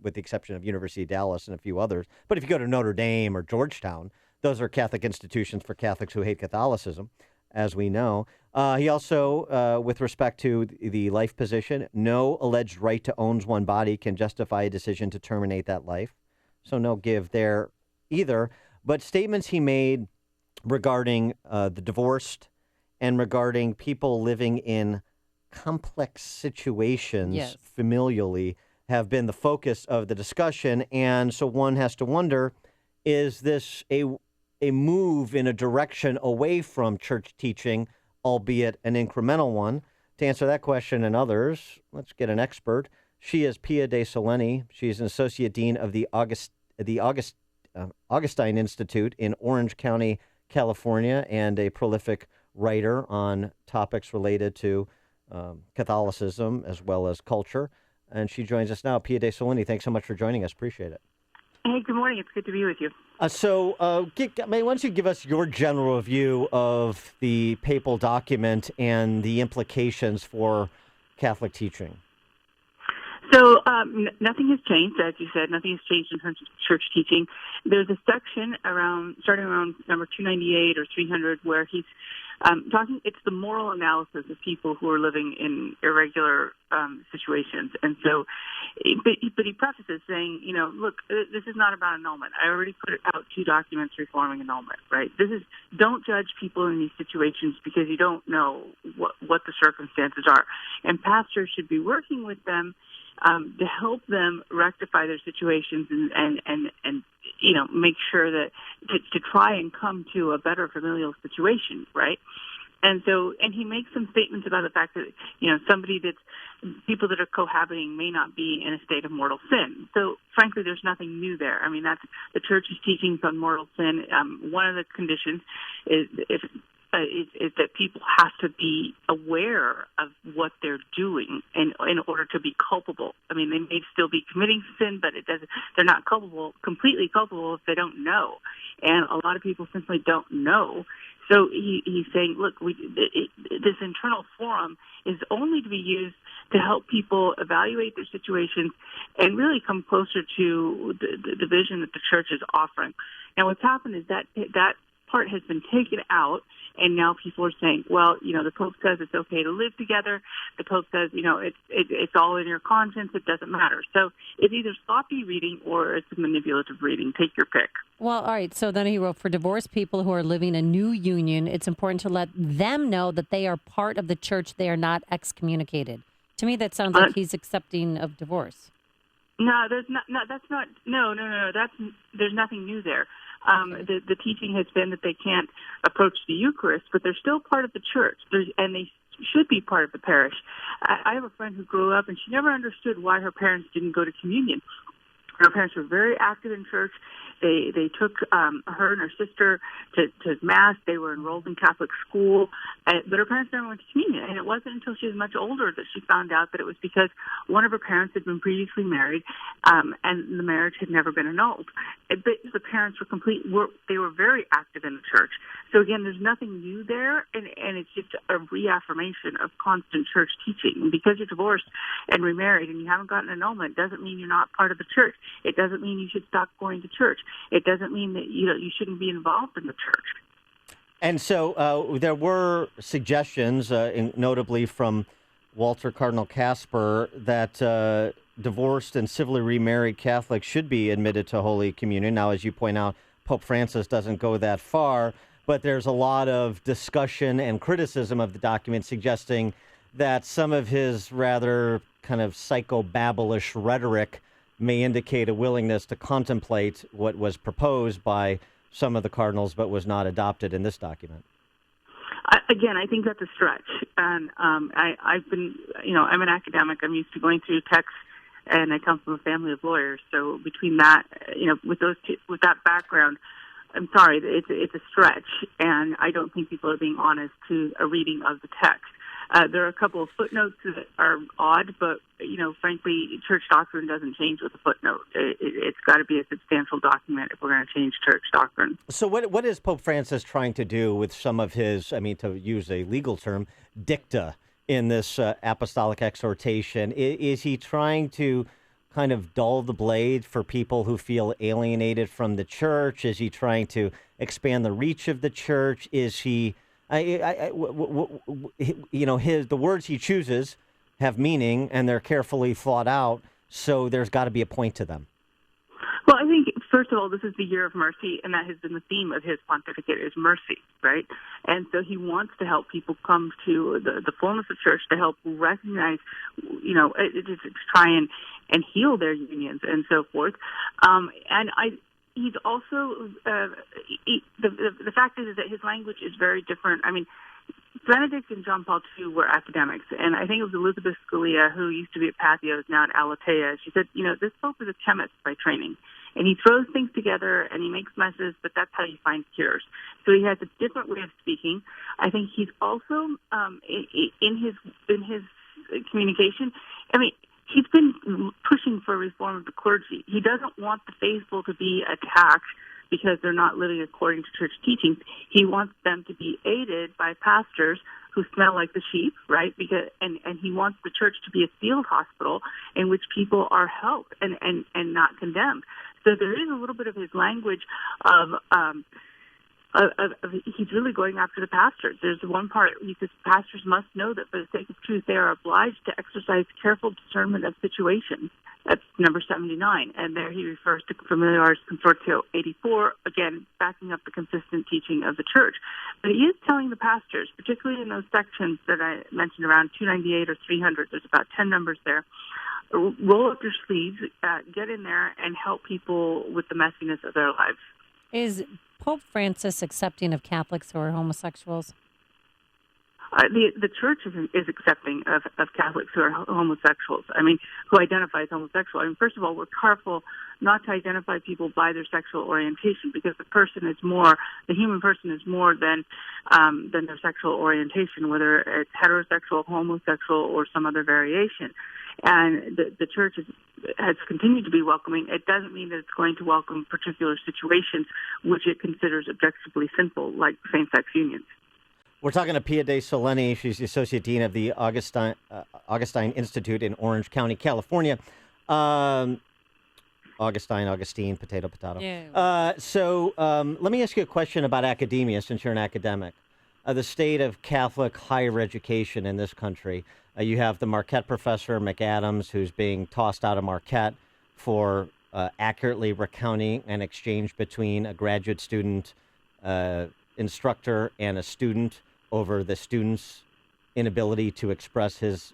with the exception of University of Dallas and a few others. But if you go to Notre Dame or Georgetown, those are Catholic institutions for Catholics who hate Catholicism, as we know. He also, with respect to the life position, no alleged right to own one's body can justify a decision to terminate that life. So no give there either. But statements he made regarding the divorced and regarding people living in complex situations familially have been the focus of the discussion. And so one has to wonder, is this a move in a direction away from church teaching, albeit an incremental one? To answer that question and others, let's get an expert. She is Pia De Soleni. She's an associate dean of the Augustine Institute in Orange County, California, and a prolific writer on topics related to Catholicism as well as culture. And she joins us now. Pia De Soleni, thanks so much for joining us. Appreciate it. Hey, good morning. It's good to be with you. Why don't you give us your general view of the papal document and the implications for Catholic teaching? So nothing has changed, as you said. Nothing has changed in terms of church teaching. There's a section starting around number 298 or 300 where he's talking. It's the moral analysis of people who are living in irregular situations. And so, but he prefaces saying, look, this is not about annulment. I already put out 2 documents reforming annulment, right? Don't judge people in these situations because you don't know what the circumstances are. And pastors should be working with them to help them rectify their situations and make sure that to try and come to a better familial situation, right? And he makes some statements about the fact that, people that are cohabiting may not be in a state of mortal sin. So frankly, there's nothing new there. That's the church's teachings on mortal sin. One of the conditions is if is that people have to be aware of what they're doing in order to be culpable. I mean, they may still be committing sin, but they're not completely culpable if they don't know. And a lot of people simply don't know. So he's saying, look, this internal forum is only to be used to help people evaluate their situations and really come closer to the vision that the church is offering. Now, what's happened is that part has been taken out, and now people are saying, well, the Pope says it's okay to live together. The Pope says, it's all in your conscience. It doesn't matter. So it's either sloppy reading or it's manipulative reading. Take your pick. Well, all right. So then he wrote, for divorced people who are living a new union, it's important to let them know that they are part of the church. They are not excommunicated. To me, that sounds like he's accepting of divorce. No, there's not. No, that's not. No. There's nothing new there. The teaching has been that they can't approach the Eucharist, but they're still part of the church, and they should be part of the parish. I have a friend who grew up, and she never understood why her parents didn't go to communion. Her parents were very active in church. They took her and her sister to Mass. They were enrolled in Catholic school, but her parents never went to communion. And it wasn't until she was much older that she found out that it was because one of her parents had been previously married, and the marriage had never been annulled. But the parents they were very active in the church. So again, there's nothing new there, and it's just a reaffirmation of constant church teaching. And because you're divorced and remarried and you haven't gotten annulment, doesn't mean you're not part of the church. It doesn't mean you should stop going to church. It doesn't mean that you shouldn't be involved in the church. And so there were suggestions, notably from Walter Cardinal Casper, that divorced and civilly remarried Catholics should be admitted to Holy Communion. Now, as you point out, Pope Francis doesn't go that far, but there's a lot of discussion and criticism of the document suggesting that some of his rather kind of psychobabblish rhetoric may indicate a willingness to contemplate what was proposed by some of the cardinals but was not adopted in this document. Again, I think that's a stretch. And I've been, I'm an academic. I'm used to going through texts, and I come from a family of lawyers. So between that, with that background, I'm sorry, it's a stretch, and I don't think people are being honest to a reading of the text. There are a couple of footnotes that are odd, but, frankly, church doctrine doesn't change with a footnote. It's got to be a substantial document if we're going to change church doctrine. So what is Pope Francis trying to do with some of his, to use a legal term, dicta in this apostolic exhortation? Is he trying to kind of dull the blade for people who feel alienated from the church? Is he trying to expand the reach of the church? Is he... the words he chooses have meaning, and they're carefully thought out, so there's got to be a point to them. Well, I think, first of all, this is the year of mercy, and that has been the theme of his pontificate, is mercy, right? And so he wants to help people come to the fullness of church, to help recognize, to try and heal their unions and so forth. He's also, the fact is that his language is very different. I mean, Benedict and John Paul II were academics, and I think it was Elizabeth Scalia, who used to be at Patheos, now at Alatea. She said, this Pope is a chemist by training, and he throws things together and he makes messes, but that's how you find cures. So he has a different way of speaking. I think he's also, in his communication, he's been pushing for reform of the clergy. He doesn't want the faithful to be attacked because they're not living according to church teachings. He wants them to be aided by pastors who smell like the sheep, right? And he wants the church to be a field hospital in which people are helped and not condemned. So there is a little bit of his language of he's really going after the pastors. There's one part, he says, pastors must know that for the sake of truth, they are obliged to exercise careful discernment of situations. That's number 79. And there he refers to Familiaris Consortio 84, again, backing up the consistent teaching of the church. But he is telling the pastors, particularly in those sections that I mentioned around 298 or 300, there's about 10 numbers there, roll up your sleeves, get in there and help people with the messiness of their lives. Is Pope Francis accepting of Catholics who are homosexuals? The church is accepting of Catholics who are homosexuals. I mean, who identify as homosexual. I mean, first of all, we're careful not to identify people by their sexual orientation, because the human person is more than their sexual orientation, whether it's heterosexual, homosexual, or some other variation. And the church has continued to be welcoming. It doesn't mean that it's going to welcome particular situations which it considers objectively sinful, like same-sex unions. We're talking to Pia De Soleni. She's the Associate Dean of the Augustine Institute in Orange County, California. Augustine, potato. Yeah. So let me ask you a question about academia, since you're an academic. The state of Catholic higher education in this country. You have the Marquette professor, McAdams, who's being tossed out of Marquette for accurately recounting an exchange between a graduate student instructor and a student over the student's inability to express his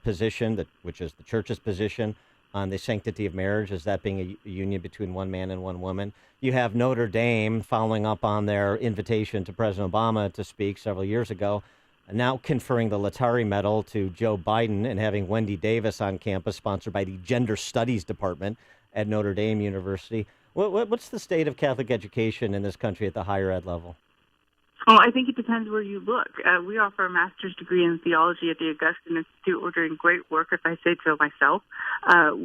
position, which is the church's position, on the sanctity of marriage, as that being a union between one man and one woman. You have Notre Dame following up on their invitation to President Obama to speak several years ago, now conferring the Latari Medal to Joe Biden and having Wendy Davis on campus, sponsored by the Gender Studies Department at Notre Dame University. What's the state of Catholic education in this country at the higher ed level? Well, I think it depends where you look. We offer a master's degree in theology at the Augustine Institute. We're doing great work, if I say so myself.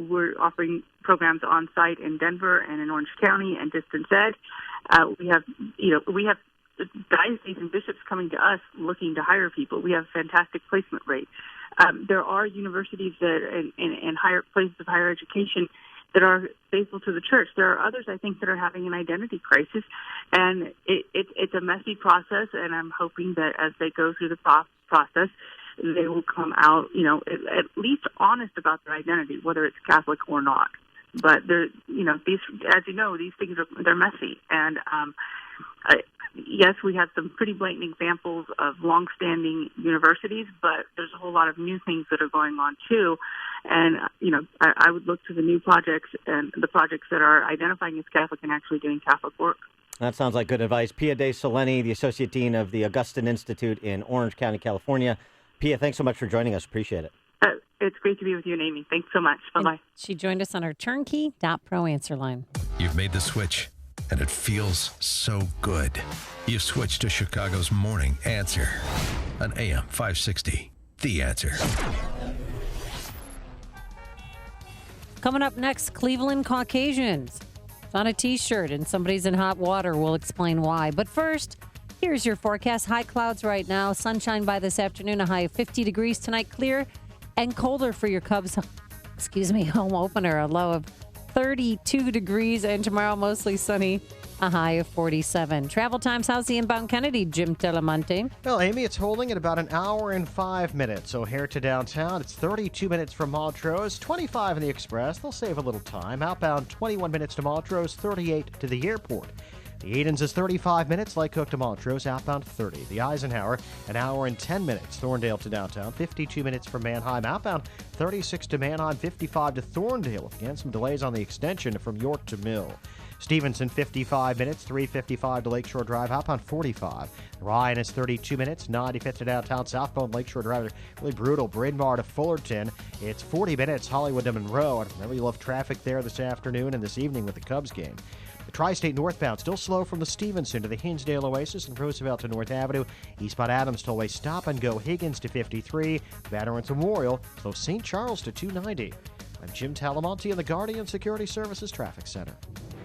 We're offering programs on site in Denver and in Orange County and distance ed. We have dioceses and bishops coming to us looking to hire people. We have fantastic placement rate. There are universities that in higher places of higher education that are faithful to the church. There are others, I think, that are having an identity crisis, and it's a messy process, and I'm hoping that as they go through the process, they will come out, at least honest about their identity, whether it's Catholic or not. But these things they're messy, and yes, we have some pretty blatant examples of long-standing universities, but there's a whole lot of new things that are going on too. And, I would look to the new projects and the projects that are identifying as Catholic and actually doing Catholic work. That sounds like good advice. Pia De Soleni, the Associate Dean of the Augustine Institute in Orange County, California. Pia, thanks so much for joining us. Appreciate it. It's great to be with you and Amy. Thanks so much. Bye-bye. And she joined us on our turnkey.pro answer line. You've made the switch, and it feels so good. You've switched to Chicago's Morning Answer on AM 560. The Answer. Coming up next, Cleveland Caucasians. It's on a T-shirt and somebody's in hot water. We'll explain why. But first, here's your forecast. High clouds right now. Sunshine by this afternoon. A high of 50 degrees tonight. Clear and colder for your Cubs. Home opener. A low of 32 degrees. And tomorrow, mostly sunny. A high of 47. Travel times, how's the inbound Kennedy, Jim Telemonte? Well, Amy, it's holding at about an hour and 5 minutes. O'Hare to downtown, it's 32 minutes from Montrose, 25 in the Express. They'll save a little time. Outbound, 21 minutes to Montrose, 38 to the airport. The Edens is 35 minutes, Lake Cook to Montrose, outbound 30. The Eisenhower, an hour and 10 minutes, Thorndale to downtown, 52 minutes from Manheim, outbound 36 to Manheim, 55 to Thorndale. Again, some delays on the extension from York to Mill. Stevenson, 55 minutes, 355 to Lakeshore Drive, outbound 45. Ryan is 32 minutes, 95 to downtown, southbound Lakeshore Drive. Really brutal. Bryn Mawr to Fullerton, it's 40 minutes, Hollywood to Monroe. And remember, you'll have traffic there this afternoon and this evening with the Cubs game. The Tri-State northbound still slow from the Stevenson to the Hinsdale Oasis and Roosevelt to North Avenue. Eastbound Adams Tollway stop and go. Higgins to 53. Veterans Memorial slow St. Charles to 290. I'm Jim Talamonte in the Guardian Security Services Traffic Center.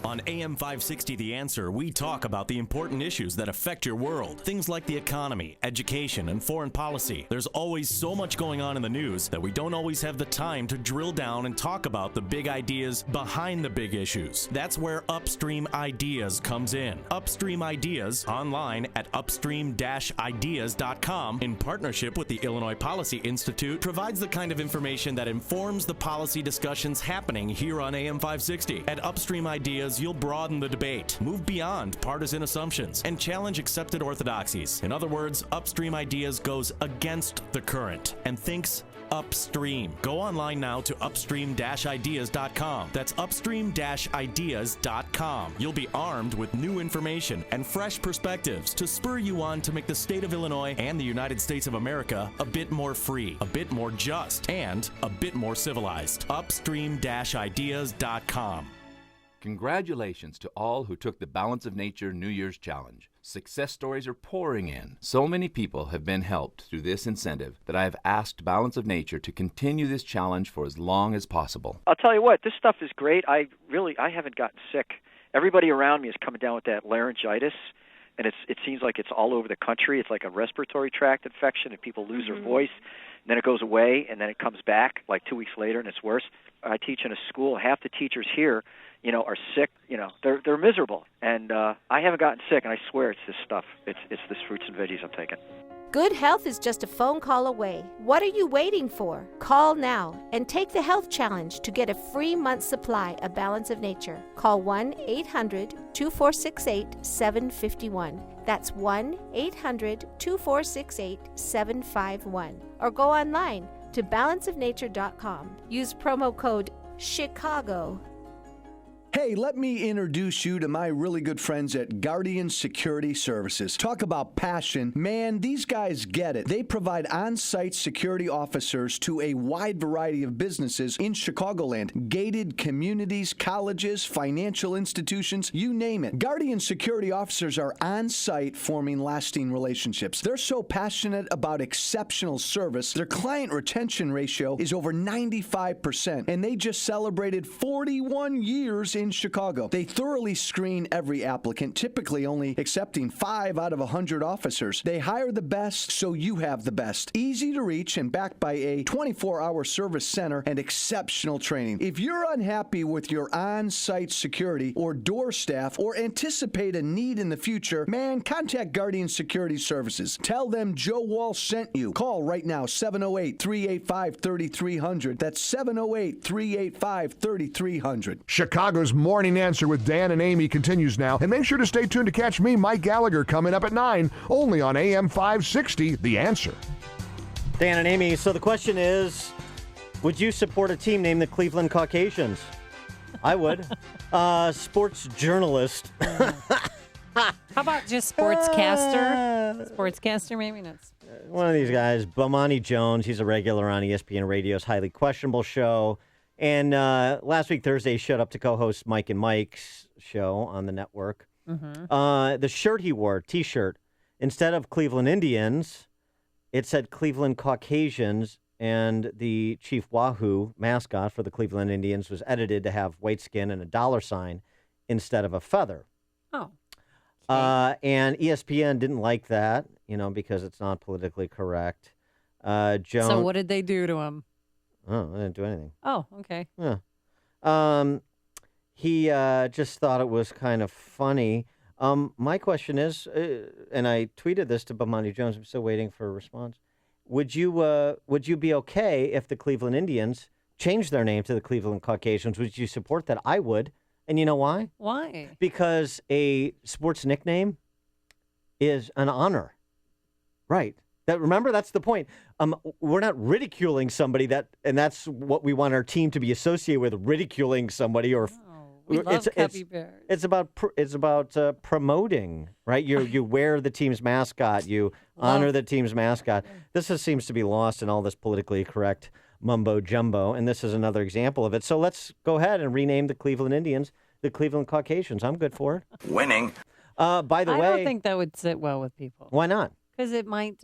On AM 560 The Answer, we talk about the important issues that affect your world. Things like the economy, education, and foreign policy. There's always so much going on in the news that we don't always have the time to drill down and talk about the big ideas behind the big issues. That's where Upstream Ideas comes in. Upstream Ideas, online at upstream-ideas.com, in partnership with the Illinois Policy Institute, provides the kind of information that informs the policy discussions happening here on AM 560. At Upstream Ideas, you'll broaden the debate, move beyond partisan assumptions, and challenge accepted orthodoxies. In other words, Upstream Ideas goes against the current and thinks Upstream. Go online now to upstream-ideas.com. That's upstream-ideas.com. You'll be armed with new information and fresh perspectives to spur you on to make the state of Illinois and the United States of America a bit more free, a bit more just, and a bit more civilized. Upstream-ideas.com. Congratulations to all who took the Balance of Nature New Year's Challenge. Success stories are pouring in. So many people have been helped through this incentive that I have asked Balance of Nature to continue this challenge for as long as possible. I'll tell you what, this stuff is great. I haven't gotten sick. Everybody around me is coming down with that laryngitis, and it seems like it's all over the country. It's like a respiratory tract infection, and people lose their voice, and then it goes away, and then it comes back like 2 weeks later, and it's worse. I teach in a school. Half the teachers here, are sick. They're miserable, and I haven't gotten sick, and I swear it's this stuff. It's this fruits and veggies I'm taking. Good health is just a phone call away. What are you waiting for? Call now and take the health challenge to get a free month's supply of Balance of Nature. Call 1-800-2468-751. That's 1-800-2468-751. Or go online to balanceofnature.com. Use promo code CHICAGO. Hey, let me introduce you to my really good friends at Guardian Security Services. Talk about passion. Man, these guys get it. They provide on-site security officers to a wide variety of businesses in Chicagoland. Gated communities, colleges, financial institutions, you name it. Guardian Security Officers are on-site forming lasting relationships. They're so passionate about exceptional service, their client retention ratio is over 95%, and they just celebrated 41 years in Chicago. They thoroughly screen every applicant, typically only accepting 5 out of 100 officers. They hire the best, so you have the best. Easy to reach and backed by a 24-hour service center and exceptional training. If you're unhappy with your on-site security or door staff or anticipate a need in the future, man, contact Guardian Security Services. Tell them Joe Walsh sent you. Call right now, 708-385-3300. That's 708-385-3300. Chicago's Morning Answer with Dan and Amy continues now. And make sure to stay tuned to catch me, Mike Gallagher, coming up at 9, only on AM 560, The Answer. Dan and Amy, so the question is, would you support a team named the Cleveland Caucasians? I would. Sports journalist. How about just sportscaster? Sportscaster, maybe not. One of these guys, Bomani Jones, he's a regular on ESPN Radio's Highly Questionable show. And last week, Thursday, he showed up to co-host Mike and Mike's show on the network. The shirt he wore, T-shirt, instead of Cleveland Indians, it said Cleveland Caucasians, and the Chief Wahoo mascot for the Cleveland Indians was edited to have white skin and a $sign instead of a feather. Oh. And ESPN didn't like that, because it's not politically correct. Jones, so what did they do to him? Oh, I didn't do anything. Oh, okay. Yeah. He just thought it was kind of funny. My question is, and I tweeted this to Bomani Jones. I'm still waiting for a response. Would you be okay if the Cleveland Indians changed their name to the Cleveland Caucasians? Would you support that? I would. And you know why? Why? Because a sports nickname is an honor. Right. Remember, that's the point. We're not ridiculing somebody and that's what we want our team to be associated with, ridiculing somebody or. We love capybaras. It's about promoting, right? You wear the team's mascot, you honor the team's mascot. This seems to be lost in all this politically correct mumbo jumbo, and this is another example of it. So let's go ahead and rename the Cleveland Indians the Cleveland Caucasians. I'm good for it. Winning. By the way, I don't think that would sit well with people. Why not? Because it might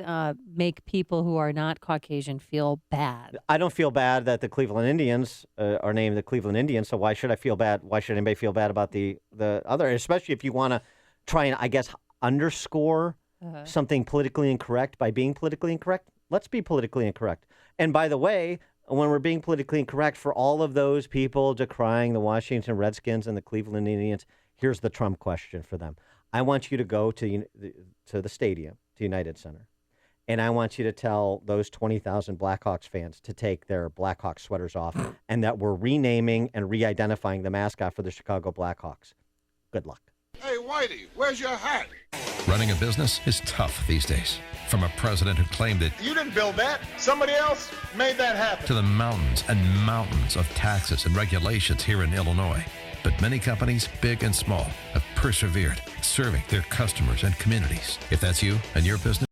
make people who are not Caucasian feel bad. I don't feel bad that the Cleveland Indians are named the Cleveland Indians, so why should I feel bad? Why should anybody feel bad about the other? Especially if you want to try and, I guess, underscore something politically incorrect by being politically incorrect. Let's be politically incorrect. And by the way, when we're being politically incorrect, for all of those people decrying the Washington Redskins and the Cleveland Indians, here's the Trump question for them. I want you to go to the stadium, to United Center, and I want you to tell those 20,000 Blackhawks fans to take their Blackhawks sweaters off and that we're renaming and re-identifying the mascot for the Chicago Blackhawks. Good luck. Hey, Whitey, where's your hat? Running a business is tough these days. From a president who claimed it You didn't build that. Somebody else made that happen. to the mountains and mountains of taxes and regulations here in Illinois. But many companies, big and small, have persevered, serving their customers and communities. If that's you and your business,